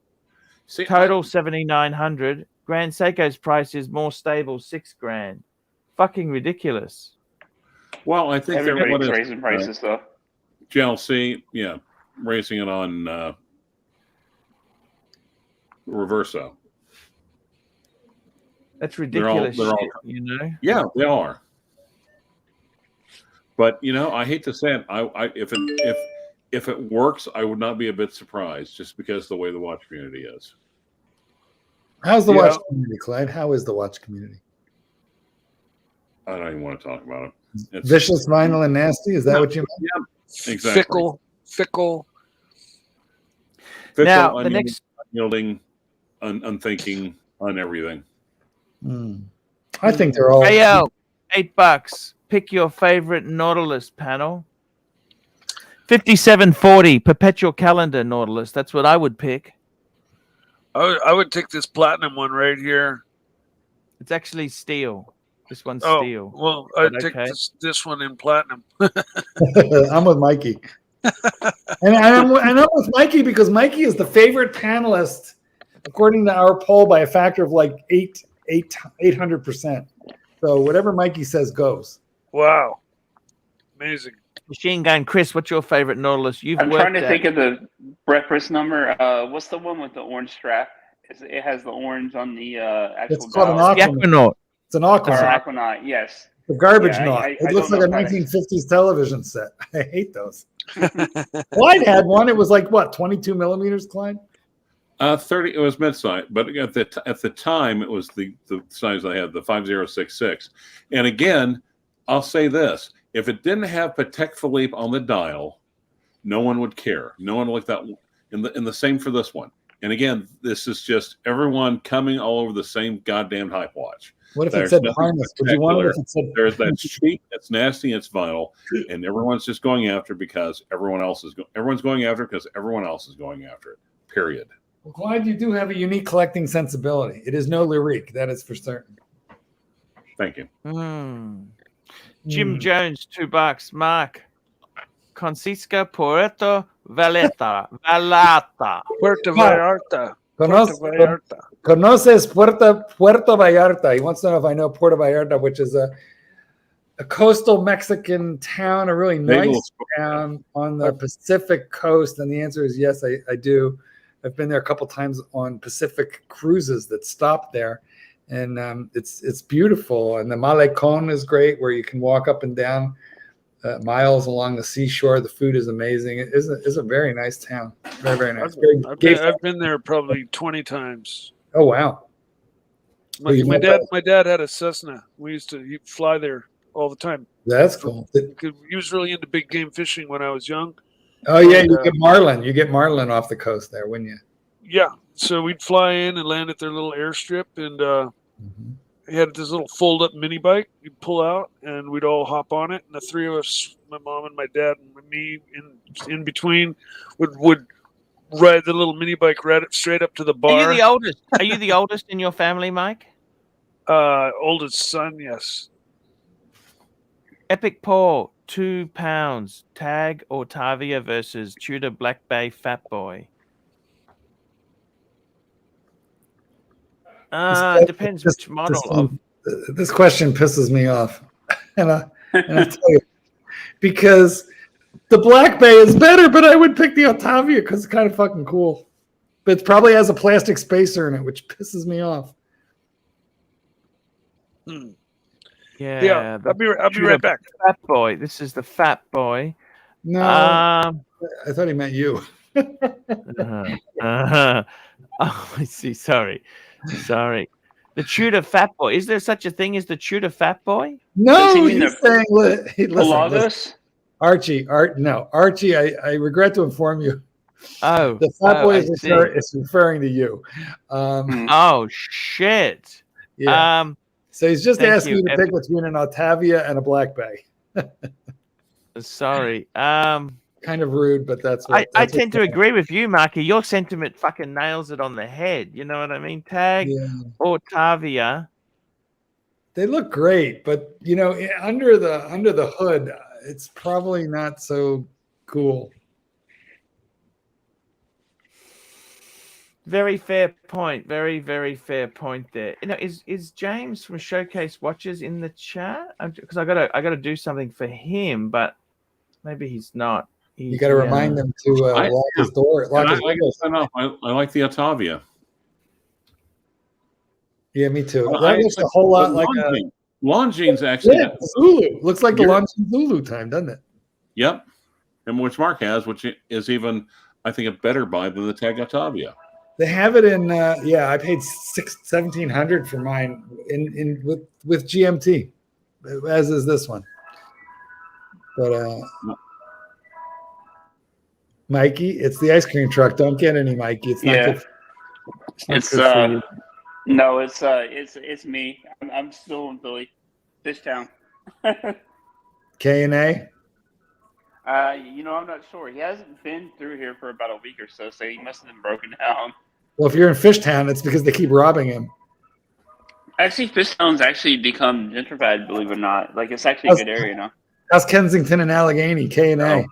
Total $7,900. Grand Seiko's price is more stable, $6,000. Fucking ridiculous. Well, I think everybody's raising prices though. GLC, raising it on Reverso. That's ridiculous. They're all, Yeah, they are. But I hate to say it. If it works, I would not be a bit surprised, just because of the way the watch community is. How's the watch community, Clyde? How is the watch community? I don't even want to talk about it. It's vicious, violent, and nasty. Is that what you mean? Yeah, exactly. Fickle. Now the next unyielding, unthinking on everything. I think they're all. Rayo, $8. Pick your favorite Nautilus panel. 5740 perpetual calendar Nautilus. That's what I would pick. I would take this platinum one right here. It's actually steel. This one's Oh, steel. well, I'd But take okay. this one in platinum. I'm with Mikey. and I'm with Mikey because Mikey is the favorite panelist, according to our poll, by a factor of like 800%. So whatever Mikey says goes. Wow. Amazing. Machine Gun Chris, what's your favorite Nautilus? I'm trying to think of the reference number. What's the one with the orange strap? It has the orange on the actual. It's called an dial. Aquanaut. It's an Or Aquanaut. Aquanaut, yes. The garbage Yeah, knot. I It looks don't like a know if 1950s television set. I hate those. Clyde had one. It was like what, 22 millimeters, Clyde? 30. It was mid-size, but at the time it was the size I had, the 5066. And again, I'll say this: if it didn't have Patek Philippe on the dial, no one would care. No one would like that. And the same for this one. And again, this is just everyone coming all over the same goddamn hype watch. What if There's it said nothing harness? Would you want it if it said? There's that cheap, it's nasty, it's vinyl, and everyone's just going after because everyone else is everyone's going after because everyone else is going after it. Period. Well, Clyde, you do have a unique collecting sensibility. It is no lyrique, that is for certain. Thank you. Jim Jones, $2. Mark. Consisca Puerto Vallarta. Puerto Vallarta. Conoces Puerto Vallarta. He wants to know if I know Puerto Vallarta, which is a coastal Mexican town, a really nice town on the Pacific coast. And the answer is yes, I do. I've been there a couple times on Pacific cruises that stop there, and it's beautiful. And the Malecon is great, where you can walk up and down miles along the seashore. The food is amazing. It is a very nice town. Very, very nice. I've been there probably 20 times. Oh wow! My dad had a Cessna. We used to fly there all the time. That's cool. He was really into big game fishing when I was young. Oh yeah, you get marlin. You get marlin off the coast there, wouldn't you? Yeah. So we'd fly in and land at their little airstrip, and he had this little fold-up mini bike. You'd pull out, and we'd all hop on it. And the three of us, my mom and my dad and me, in between, would ride the little mini bike right straight up to the bar. Are you the oldest? Are you the oldest in your family, Mike? Oldest son, yes. Epic Paul, £2. Tag Octavia versus Tudor Black Bay Fat Boy. Depends which model. This question pisses me off, and I tell you, because the Black Bay is better, but I would pick the Octavia because it's kind of fucking cool. But it probably has a plastic spacer in it, which pisses me off. Yeah, I'll be right back. Fat Boy. This is the Fat Boy. No, I thought he meant you. Oh, I see. Sorry. The Tudor Fat Boy. Is there such a thing as the Tudor Fat Boy? No, he's saying, listen, Archie, I regret to inform you. Oh, the Fat Boy is referring to you. Oh shit. Yeah. So he's just asking you to pick between an Octavia and a Black Bay. Sorry. Kind of rude, but that's what I tend to agree with you, Marky. Your sentiment fucking nails it on the head. You know what I mean? Tag Octavia. They look great, but you know, under the hood, it's probably not so cool. Very fair point. Very, very fair point there. You know, is James from Showcase Watches in the chat? Because I gotta do something for him, but maybe he's not. You got to remind them to lock his door. I like the Octavia. Yeah, me too. That looks a whole lot like Longines actually. Yeah, Zulu. Looks like the Longines Zulu time, doesn't it? Yep. And which Mark has, which is even, I think, a better buy than the Tag Octavia. They have it in. I paid $1,700 for mine with GMT, as is this one. But Mikey, it's the ice cream truck. Don't get any, Mikey. It's not good. It's No, it's me. I'm still in Philly, Fishtown. K&A. I'm not sure. He hasn't been through here for about a week or so, so he must have been broken down. Well, if you're in Fishtown, it's because they keep robbing him. Actually, Fishtown's actually become gentrified, believe it or not. Like, it's actually a good area now. How's Kensington and Allegheny, K&A? Oh.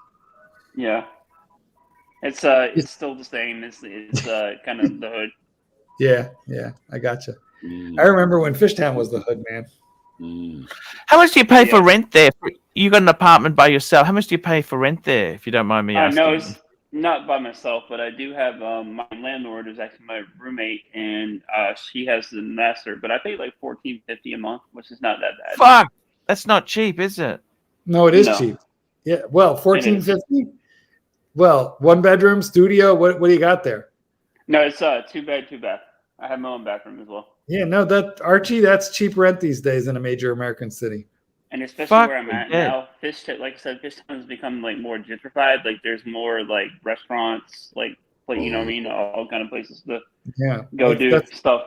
Yeah. It's still the same. It's kind of the hood. Yeah, I gotcha. I remember when Fishtown was the hood, man. How much do you pay for rent there? You got an apartment by yourself. How much do you pay for rent there, if you don't mind me asking? No, it's not by myself, but I do have my landlord is actually my roommate, and she has the master. But I pay like $14.50 a month, which is not that bad. Fuck, that's not cheap, is it? No, it is cheap. Yeah, well, $14.50. Well, 1-bedroom studio. What do you got there? No, it's 2-bed, 2-bath. I have my own bathroom as well. Yeah, no, Archie, that's cheap rent these days in a major American city. And especially where I'm at now, like I said, Fishtown has become like more gentrified. Like there's more like restaurants, like you know what I mean, all kind of places to go do stuff.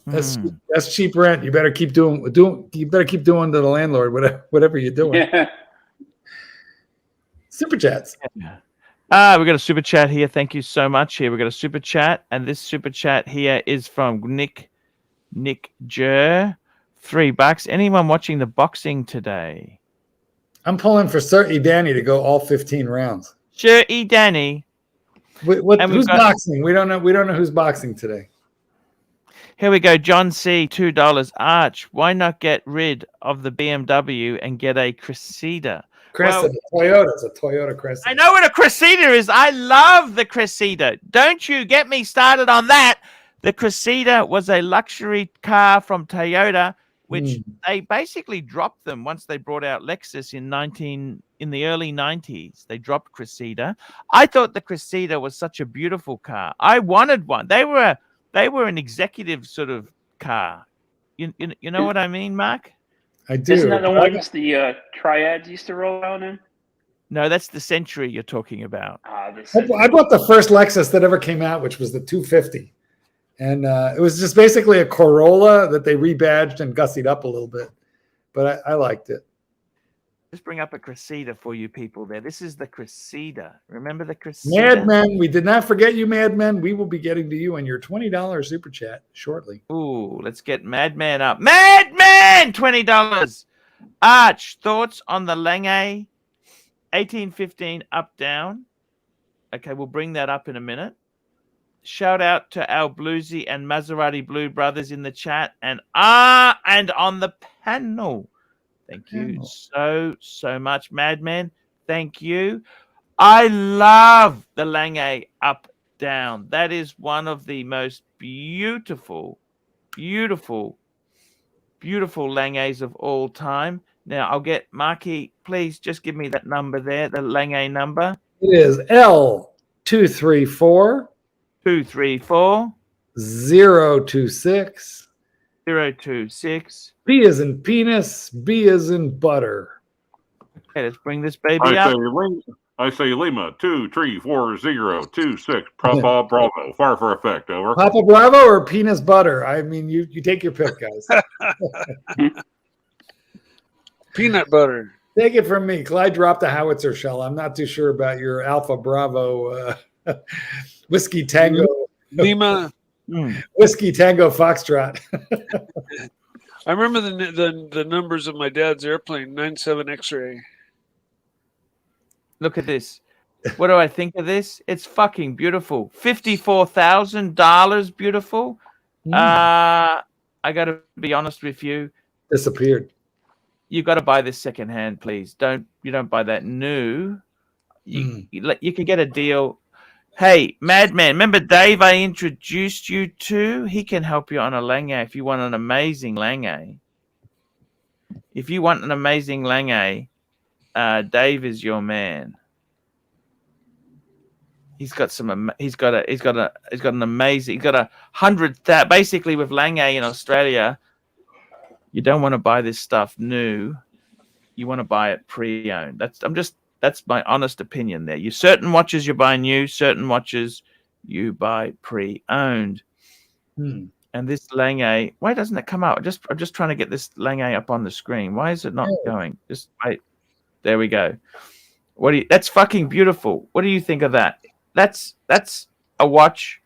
That's cheap rent. You better keep doing you better keep doing to the landlord whatever you're doing. Yeah. Super chats. We got a super chat here. Thank you so much. Here we got a super chat, and this super chat here is from Nick Jer. $3. Anyone watching the boxing today? I'm pulling for Sir Danny to go all 15 rounds. Sir Danny. Who's boxing? We don't know who's boxing today. Here we go. John C. $2. Arch, why not get rid of the BMW and get a Cressida? Cressida, Toyota. It's a Toyota Cressida. I know what a Cressida is. I love the Cressida. Don't you get me started on that. The Cressida was a luxury car from Toyota, which they basically dropped them once they brought out Lexus in the early 90s. They dropped Cressida. I thought the Cressida was such a beautiful car. I wanted one. They were an executive sort of car. You know what I mean, Mark? I do. Isn't that the one the Triads used to roll out in? No, that's the Century you're talking about. I bought the first Lexus that ever came out, which was the 250. And it was just basically a Corolla that they rebadged and gussied up a little bit. But I liked it. Just bring up a Cressida for you people there. This is the Cressida. Remember the Cressida? Madmen, we did not forget you, Madmen. We will be getting to you on your $20 super chat shortly. Ooh, let's get Madman up. Madman! $20. Arch, thoughts on the Lange 1815 up down? Okay, we'll bring that up in a minute. Shout out to our Bluesy and Maserati Blue brothers in the chat and on the panel. Thank you so much, Madman. Thank you. I love the Lange up down. That is one of the most beautiful Langes of all time. Now I'll get Marky. Please just give me that number there, the Lange number. It is L234 234 026 026. B as in penis, B as in butter. Okay, let's bring this baby up. I say Lima 234 Papa Bravo. Fire for effect. Over. Papa Bravo or penis butter? I mean, you take your pick, guys. Peanut butter. Take it from me. Clyde dropped a howitzer shell. I'm not too sure about your Alpha Bravo Whiskey Tango. Lima. Whiskey Tango Foxtrot. I remember the numbers of my dad's airplane, 97 X-ray. Look at this. What do I think of this? It's fucking beautiful. $54,000 beautiful. I got to be honest with you. Disappeared. You got to buy this secondhand, please. You don't buy that new. You can get a deal. Hey, Madman, remember Dave I introduced you to? He can help you on a Lange if you want an amazing Lange. If you want an amazing Lange, Dave is your man. He's got an amazing. He's got 100,000. Basically, with Lange in Australia, you don't want to buy this stuff new. You want to buy it pre-owned. That's my honest opinion there. Certain watches you buy new, certain watches you buy pre-owned. And this Lange, why doesn't it come out? I'm just trying to get this Lange up on the screen. Why is it not going? Just wait. There we go. That's fucking beautiful. What do you think of that? That's a watch.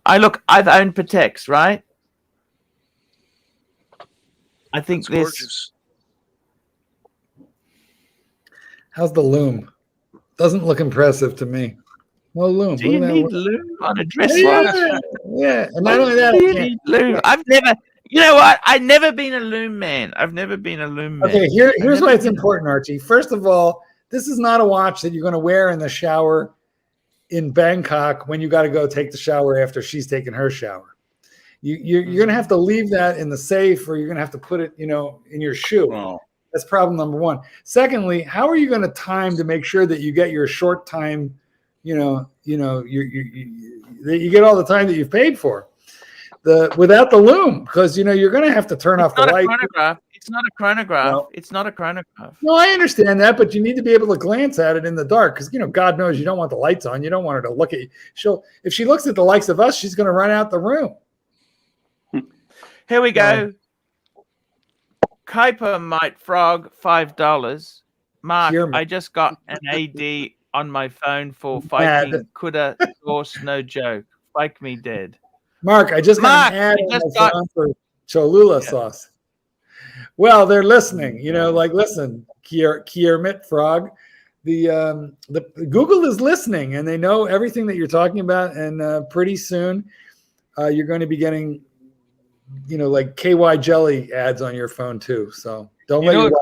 I've owned Pateks, right? I think That's this gorgeous. How's the loom? Doesn't look impressive to me. No loom. Do you need loom on a dress watch? Yeah. And not only that, Do you need loom? You know what? I've never been a loom man. Okay, here's why it's important, Archie. First of all, this is not a watch that you're going to wear in the shower in Bangkok when you got to go take the shower after she's taken her shower. You're going to have to leave that in the safe, or you're going to have to put it, in your shoe. Oh. That's problem number one. Secondly, how are you going to time to make sure that you get your short time, that you get all the time that you've paid for? Without the loom, because you're going to have to turn off the light. It's not a chronograph. No. It's not a chronograph. No, I understand that, but you need to be able to glance at it in the dark because God knows you don't want the lights on. You don't want her to look at you. If she looks at the likes of us, she's going to run out the room. Here we go. Kuiper Mite Frog, $5. Mark, I just got an AD on my phone for fighting Kuda Source, no joke. Fake me dead. Mark, I just got an ad on my phone for Cholula sauce. Well, they're listening. Listen, Kiermit Frog. The Google is listening, and they know everything that you're talking about. And pretty soon, you're going to be getting, like KY jelly ads on your phone too. So don't let your wife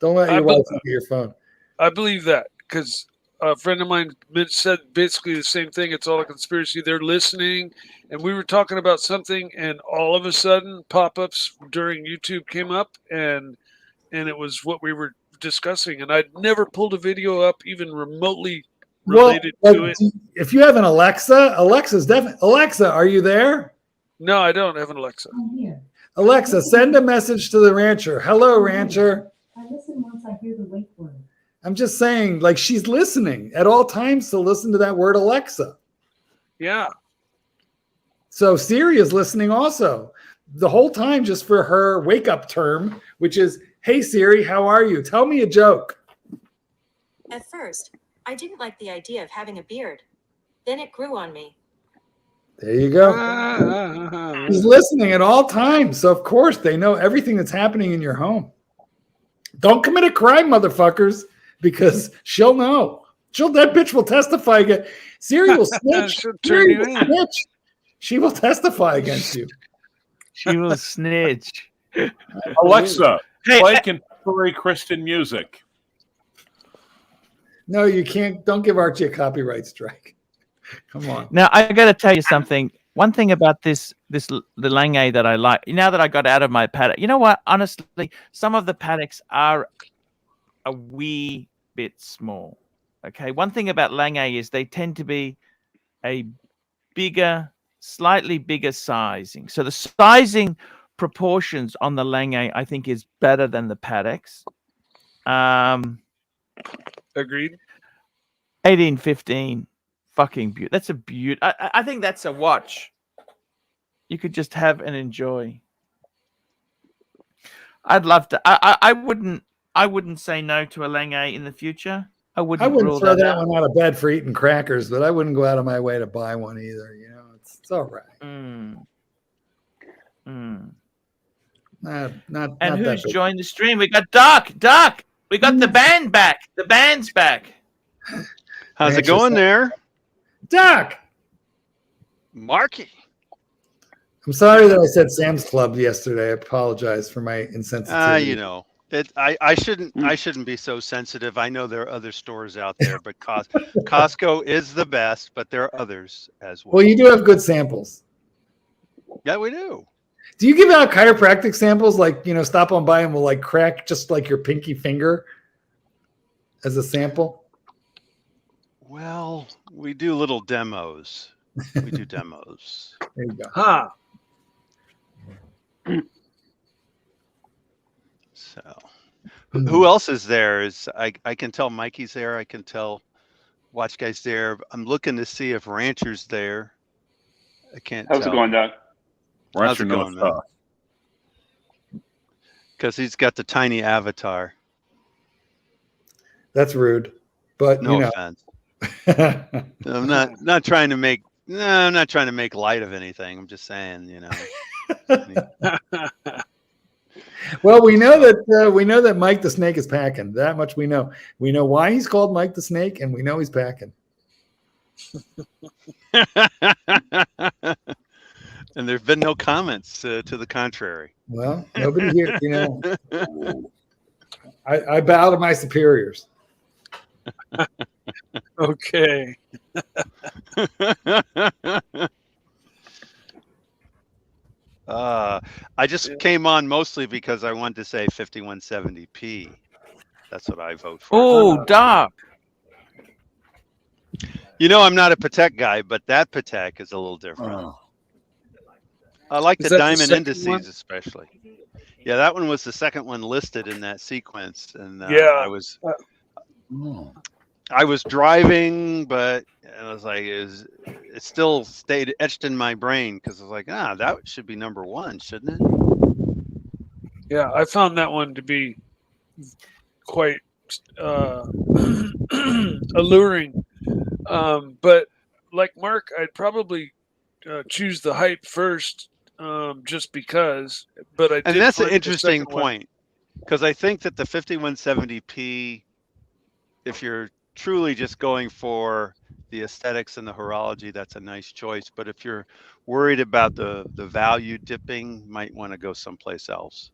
look at your phone. I believe that because a friend of mine said basically the same thing. It's all a conspiracy. They're listening, and we were talking about something, and all of a sudden, pop-ups during YouTube came up, and it was what we were discussing. And I'd never pulled a video up even remotely related to it. If you have an Alexa, Alexa's definitely. Alexa, are you there? No, I don't have an Alexa. I'm here. Alexa, send a message to the rancher. Hello, rancher. I listen once I hear the wake word. I'm just saying, she's listening at all times to listen to that word Alexa. Yeah. So Siri is listening also the whole time just for her wake up term, which is, hey, Siri, how are you? Tell me a joke. At first, I didn't like the idea of having a beard. Then it grew on me. There you go. He's listening at all times. So, of course, they know everything that's happening in your home. Don't commit a crime, motherfuckers, because she'll know. That bitch will testify again. Siri will snitch. Siri will snitch. She will testify against you. She will snitch. Alexa, play contemporary Christian music. No, you can't. Don't give Archie a copyright strike. Come on. Now, I got to tell you something. One thing about the Lange that I like, now that I got out of my Patek, you know what? Honestly, some of the Pateks are a wee bit small. Okay. One thing about Lange is they tend to be a slightly bigger sizing. So the sizing proportions on the Lange, I think, is better than the Pateks. Agreed. 1815. Fucking beauty. That's a beauty. I think that's a watch you could just have and enjoy. I'd love to. I wouldn't say no to a Lange in the future. I wouldn't throw that one out of bed for eating crackers, but I wouldn't go out of my way to buy one either. It's all right. Not who's joined the stream? We got Doc. We got the band back. The band's back. How's it going there? Doc. Marky. I'm sorry that I said Sam's Club yesterday. I apologize for my insensitivity. I shouldn't be so sensitive. I know there are other stores out there, but Costco is the best, but there are others as well. Well, you do have good samples. Yeah, we do. Do you give out chiropractic samples? Stop on by and will crack just like your pinky finger as a sample? Well, we do little demos. We do demos. There you go. Huh. So, who else is there? I can tell Mikey's there. I can tell Watch Guy's there. I'm looking to see if Rancher's there. I can't. How's it going, Doc? Watch your nose stuff. Because he's got the tiny avatar. That's rude, but No you know. offense. I'm not trying to make I'm not trying to make light of anything. I'm just saying, you know. Well, we know that Mike the Snake is packing. That much we know. We know why he's called Mike the Snake, and we know he's packing. And there've been no comments to the contrary. Well, nobody here, you know. I bow to my superiors. Okay. I just came on mostly because I wanted to say 5170p. That's what I vote for. Oh, dark. You know, I'm not a Patek guy, but that Patek is a little different. I like the diamond indices, especially. Yeah, that one was the second one listed in that sequence, and I was driving, but I was like, it still stayed etched in my brain because I was like, that should be number one, shouldn't it? Yeah, I found that one to be quite alluring. But like Mark, I'd probably choose the hype first, just because. But I and that's an interesting point, because I think that the 5170p, if you're truly just going for the aesthetics and the horology, that's a nice choice. But if you're worried about the value dipping, might want to go someplace else.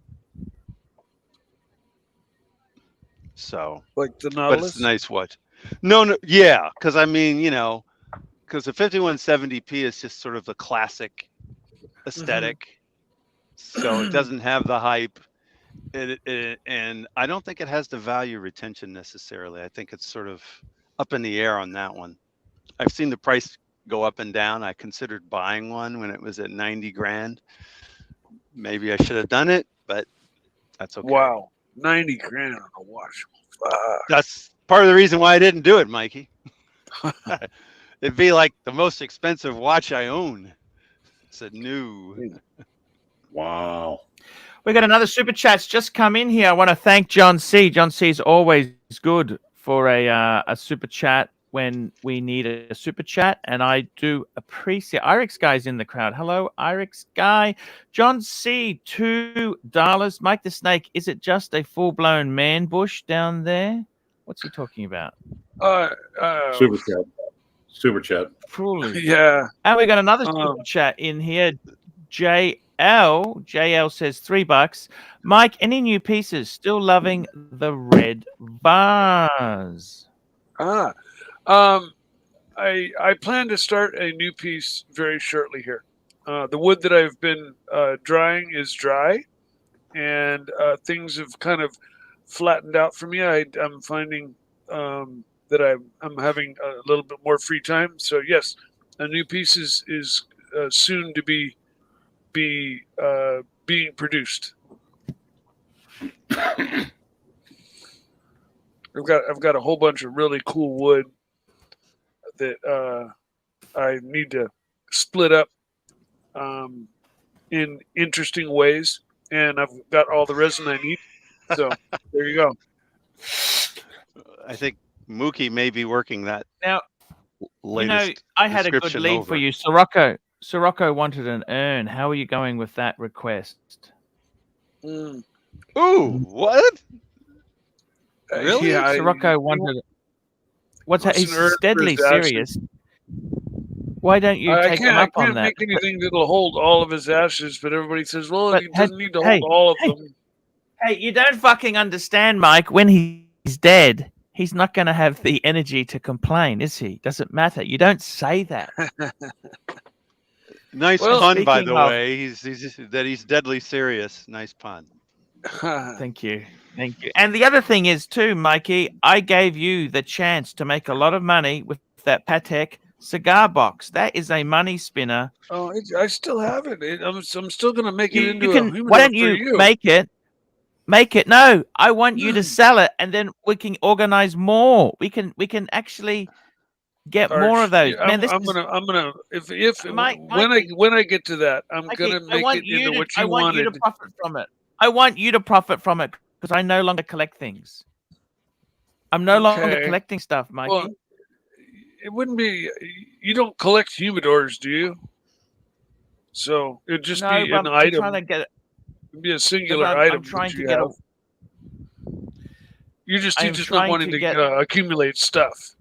So, like the Nautilus? But it's a nice watch. No, yeah, because I mean, you know, because the 5170p is just sort of the classic aesthetic, so it doesn't have the hype. And I don't think it has the value retention necessarily. I think it's sort of up in the air on that one. I've seen the price go up and down. I considered buying one when it was at 90 grand. Maybe I should have done it, but that's okay. Wow, 90 grand on a watch. That's part of the reason why I didn't do it, Mikey. It'd be like the most expensive watch I own. It's a new. Wow. We got another super chat's just come in here. I want to thank John C. John C is always good for a super chat when we need a super chat, and I do appreciate. Irix Guy's in the crowd. Hello, Irix Guy. John C. $2. Mike the Snake. Is it just a full-blown man bush down there? What's he talking about? Super chat. Super chat. Truly. Yeah. And we got another super chat in here. JL says $3. Mike, any new pieces? Still loving the red vase. I plan to start a new piece very shortly here. The wood that I've been drying is dry, and things have kind of flattened out for me. I'm finding that I'm having a little bit more free time. So yes, a new piece is soon to be being produced. I've got a whole bunch of really cool wood that I need to split up in interesting ways, and I've got all the resin I need. So there you go. I think Mookie may be working that. Now, latest you know, I had a good lead for you. Sriracha wanted an urn. How are you going with that request? Ooh, what? Really? Yeah, Sriracha wanted. He's deadly serious. Why don't you take him up on that? I can't make anything that'll hold all of his ashes, but everybody says, well, he doesn't need to hold all of them. Hey, you don't fucking understand, Mike. When he's dead, he's not going to have the energy to complain, is he? Doesn't matter. You don't say that. Nice pun, by the way. He's deadly serious. Nice pun. Thank you. Thank you. And the other thing is, too, Mikey, I gave you the chance to make a lot of money with that Patek cigar box. That is a money spinner. Oh, I still have it. I'm still going to make it into a humidor. Why don't you make it? Make it. No, I want you to sell it, and then we can organize more. We can actually Get more of those. Yeah, Man, I'm gonna if when I get to that, I'm gonna make it into what you wanted. I want you to profit from it. I want you to profit from it because I no longer collect things. I'm no longer collecting stuff, Mikey. Well, it wouldn't be. You don't collect humidors, do you? So it'd just be an item. I'm trying to get it. It'd be a singular item. I'm trying to get. You're just not wanting to accumulate stuff.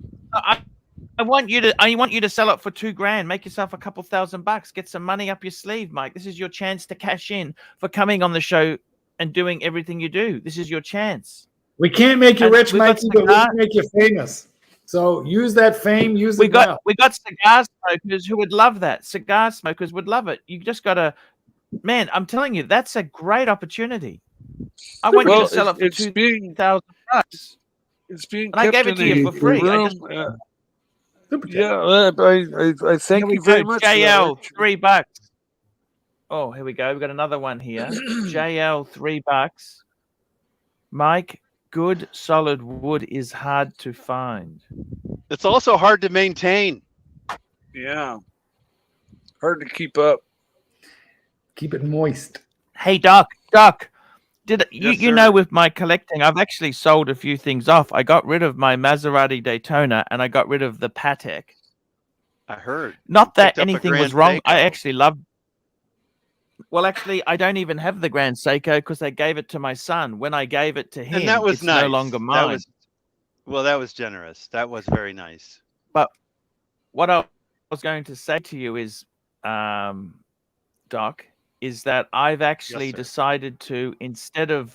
I want you to sell it for $2,000. Make yourself a couple $1,000. Get some money up your sleeve, Mike. This is your chance to cash in for coming on the show and doing everything you do. This is your chance. We can't make you rich, Mikey, but we can make you famous. So use that fame. We got cigar smokers who would love that. Cigar smokers would love it. You just gotta, man. I'm telling you, that's a great opportunity. I want you to sell it for $2,000. It's being. And I gave it to you for free. I thank you very much. JL, $3. Oh, here we go. We've got another one here. JL, $3. Mike, good solid wood is hard to find. It's also hard to maintain. Yeah. Hard to keep up. Keep it moist. Hey, Doc. You know, with my collecting, I've actually sold a few things off. I got rid of my Maserati Daytona and I got rid of the Patek. I heard. Not that anything was wrong. Seiko. I actually loved. Well, actually, I don't even have the Grand Seiko because I gave it to my son. When I gave it to him, and that was it's nice. No longer mine. That was generous. That was very nice. But what I was going to say to you is, Doc, is that I've actually decided to instead of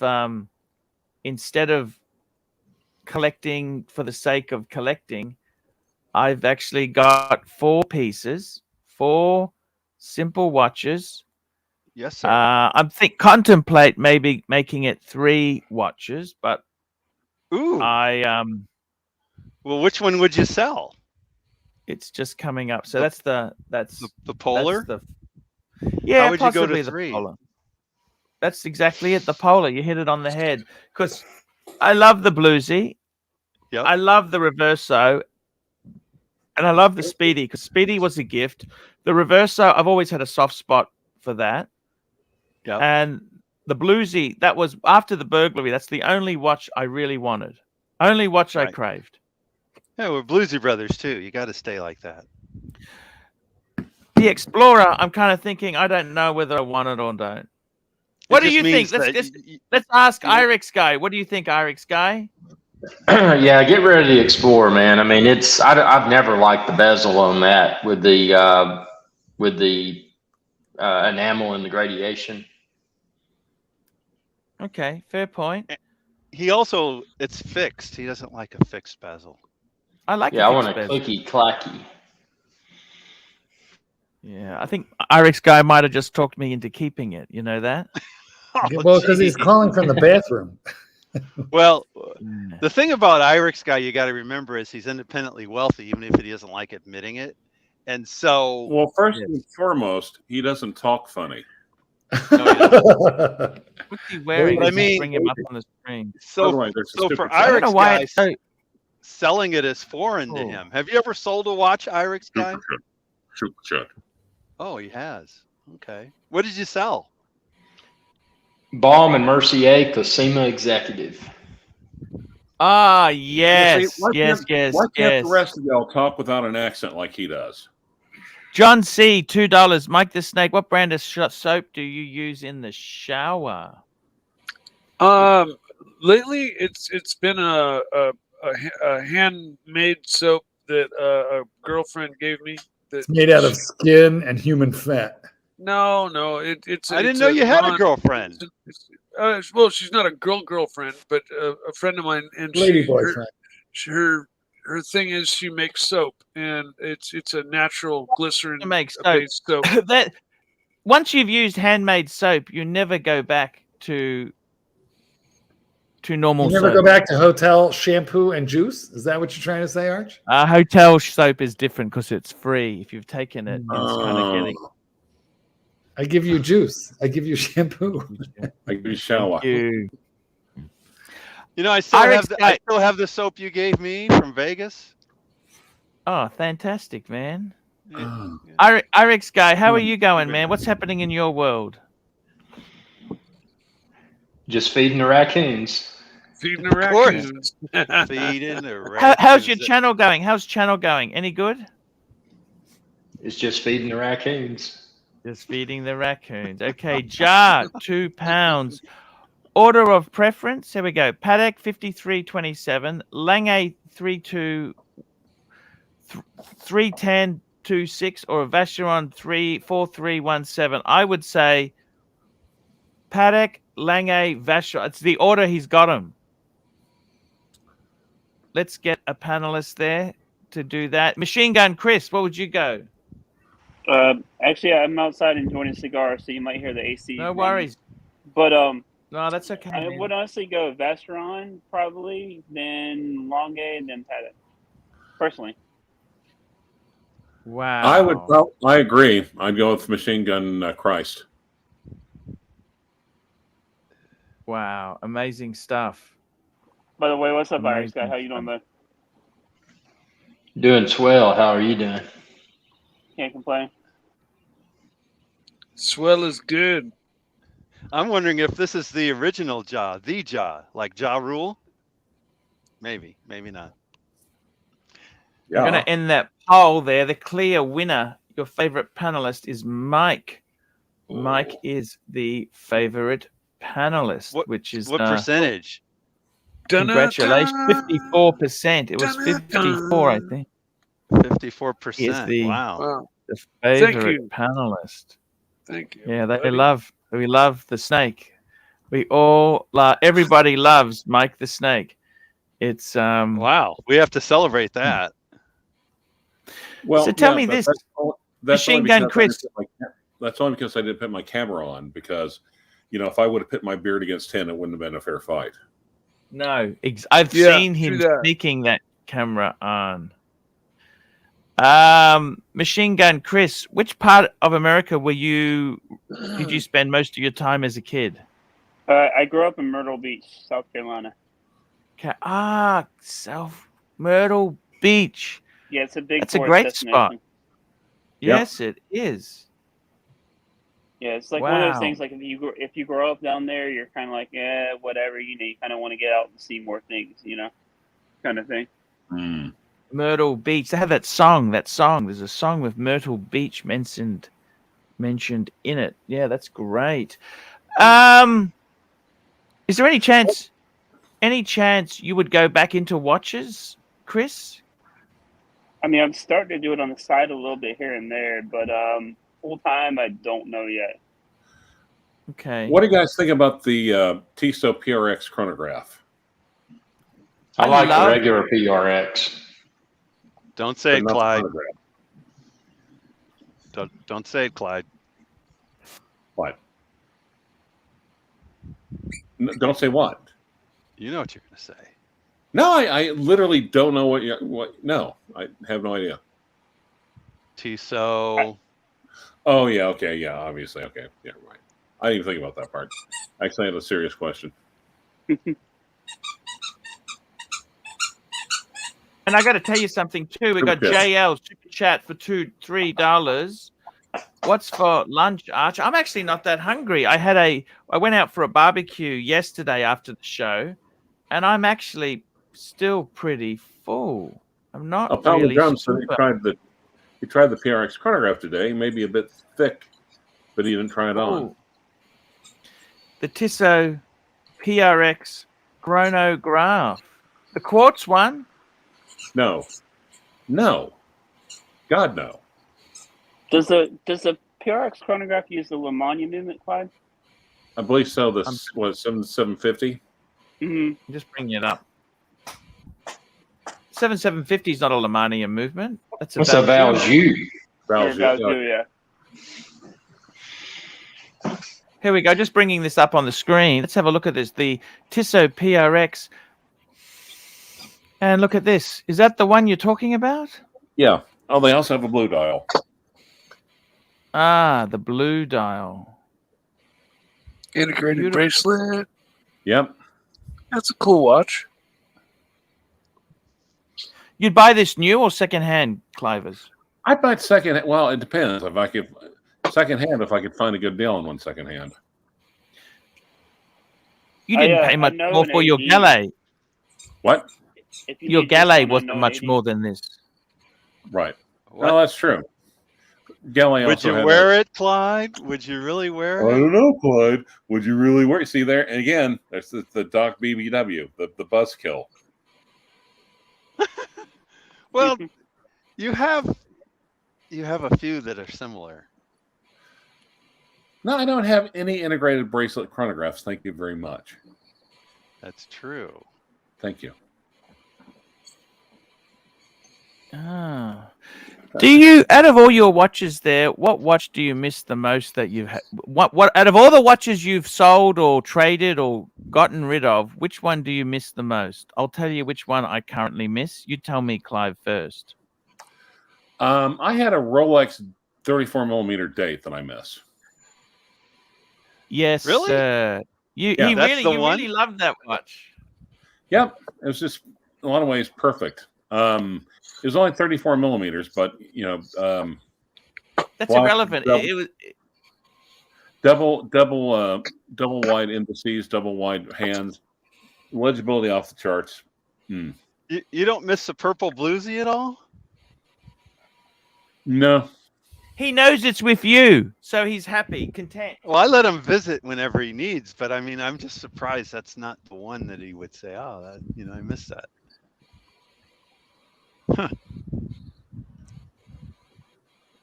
collecting for the sake of collecting, I've actually got 4 pieces, 4 simple watches. Yes, sir. Contemplate maybe making it 3 watches, but well, which one would you sell? It's just coming up. So that's the Polar. Yeah, how would you go to the 3? Polar. That's exactly it. The Polar. You hit it on the head. Because I love the Bluesy. Yep. I love the Reverso. And I love the Speedy because Speedy was a gift. The Reverso, I've always had a soft spot for that. Yep. And the Bluesy, that was after the burglary. That's the only watch I really wanted. Only watch I craved. Yeah, we're Bluesy brothers too. You got to stay like that. The Explorer, I'm kind of thinking, I don't know whether I want it or don't. What do you think? Let's ask IREX guy. What do you think, IREX guy? Yeah, get rid of the Explorer, man. I mean, I've never liked the bezel on that with the enamel and the gradation. Okay, fair point. It's fixed. He doesn't like a fixed bezel. I like. Yeah, I want a clicky clacky. Yeah, I think IREX guy might have just talked me into keeping it. You know that? Well, because he's calling from the bathroom. Well, the thing about IREX guy you got to remember is he's independently wealthy, even if he doesn't like admitting it. And so, well, first and foremost, he doesn't talk funny. What's he wearing? I mean, bring him up on the screen. So for IREX guy, selling it is foreign to him. Have you ever sold a watch, IREX guy? Super check. Oh, he has. Okay. What did you sell? Baum and Mercier Cosima Executive. Ah, yes, yes. Why can't the rest of y'all talk without an accent like he does? John C, $2. Mike the Snake, what brand of soap do you use in the shower? Lately it's been a handmade soap that a girlfriend gave me. It's made out of skin and human fat. No, it's. I didn't know you had a girlfriend. Well, she's not a girlfriend, but a friend of mine, and lady boyfriend. Her thing is she makes soap, and it's a natural glycerin makes soap. That once you've used handmade soap, you never go back to normal. You never soap. go back to hotel shampoo and juice. Is that what you're trying to say, Arch? Hotel soap is different because it's free. If you've taken it, it's kind of getting. I give you juice. I give you shampoo. I give you shower. You know, I still have the soap you gave me from Vegas. Oh, fantastic, man. Yeah. Irix guy, how are you going, man? What's happening in your world? Just feeding the raccoons. Feeding the Of course. raccoons. Feeding the raccoons. How's your channel going? How's channel going? Any good? It's just feeding the raccoons. Just feeding the raccoons. Okay, jar, 2 pounds. Order of preference. Here we go. Patek 5327, Lange 31026, or a Vacheron 4317. I would say Patek, Lange, Vacheron. It's the order he's got them. Let's get a panelist there to do that. Machine Gun Chris, what would you go? Actually, I'm outside enjoying a cigar, so you might hear the AC. No worries. But no, that's okay. I would honestly go Vacheron probably, then Lange, and then Patek. Personally. Wow. I agree. I'd go with Machine Gun Christ. Wow, amazing stuff. By the way, what's up, Irish guy? How you doing, bud? Doing swell. How are you doing? Can't complain. Swell is good. I'm wondering if this is the original Ja, like Ja Rule. Maybe, maybe not. Yeah. We're going to end that poll there. The clear winner, your favorite panelist, is Mike. Mike is the favorite panelist, which is what percentage? Congratulations, 54%. It was 54, I think. 54%. Wow. The favorite panelist. Thank you. Yeah, we love the snake. We all everybody loves Mike the Snake. It's wow. We have to celebrate that. Well, so tell me this, Machine Gun Chris. That's only because I didn't put my camera on, because if I would have put my beard against 10, it wouldn't have been a fair fight. No, I've seen him sneaking that camera on. Machine Gun Chris, which part of America did you spend most of your time as a kid? I grew up in Myrtle Beach, South Carolina. Okay. Myrtle Beach. Yeah, it's a big. That's a great spot. Yes, it is. Yeah, it's like one of those things. Like if you grow up down there, you're kind of like, whatever. You kind of want to get out and see more things. Kind of thing. Mm. Myrtle Beach. They have that song. There's a song with Myrtle Beach mentioned in it. Yeah, that's great. Is there any chance you would go back into watches, Chris? I mean, I'm starting to do it on the side a little bit here and there, but full time, I don't know yet. Okay. What do you guys think about the Tissot PRX chronograph? I like the regular PRX. Don't say it, Clyde. Don't say it, Clyde. What? No, don't say what? You know what you're going to say. No, I literally don't know what. No, I have no idea. Tissot. Oh yeah, okay, yeah, obviously, okay, yeah, right. I didn't even think about that part. Actually, I had a serious question. And I got to tell you something too. We got JL super chat for $3. What's for lunch, Arch? I'm actually not that hungry. I went out for a barbecue yesterday after the show, and I'm actually still pretty full. I'm not really. Johnson, he tried the PRX chronograph today. Maybe a bit thick, but he didn't try it on. The Tissot PRX chronograph, the quartz one. No, God no. Does the PRX chronograph use the Lemania movement, Clyde? I believe so. This was 750. Mm-hmm. Just bringing it up. 750 is not a Lemania movement. That's a Valjoux. Valjoux, yeah. Here we go. Just bringing this up on the screen. Let's have a look at this. The Tissot PRX. And look at this. Is that the one you're talking about? Yeah. Oh, they also have a blue dial. Ah, the blue dial. Integrated bracelet. Yep. That's a cool watch. You'd buy this new or secondhand, Clivers? I'd buy it second. Well, it depends. If I could secondhand, if I could find a good deal on one secondhand. You didn't pay much more for your Galet. What? Your Galet wasn't much more than this. Right. Well, that's true. Galet Would you wear it, Clyde? Would you really wear it? I don't know, Clyde. Would you really wear it? See there? And again, there's the Doc BBW, the buzzkill. Well, you have a few that are similar. No, I don't have any integrated bracelet chronographs. Thank you very much. That's true. Thank you. Do you, out of all your watches there, what watch do you miss the most that you've had? What out of all the watches you've sold or traded or gotten rid of, which one do you miss the most? I'll tell you which one I currently miss. You tell me, Clive, first. I had a Rolex 34 millimeter date that I miss. Yes, really? You really loved that watch. Yep, it was just in a lot of ways perfect. It was only 34 millimeters, but that's irrelevant. It was double wide indices, double wide hands, legibility off the charts. You don't miss the purple bluesy at all? No. He knows it's with you, so he's happy, content. Well, I let him visit whenever he needs, but I mean, I'm just surprised that's not the one that he would say, "Oh, that, I missed that." Huh.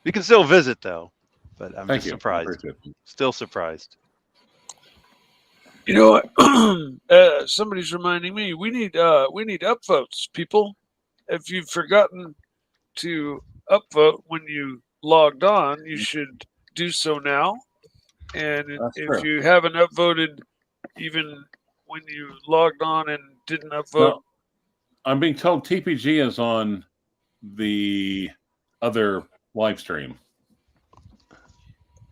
You can still visit though, but I'm just surprised. Still surprised. You know what? Somebody's reminding me we need upvotes, people. If you've forgotten to upvote when you logged on, you should do so now. And if you haven't upvoted even when you logged on and didn't upvote, well, I'm being told TPG is on the other live stream.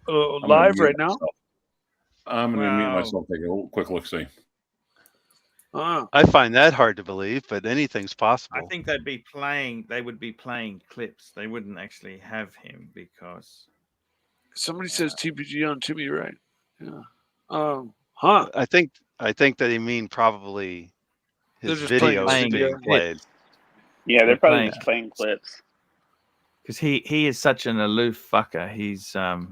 Live right now? I'm going to mute myself. Take a quick look. See. I find that hard to believe, but anything's possible. I think they'd be playing. They would be playing clips. They wouldn't actually have him because somebody says TPG on Timmy, right? Yeah. I think that he mean probably his videos being played. Yeah, they're probably just playing clips. Because he is such an aloof fucker. He's of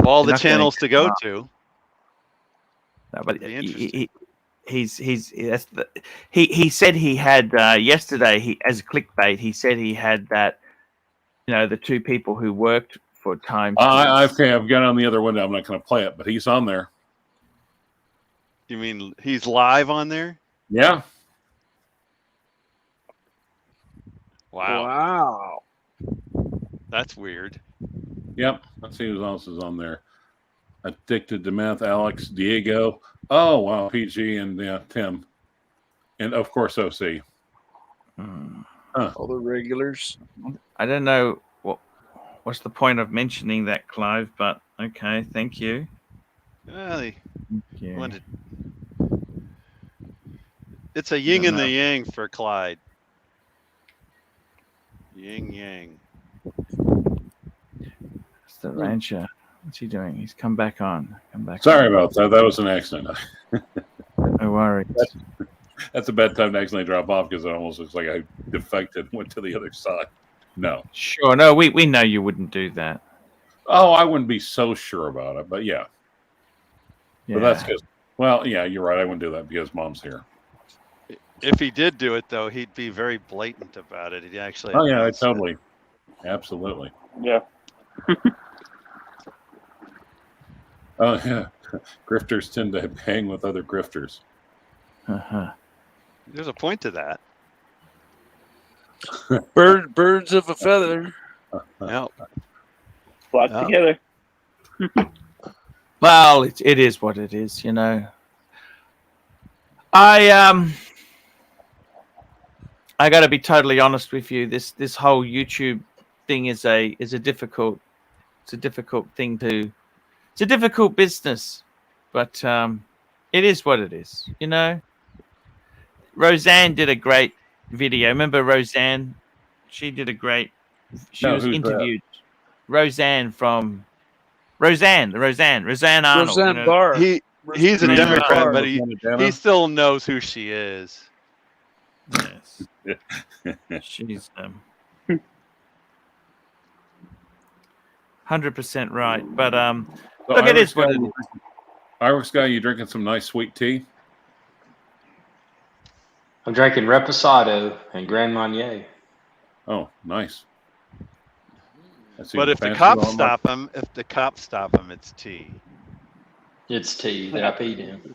all the channels to go to. No, but he said he had yesterday. He as clickbait. He said he had that. The two people who worked for Timepiece. I've got it on the other window. I'm not going to play it, but he's on there. You mean he's live on there? Yeah. Wow. That's weird. Yep. Let's see who else is on there. Addicted to Meth, Alex, Diego. Oh, wow. PG and Tim. And, of course, OC. All the regulars. I don't know what's the point of mentioning that, Clive, but okay. Thank you. It's a yin and the yang for Clyde. Yin yang. It's the rancher. What's he doing? He's come back on. Sorry about that. That was an accident. No worries. That's a bad time to accidentally drop off because it almost looks like I defected, went to the other side. No. Sure. No, we know you wouldn't do that. Oh, I wouldn't be so sure about it, but yeah. But that's because, well, yeah, you're right. I wouldn't do that because Mom's here. If he did do it, though, he'd be very blatant about it. He'd actually. Oh, yeah, totally. Absolutely. Yeah. Oh, yeah. Grifters tend to hang with other grifters. There's a point to that. Birds of a feather. Yep. Flock together. Well, it is what it is, I got to be totally honest with you. This whole YouTube thing is a difficult thing to. It's a difficult business, but it is what it is. Roseanne did a great video. Remember Roseanne? She did a great. She No, was who's that? interviewed. Roseanne from Roseanne Arnold. Roseanne Barr. He's a Roseanne Democrat, Barr. but he still knows who she is. Yes. She's 100% right. But So look, it is what Irish it guy, is. Irish guy, you drinking some nice sweet tea? I'm drinking Reposado and Grand Marnier. Oh, nice. But if the cops stop him, it's tea. It's tea that I peed in.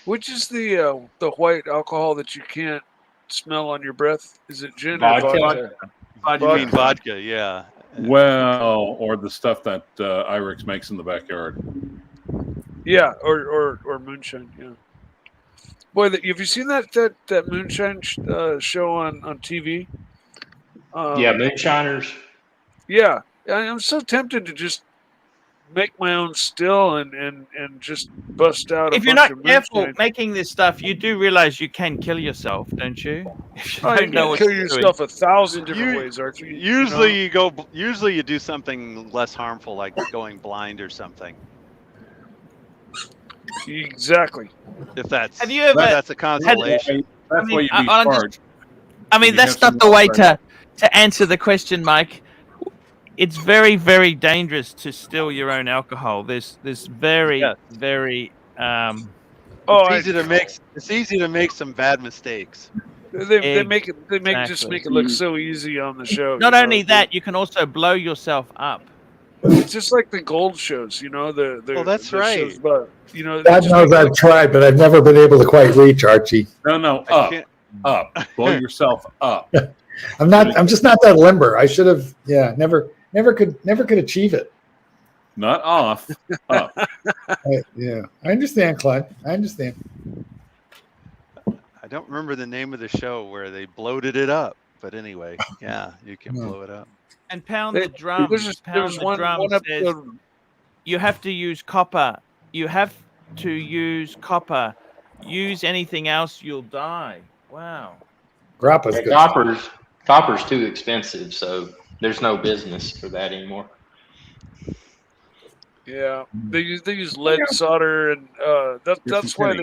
Which is the white alcohol that you can't smell on your breath? Is it gin Vodka. or vodka? You mean vodka, yeah. Well, or the stuff that Irix makes in the backyard. Yeah, or moonshine. Yeah. Boy, have you seen that moonshine show on TV? Yeah, moonshiners. Yeah, I'm so tempted to just make my own still and just bust out. If you're not careful making this stuff, you do realize you can kill yourself, don't you? If you You don't know can what kill you're yourself doing. 1,000 different ways, Archie. Usually you do something less harmful, like going blind or something. Exactly. If that's Have you ever that's a consolation. That's why you'd be I'm charged. I mean, You that's have some not the way right. to answer the question, Mike. It's very, very dangerous to steal your own alcohol. There's very, very. It's easy to make some bad mistakes. They make it look so easy on the show. Not only that, you can also blow yourself up. It's just like the gold shows, the Oh, that's the right. shows, but God knows I've tried, but I've never been able to quite reach Archie. No, up. Blow yourself up. I'm just not that limber. I should have, never could achieve it. Not off, up. I understand, Clyde. I understand. I don't remember the name of the show where they bloated it up, but anyway, yeah, you can blow it up. And pound the drum. There's one episode. You have to use copper. You have to use copper. Use anything else, you'll die. Wow. Grappa's Yeah, good. copper's too expensive, so there's no business for that anymore. Yeah, they use lead solder, and that's why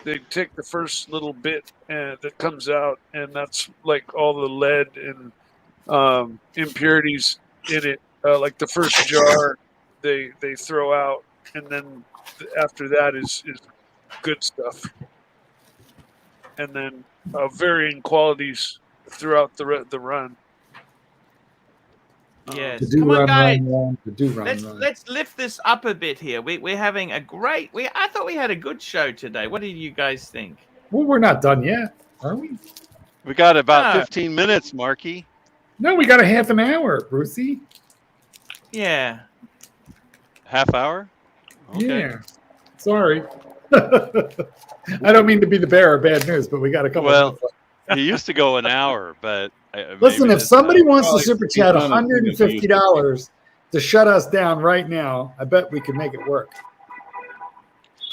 they take the first little bit that comes out, and that's like all the lead and impurities in it. Like the first jar, they throw out, and then after that is good stuff, and then varying qualities throughout the run. Yes. To do Come on, run, guys. run, to do run, run. Let's lift this up a bit here. We're having a great. I thought we had a good show today. What did you guys think? Well, we're not done yet, are we? We got about No. 15 minutes, Marky. No, we got a half an hour, Brucey. Yeah. Half hour? Okay. Yeah. Sorry. I don't mean to be the bearer of bad news, but we got a couple. Well, he used to go an hour, but Listen, maybe if that's somebody not- wants to Well, super he's chat done it. $150 to shut us down right now, I bet we can make it work.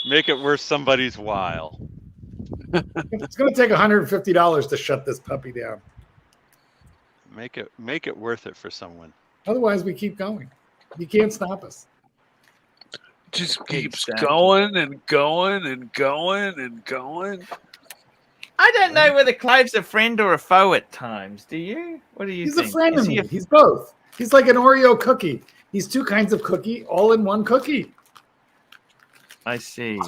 make it worth somebody's while. It's going to take $150 to shut this puppy down. Make it worth it for someone. Otherwise, we keep going. You can't stop us. Just keeps Exactly. going and going and going and going. I don't know whether Clive's a friend or a foe at times. Do you? What do you He's think? a friend Is of he me. He's both. He's like an Oreo cookie. He's two kinds of cookie, all in one cookie. I see.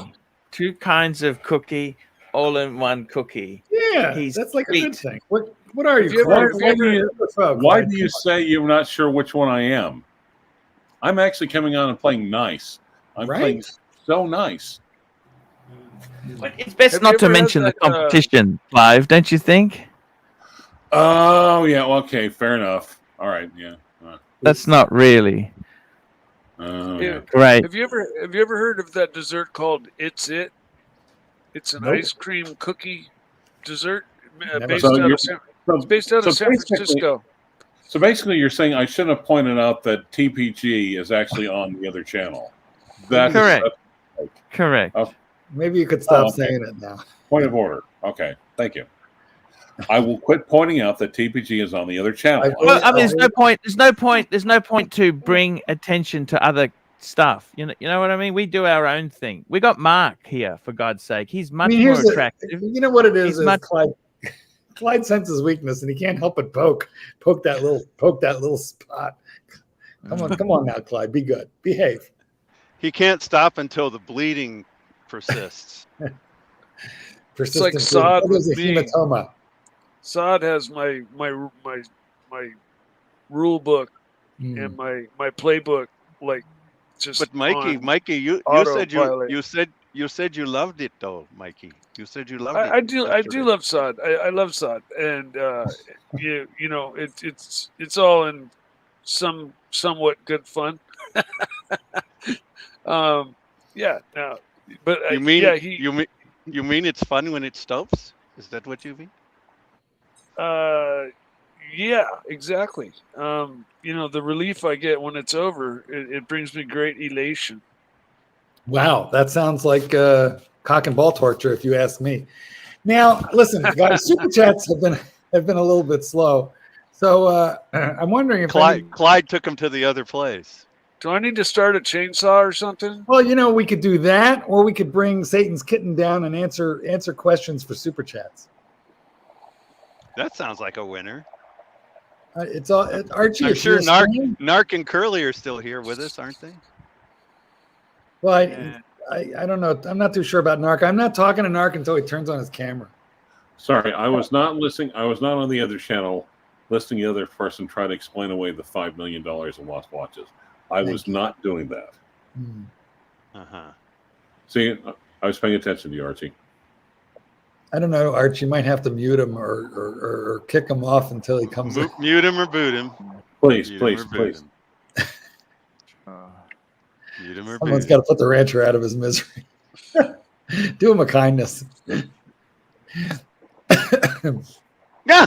Two kinds of cookie, all in one cookie. Yeah, He's that's like a good sweet. thing. What are you? Have you ever- Clark? have you ever- Why do you say you're not sure which one I am? I'm actually coming on and playing nice. I'm Right? playing so nice. But it's best Have not you to ever had mention the that, competition, Clive, don't you think? Oh yeah, well, okay, fair enough. All right, yeah. That's not really Yeah. great. Have you ever heard of that dessert called It's It? It's an Nope. ice cream cookie dessert Never. based So out you're- of San basically- Francisco. So basically, you're saying I should have pointed out that TPG is actually on the other channel. That's Correct. Correct. Oh, Maybe you could stop saying it now. Point of order. Okay, thank you. I will quit pointing out that TPG is on the other channel. Well, I mean, there's no point to bring attention to other stuff. You know what I mean? We do our own thing. We got Mark here, for God's sake. He's much more attractive. You know what it is? Clyde senses weakness, and he can't help but poke that little spot. Come on now, Clyde. Be good. Behave. He can't stop until the bleeding persists. It's like Saad with a me. hematoma. Saad has my rule book and my playbook, like just. But Mikey, you said you loved it though, Mikey. You said you loved it. I do love Saad. I love Saad, and you know it's all in somewhat good fun. Yeah. No, but you mean you mean it's fun when it stops? Is that what you mean? Yeah, exactly. You know, the relief I get when it's over, it brings me great elation. Wow, that sounds like cock and ball torture, if you ask me. Now, listen, guys, super chats have been a little bit slow, so I'm wondering if Clyde took him to the other place. Do I need to start a chainsaw or something? Well, you know, we could do that, or we could bring Satan's Kitten down and answer questions for super chats. That sounds like a winner. It's all Archie. I'm sure Narc and Curly are still here with us, aren't they? Well, I don't know. I'm not too sure about Narc. I'm not talking to Narc until he turns on his camera. Sorry, I was not listening. I was not on the other channel listening to the other person try to explain away the $5 million in lost watches. I was not doing that. See, I was paying attention to you, Archie. I don't know, Archie. You might have to mute him or kick him off until he comes in. Mute him or boot him. Please. Mute him or Someone's got to put the rancher out of his misery. Do him a kindness. There we go.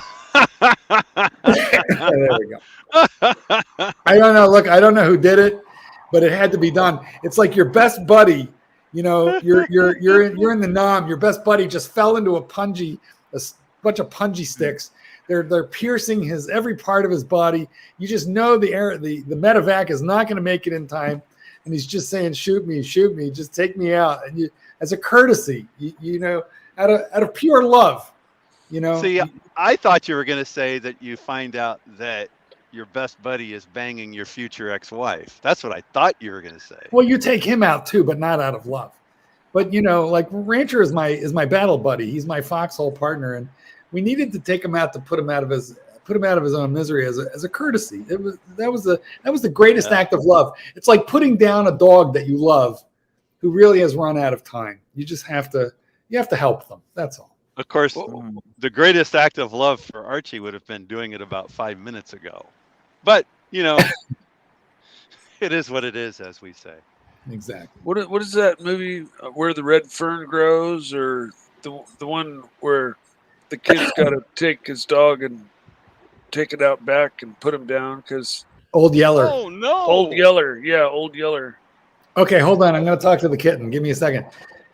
I don't know. Look, I don't know who did it, but it had to be done. It's like your best buddy. You know, you're in the nom. Your best buddy just fell into a bunch of punji sticks. They're piercing every part of his body. You just know the medevac is not going to make it in time, and he's just saying, "Shoot me, just take me out." And as a courtesy, you know, out of pure love, you know. See, I thought you were going to say that you find out that your best buddy is banging your future ex-wife. That's what I thought you were going to say. Well, you take him out too, but not out of love. But you know, like Rancher is my battle buddy. He's my foxhole partner, and we needed to take him out to put him out of his own misery as a courtesy. That was the greatest act of love. It's like putting down a dog that you love, who really has run out of time. You have to help them. That's all. Of course, the greatest act of love for Archie would have been doing it about 5 minutes ago. But, you know, it is what it is, as we say. Exactly. What is that movie where the red fern grows, or the one where the kid's got to take his dog and take it out back and put him down because Old Yeller. Oh no, Old Yeller. Yeah, Old Yeller. Okay, hold on. I'm going to talk to the kitten. Give me a second.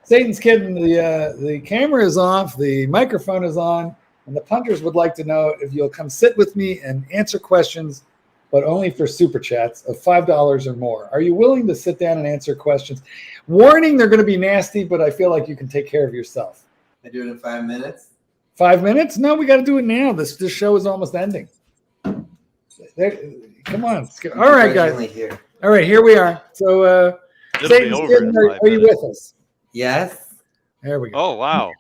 Satan's Kitten. The camera is off. The microphone is on, and the punters would like to know if you'll come sit with me and answer questions, but only for super chats of $5 or more. Are you willing to sit down and answer questions? Warning, they're going to be nasty, but I feel like you can take care of yourself. I do it in 5 minutes. 5 minutes? No, we got to do it now. This show is almost ending. Come on. All right, guys. Here. All right, here we are. So, Satan's Kitten, are you with us? Yes. There we go. Oh, wow.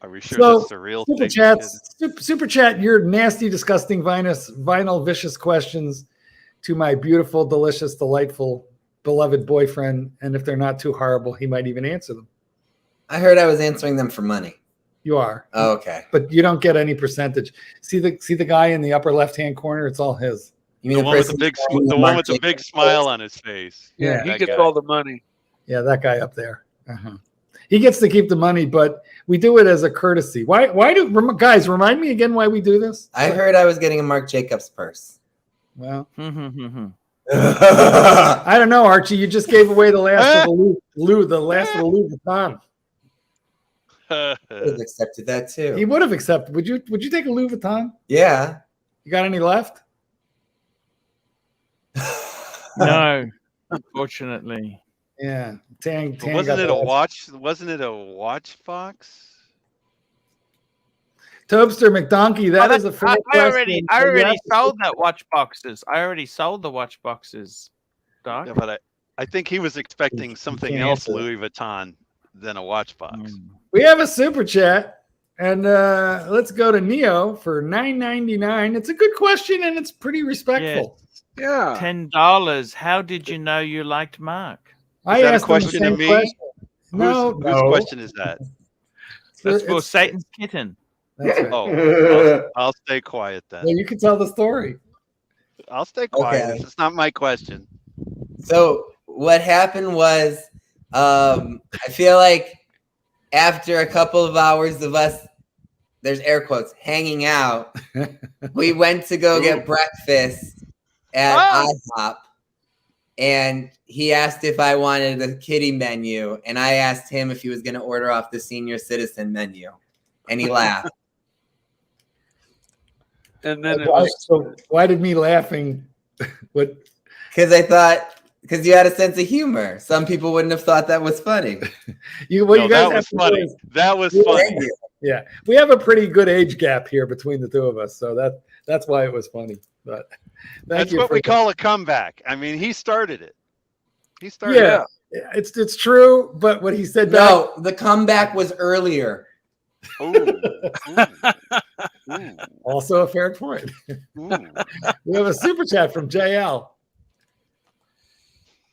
Are we sure So, this is a real super thing? chats, super chat your nasty, disgusting, vinyl, vicious questions to my beautiful, delicious, delightful, beloved boyfriend. And if they're not too horrible, he might even answer them. I heard I was answering them for money. You are. Oh, okay. But you don't get any percentage. See the guy in the upper left-hand corner? It's all his. You mean The one with the big smile on his face. Yeah, he that gets guy. all the money. Yeah, that guy up there. He gets to keep the money, but we do it as a courtesy. Why do guys remind me again why we do this? I heard I was getting a Marc Jacobs purse. Well, I don't know, Archie. You just gave away the last of the the last of the Louis Vuitton. I would have accepted that too. He would have accepted. Would you take a Louis Vuitton? Yeah. You got any left? No, unfortunately. Yeah. Tang wasn't it a watch? Wasn't it a watch box? Tobster McDonkey, that is a fair question. I already sold that watch boxes. I already sold the watch boxes, Doc. Yeah, but I think he was expecting something can't else answer. Louis Vuitton than a watch box. We have a super chat, and let's go to Neo for $9.99. It's a good question, and it's pretty respectful. Yeah. $10. How did you know you liked Mark? I that a asked him question the to same me? question. No, Whose question is that? That's for It's- Satan's kitten. That's right. Oh, I'll stay quiet then. Well, you can tell the story. I'll stay quiet. Okay. It's not my question. So what happened was, I feel like after a couple of hours of us, there's air quotes, hanging out, we went to go get breakfast at IHOP, and he asked if I wanted the kiddie menu, and I asked him if he was going to order off the senior citizen menu, and he laughed. And then Why did me laughing? What? Because I thought, because you had a sense of humor. Some people wouldn't have thought that was funny. You No, guys that have was to funny. realize- That was Thank funny. you. Yeah, we have a pretty good age gap here between the two of us, so that's why it was funny. But That's what we call a comeback. I mean, he started it. He started Yeah, it's true. But what he said. No, the comeback was earlier. Also a fair point. We have a super chat from JL.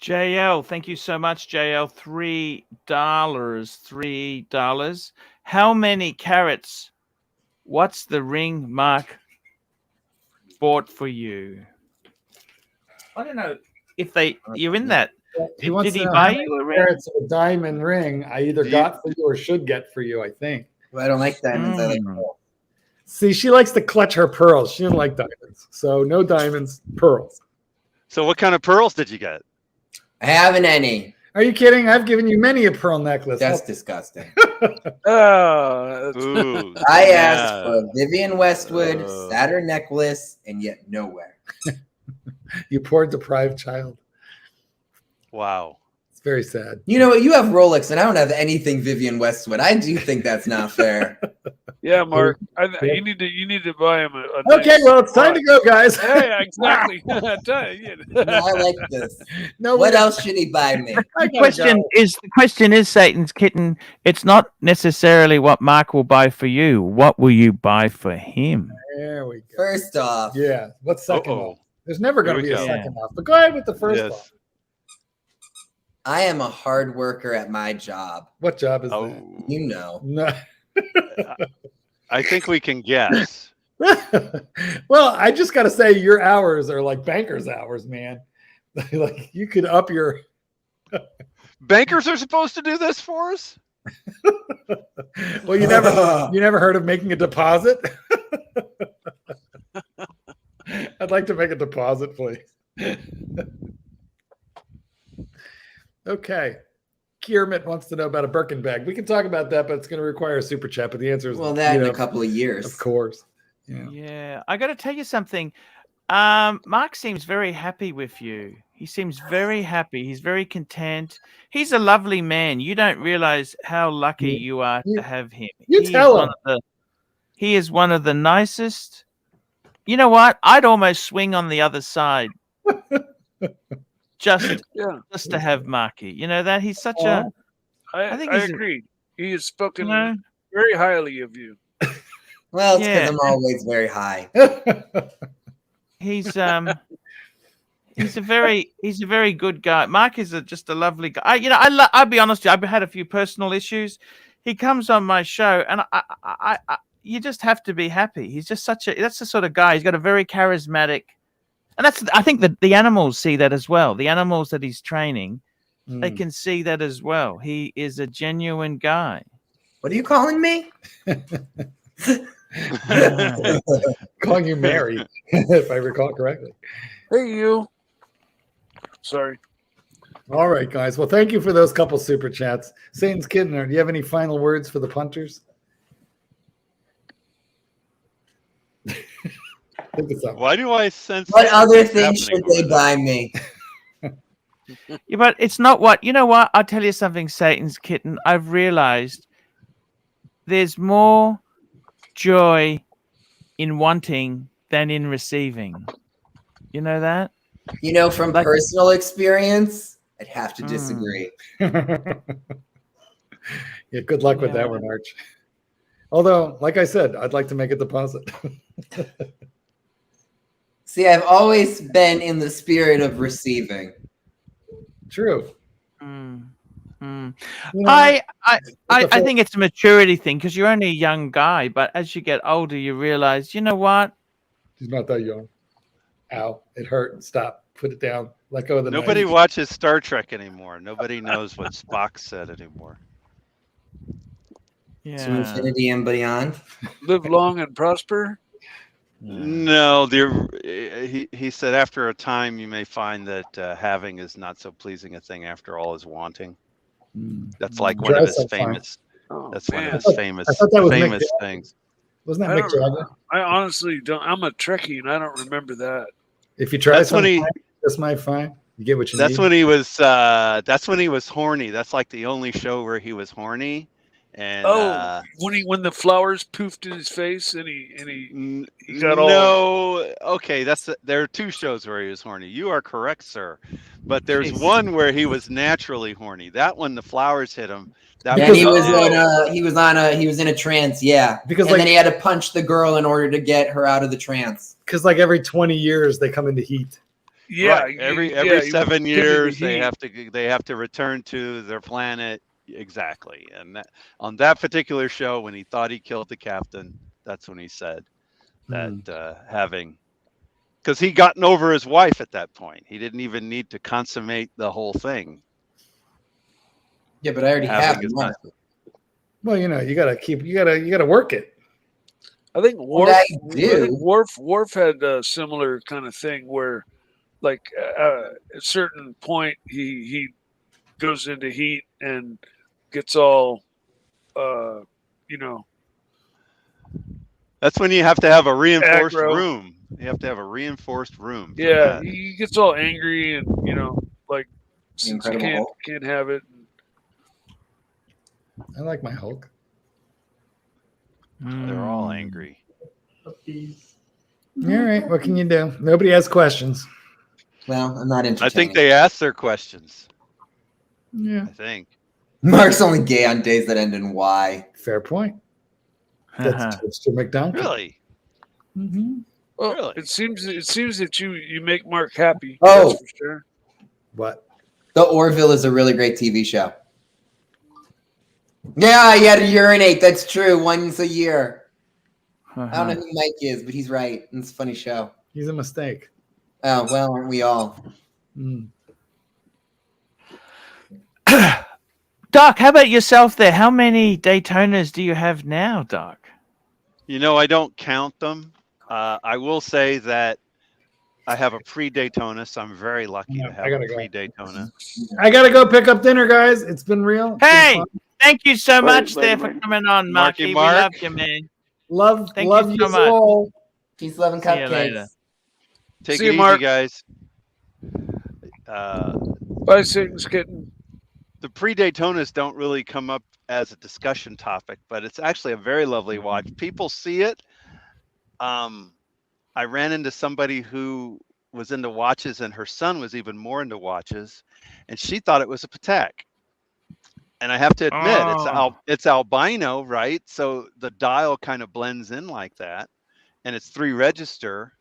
JL, thank you so much, JL. $3. $3. How many carats? What's the ring Mark bought for you? I don't know if you're in that. He wants Did to he know buy how many you a ring? carats of a diamond ring I either got for you or should get for you, I think. Well, I don't like diamonds. I like pearls. See, she likes to clutch her pearls. She didn't like diamonds. So no diamonds, pearls. So what kind of pearls did you get? I haven't any. Are you kidding? I've given you many a pearl necklace. That's disgusting. Oh, I asked for a Vivienne Westwood Saturn necklace, and yet nowhere. You poor deprived child. Wow. It's very sad. You know what? You have Rolex, and I don't have anything Vivienne Westwood. I do think that's not fair. yeah, Mark. You need to buy him a Okay, nice well, it's time to go, guys. Yeah, exactly. No, I like this. No, what else should he buy me? The question is, Satan's kitten. It's not necessarily what Mark will buy for you. What will you buy for him? There we go. First off, Yeah. What's second off? There's never going to Here be we a go. second off. But go ahead with the first off. I am a hard worker at my job. What job is Oh, that? You know. No. I think we can guess. Well, I just got to say your hours are like banker's hours, man. Like you could up your. Bankers are supposed to do this for us? Well, you never heard of making a deposit? I'd like to make a deposit, please. Okay. Kiermit wants to know about a Birkin bag. We can talk about that, but it's going to require a super chat. But the answer is Well, that in a couple of years. Of course. Yeah. I got to tell you something. Mark seems very happy with you. He seems very happy. He's very content. He's a lovely man. You don't realize how lucky you are to have him. He is one of the nicest. You know what? I'd almost swing on the other side. Just to have Marky. You know that he's such a. I think I he's agree. He has spoken You know? very highly of you. Well, it's because Yeah. I'm always very high. He's a very good guy. Mark is just a lovely guy. I'll be honest with you. I've had a few personal issues. He comes on my show, and I you just have to be happy. He's just that's the sort of guy. He's got a very charismatic, and I think that the animals see that as well. The animals that he's training, they can see that as well. He is a genuine guy. What are you calling me? Calling you Mary, if I recall correctly. Hey, you. Sorry. All right, guys. Well, thank you for those couple super chats. Satan's Kidner, do you have any final words for the punters? Think it's up. Why do I sense? What other something's things happening should they over there? buy me? Yeah, but it's not what you know. What I'll tell you something, Satan's Kitten. I've realized there's more joy in wanting than in receiving. You know that? You know, from Like- personal experience, I'd have to disagree. Yeah, good luck with Yeah. that one, Arch. Although, like I said, I'd like to make a deposit. See, I've always been in the spirit of receiving. True. Mm. You know, I the think it's a maturity thing because you're only a young guy, but as you get older, you realize, you know what? he's not that young. Ow, it hurt. Stop. Put it down. Let go of the Nobody knife. watches Star Trek anymore. Nobody knows what Spock said anymore. To Yeah. infinity and beyond. Live long and prosper. No, he said after a time you may find that having is not so pleasing a thing after all as wanting. That's like one of Dry his so far. famous. Oh, That's one man. of his famous I thought that was Mick famous Jagger. things. Wasn't I that Mick don't- Jagger? I honestly don't. I'm a Trekkie and I don't remember that. If you try That's when something, he. this might fine. You get what you That's need. when he was. That's when he was horny. That's like the only show where he was horny. And When the flowers poofed in his face and he got all. no, okay, there are two shows where he was horny. You are correct, sir. But there's Jeez. one where he was naturally horny. That one, the flowers hit him. That And he was oh, he was in a trance, yeah. Because, and like- then he had to punch the girl in order to get her out of the trance. Because like every 20 years they come into heat. Yeah, right. Every yeah, 7 he was years getting they have to return to their planet. Exactly. And on that particular show, when he thought he killed the captain, that's when he said that having, because he'd gotten over his wife at that point. He didn't even need to consummate the whole thing. Yeah, but I already have Having is one. not- Well, you know, you gotta work it. I think Worf. I I do. think Worf had a similar kind of thing where, like, at a certain point, he goes into heat and gets all, you know. That's when you have to have a reinforced Aggro. room. You have to have a reinforced room. for Yeah, that. he gets all angry and like since you Incredible Hulk. can't have it. I like my Hulk. They're all angry. All right, what can you do? Nobody has questions. Well, I'm not entertaining. I think they asked their questions. Yeah, I think. Mark's only gay on days that end in Y. fair point. That's Mr. McDonald. Really? Mm-hmm. Well, Really? it seems that you make Mark happy. Oh. That's for sure. What? The Orville is a really great TV show. Yeah, you had to urinate. That's true. Once a year. I don't know who Mike is, but he's right. It's a funny show. He's a mistake. Oh, well, aren't we all? Mm. Doc, how about yourself there? How many Daytonas do you have now, Doc? You know, I don't count them. I will say that I have a pre-Daytona, so I'm very lucky Yeah, to have I gotta a go. pre-Daytona. I gotta go pick up dinner, guys. It's been real. It's been Hey, fun. thank you so Wait, much wait, there for wait. coming on, Marky Marky. Mark. We love you, man. love Thank love you you so much. all. Peace, love, and See you later. cupcakes. Take See it you, easy, Mark. guys. Bye, Satan's kitten. The pre-Daytonas don't really come up as a discussion topic, but it's actually a very lovely watch. People see it. I ran into somebody who was into watches, and her son was even more into watches, and she thought it was a Patek. And I have to admit, it's albino, right? So the dial kind of blends in like that, and it's 3 register.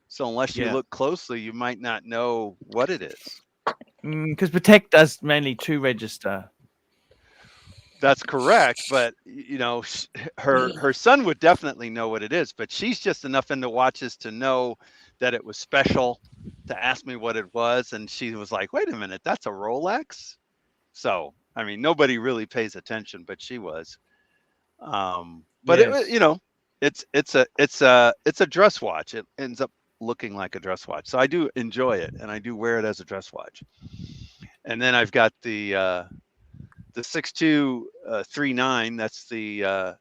So unless you Yeah. look closely, you might not know what it is. Because Patek does mainly 2 register. That's correct, but you know, her son would definitely know what it is, but she's just enough into watches to know that it was special, to ask me what it was, and she was like, "Wait a minute, that's a Rolex?" So, I mean, nobody really pays attention, but she was. But Yes. it, you know, it's a dress watch. It ends up looking like a dress watch. So I do enjoy it, and I do wear it as a dress watch. And then I've got the 6239. That's the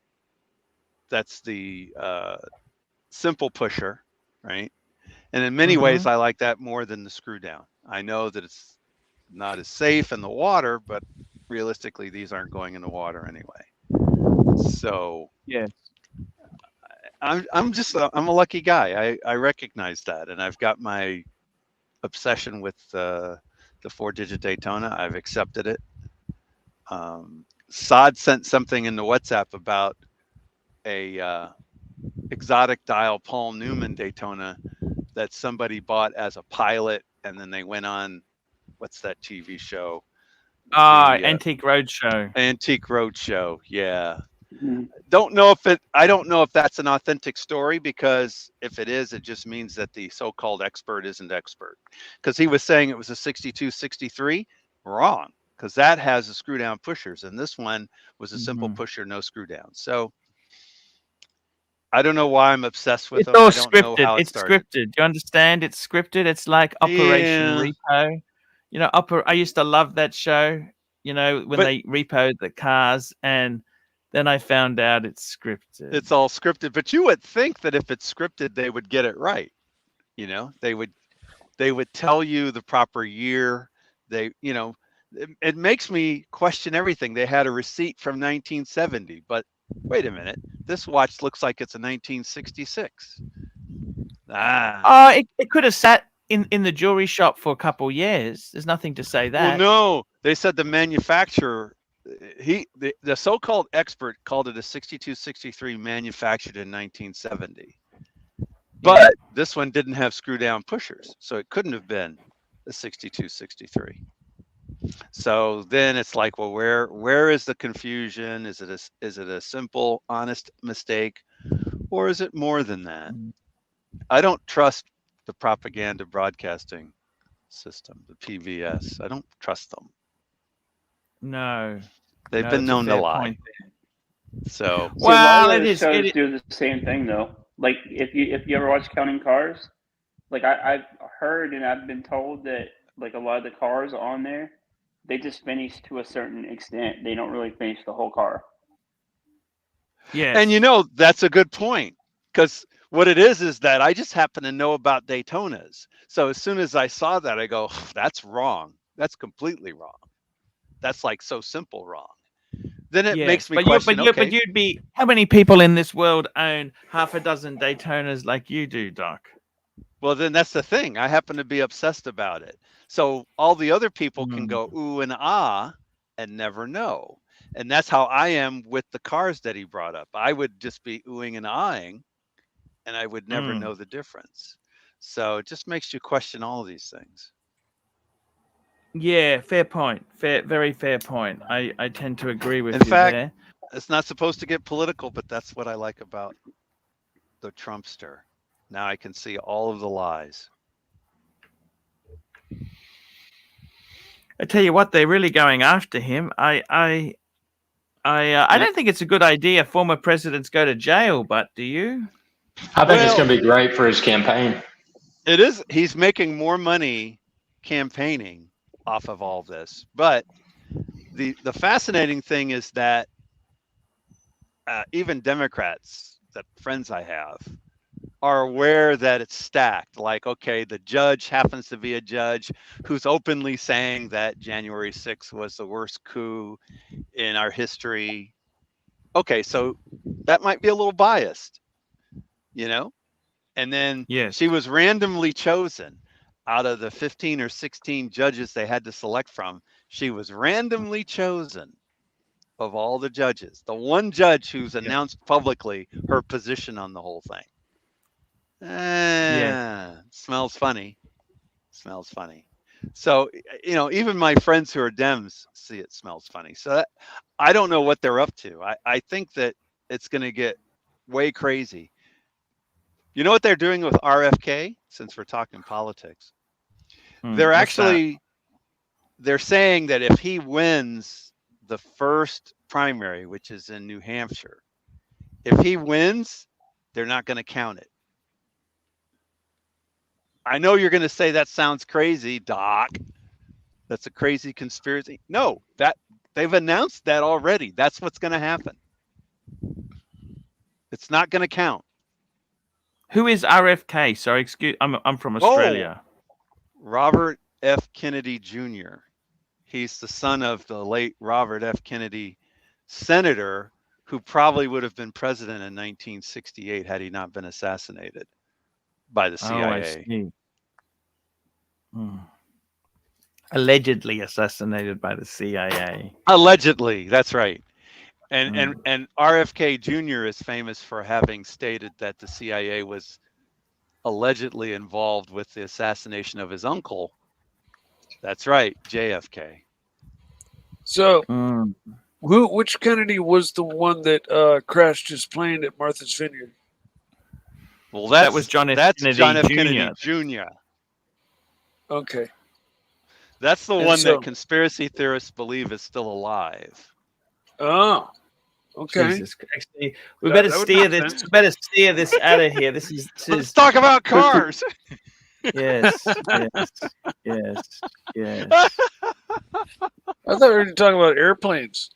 simple pusher, right? And in many ways, I like that more than the screw down. I know that it's not as safe in the water, but realistically, these aren't going in the water anyway. So yeah, I'm a lucky guy. I recognize that, and I've got my obsession with the 4-digit Daytona. I've accepted it. Saad sent something in the WhatsApp about a exotic dial Paul Newman Daytona that somebody bought as a pilot, and then they went on, what's that TV show? Antique Roadshow. Antique Roadshow, yeah. Mhm. I don't know if that's an authentic story, because if it is, it just means that the so-called expert isn't expert. Because he was saying it was a 6263, wrong, because that has the screw down pushers, and this one was a simple pusher, no screw down. So I don't know why I'm obsessed with It's them. all I don't know scripted. how it It's started. scripted. Do you understand? It's scripted. It's like Operation Yeah. Repo. You know, I used to love that show. You know, when But- they repoed the cars, and then I found out it's scripted. It's all scripted, but you would think that if it's scripted, they would get it right. You know, they would tell you the proper year. It makes me question everything. They had a receipt from 1970, but wait a minute, this watch looks like it's a 1966. It could have sat in the jewelry shop for a couple years. There's nothing to say that. Well, no, they said the manufacturer, the so-called expert called it a 6263 manufactured in 1970. But this one didn't have screw down pushers, so it couldn't have been a 6263. So then it's like, well, where is the confusion? Is it a simple, honest mistake, or is it more than that? I don't trust the propaganda broadcasting system, the PVS. I don't trust them. No, They've no, been that's a known to fair lie. point. So See, Well, a lot of it those is. shows do the same thing though. Like if you ever watch Counting Cars, like I've heard and I've been told that like a lot of the cars on there, they just finish to a certain extent. They don't really finish the whole car. Yes. And that's a good point, because what it is that I just happen to know about Daytonas. So as soon as I saw that, I go, that's wrong. That's completely wrong. That's like so simple wrong. Then it makes me question. But you'd be. How many people in this world own half a dozen Daytonas like you do, Doc? Well, then that's the thing. I happen to be obsessed about it. So all the other people can go ooh and ah and never know. And that's how I am with the cars that he brought up. I would just be oohing and ahhing, and I would never know the difference. So it just makes you question all of these things. Yeah, fair point. Very fair point. I tend to agree with In you fact, there. it's not supposed to get political, but that's what I like about the Trumpster. Now I can see all of the lies. I tell you what, they're really going after him. I don't think it's a good idea former presidents go to jail, but do you? I think it's going to be great for his campaign. It is. He's making more money campaigning off of all this. But the fascinating thing is that even Democrats, that friends I have, are aware that it's stacked. Like, okay, the judge happens to be a judge who's openly saying that January 6th was the worst coup in our history. Okay, so that might be a little biased, And then she was randomly chosen out of the 15 or 16 judges they had to select from. She was randomly chosen of all the judges, the one judge who's announced publicly her position on the whole thing. Smells funny. So, even my friends who are Dems see it smells funny. So I don't know what they're up to. I think that it's going to get way crazy. You know what they're doing with RFK, since we're talking politics? They're saying that if he wins the first primary, which is in New Hampshire, if he wins, they're not going to count it. I know you're going to say that sounds crazy, Doc. That's a crazy conspiracy. No, that they've announced that already. That's what's going to happen. It's not going to count. Who is RFK? Sorry, excuse. I'm from Australia. Robert F. Kennedy Jr. He's the son of the late Robert F. Kennedy, senator, who probably would have been president in 1968 had he not been assassinated by the CIA. Oh, I see. Allegedly assassinated by the CIA. Allegedly, that's right. And RFK Jr. is famous for having stated that the CIA was allegedly involved with the assassination of his uncle. That's right, JFK. So, which Kennedy was the one that crashed his plane at Martha's Vineyard? Well, that was John F. Kennedy, John F. Jr. Kennedy Jr. Okay. That's the one that conspiracy theorists believe is still alive. Oh, okay. Jesus. Actually, we better steer this. We better steer this out of here. This is. Let's talk about cars. Yes. I thought we were talking about airplanes.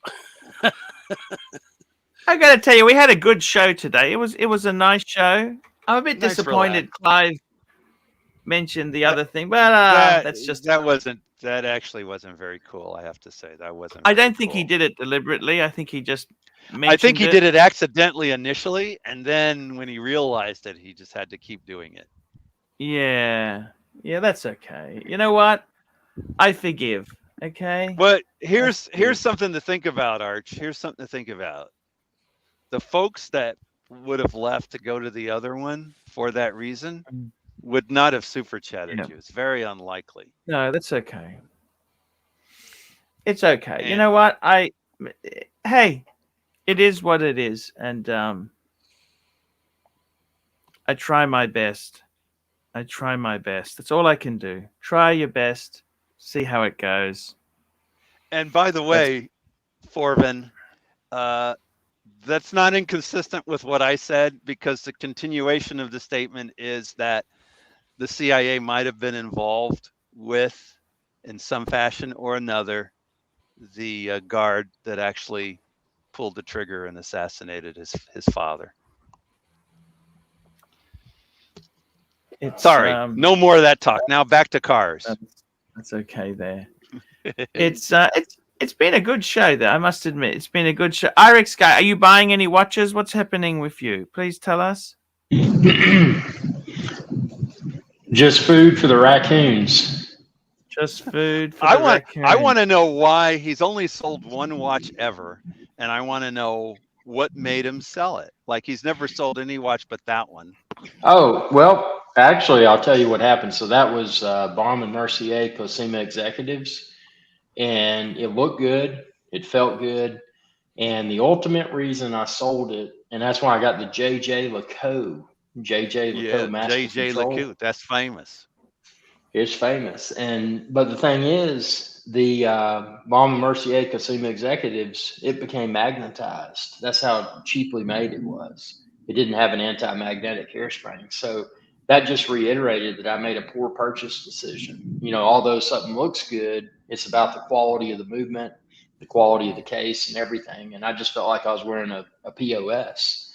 I got to tell you, we had a good show today. It was a nice show. I'm a bit disappointed Clive mentioned the other thing, but that actually wasn't very cool. I have to say that wasn't. I don't think he did it deliberately. I think he just. I think he did it accidentally initially, and then when he realized it, he just had to keep doing it. Yeah, that's okay. You know what? I forgive. Okay. But here's something to think about, Arch. Here's something to think about. The folks that would have left to go to the other one for that reason would not have super chatted you. It's very unlikely. No, that's okay. It's okay. And you know what? Hey, it is what it is, and I try my best. That's all I can do. Try your best. See how it goes. And by the way, Forvin, that's not inconsistent with what I said, because the continuation of the statement is that the CIA might have been involved with, in some fashion or another, the guard that actually pulled the trigger and assassinated his father. Sorry, no more of that talk. Now back to cars. That's okay there. It's been a good show there, I must admit. It's been a good show. IREX guy, are you buying any watches? What's happening with you? Please tell us. Just food for the raccoons. Just food for I the raccoons. I want to know why he's only sold one watch ever, and I want to know what made him sell it. Like, he's never sold any watch but that one. Oh, well, actually, I'll tell you what happened. So that was Baume & Mercier Cosima Executives, and it looked good. It felt good. And the ultimate reason I sold it, and that's why I got the JJ LeCoq. JJ LeCoq. That's famous. It's famous. But the thing is, the Baume & Mercier Cosima Executives, it became magnetized. That's how cheaply made it was. It didn't have an anti-magnetic hairspring. So that just reiterated that I made a poor purchase decision. You know, although something looks good, it's about the quality of the movement, the quality of the case and everything. And I just felt like I was wearing a POS.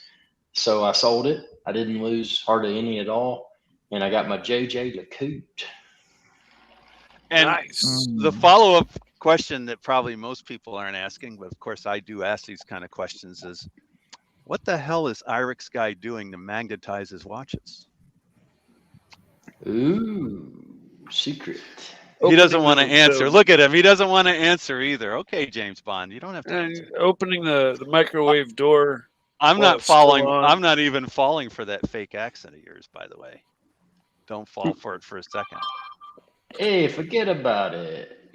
So I sold it. I didn't lose hardly any at all. And I got my JJ LeCoq. And nice. The follow-up question that probably most people aren't asking, but of course I do ask these kind of questions, is what the hell is IREX guy doing to magnetize his watches? Ooh, secret. He doesn't want to answer. Look at him. He doesn't want to answer either. Okay, James Bond, you don't have to answer. Opening the microwave door. I'm not falling. I'm not even falling for that fake accent of yours, by the way. Don't fall for it for a second. Hey, forget about it.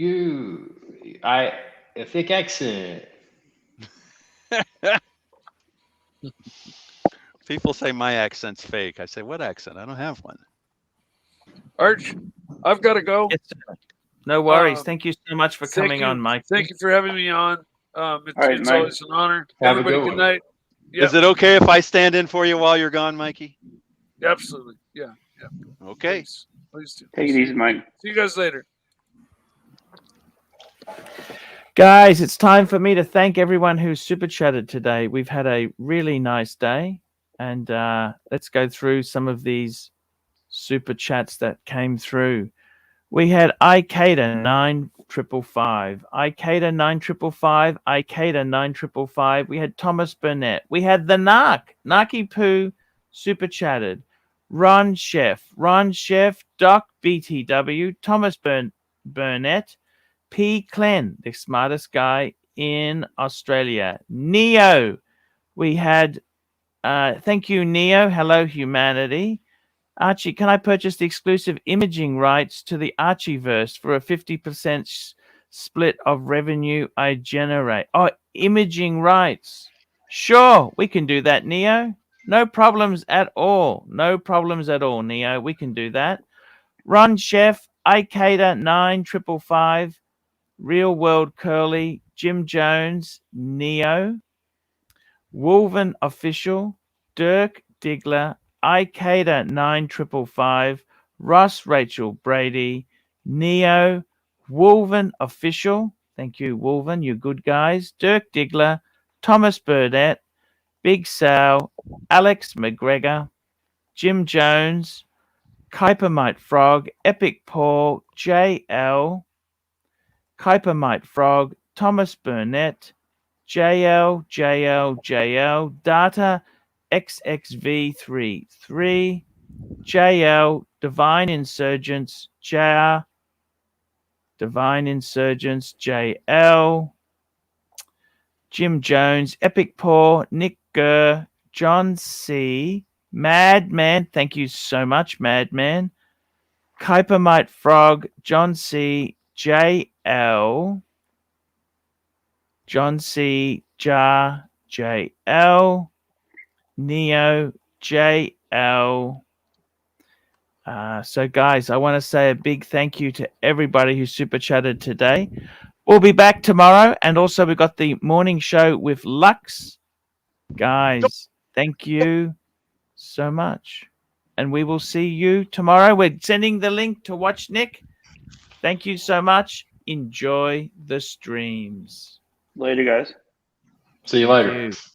A fake accent. People say my accent's fake. I say, what accent? I don't have one. Arch, I've got to go. No worries. Thank you so much for coming on, Mike. Thank you for having me on. It's Mike. always an honor. Have Everybody, a good good night. Yep. Is it okay if I stand in for you while you're gone, Mikey? Absolutely. Yeah. Okay. Please. Please do. Take it easy, Mike. See you guys later. Guys, it's time for me to thank everyone who super chatted today. We've had a really nice day, and let's go through some of these super chats that came through. We had Ikeda 9555, Ikeda 9555, Ikeda 9555. We had Thomas Burnett. We had the Naki Poo super chatted. Ron Chef, Doc BTW, Thomas Burnett, P. Clen, the smartest guy in Australia. Neo, we had, thank you, Neo. Hello, humanity. Archie, can I purchase the exclusive imaging rights to the Archieverse for a 50% split of revenue I generate? Oh, imaging rights. Sure, we can do that, Neo. No problems at all. No problems at all, Neo. We can do that. Ron Chef, Ikeda 9555, Real World Curly, Jim Jones, Neo, Wolven Official, Dirk Diggler, Ikeda 9555, Russ Rachel Brady, Neo, Wolven Official. Thank you, Wolven. You good guys. Dirk Diggler, Thomas Burdett, Big Sal, Alex McGregor, Jim Jones, Kuipermite Frog, Epic Paul, JL, Kuipermite Frog, Thomas Burnett, JL, Data XXV33, JL, Divine Insurgents, JR, Divine Insurgents, JL, Jim Jones, Epic Paw, Nick Gurr, John C, Madman, thank you so much, Madman, Kuipermite Frog, John C, JL, John C, Jar, JL, Neo, JL. So, guys, I want to say a big thank you to everybody who super chatted today. We'll be back tomorrow, and also we've got the morning show with Lux. Guys, thank you so much. And we will see you tomorrow. We're sending the link to watch Nick. Thank you so much. Enjoy the streams. Later, guys. See you later. Thank you.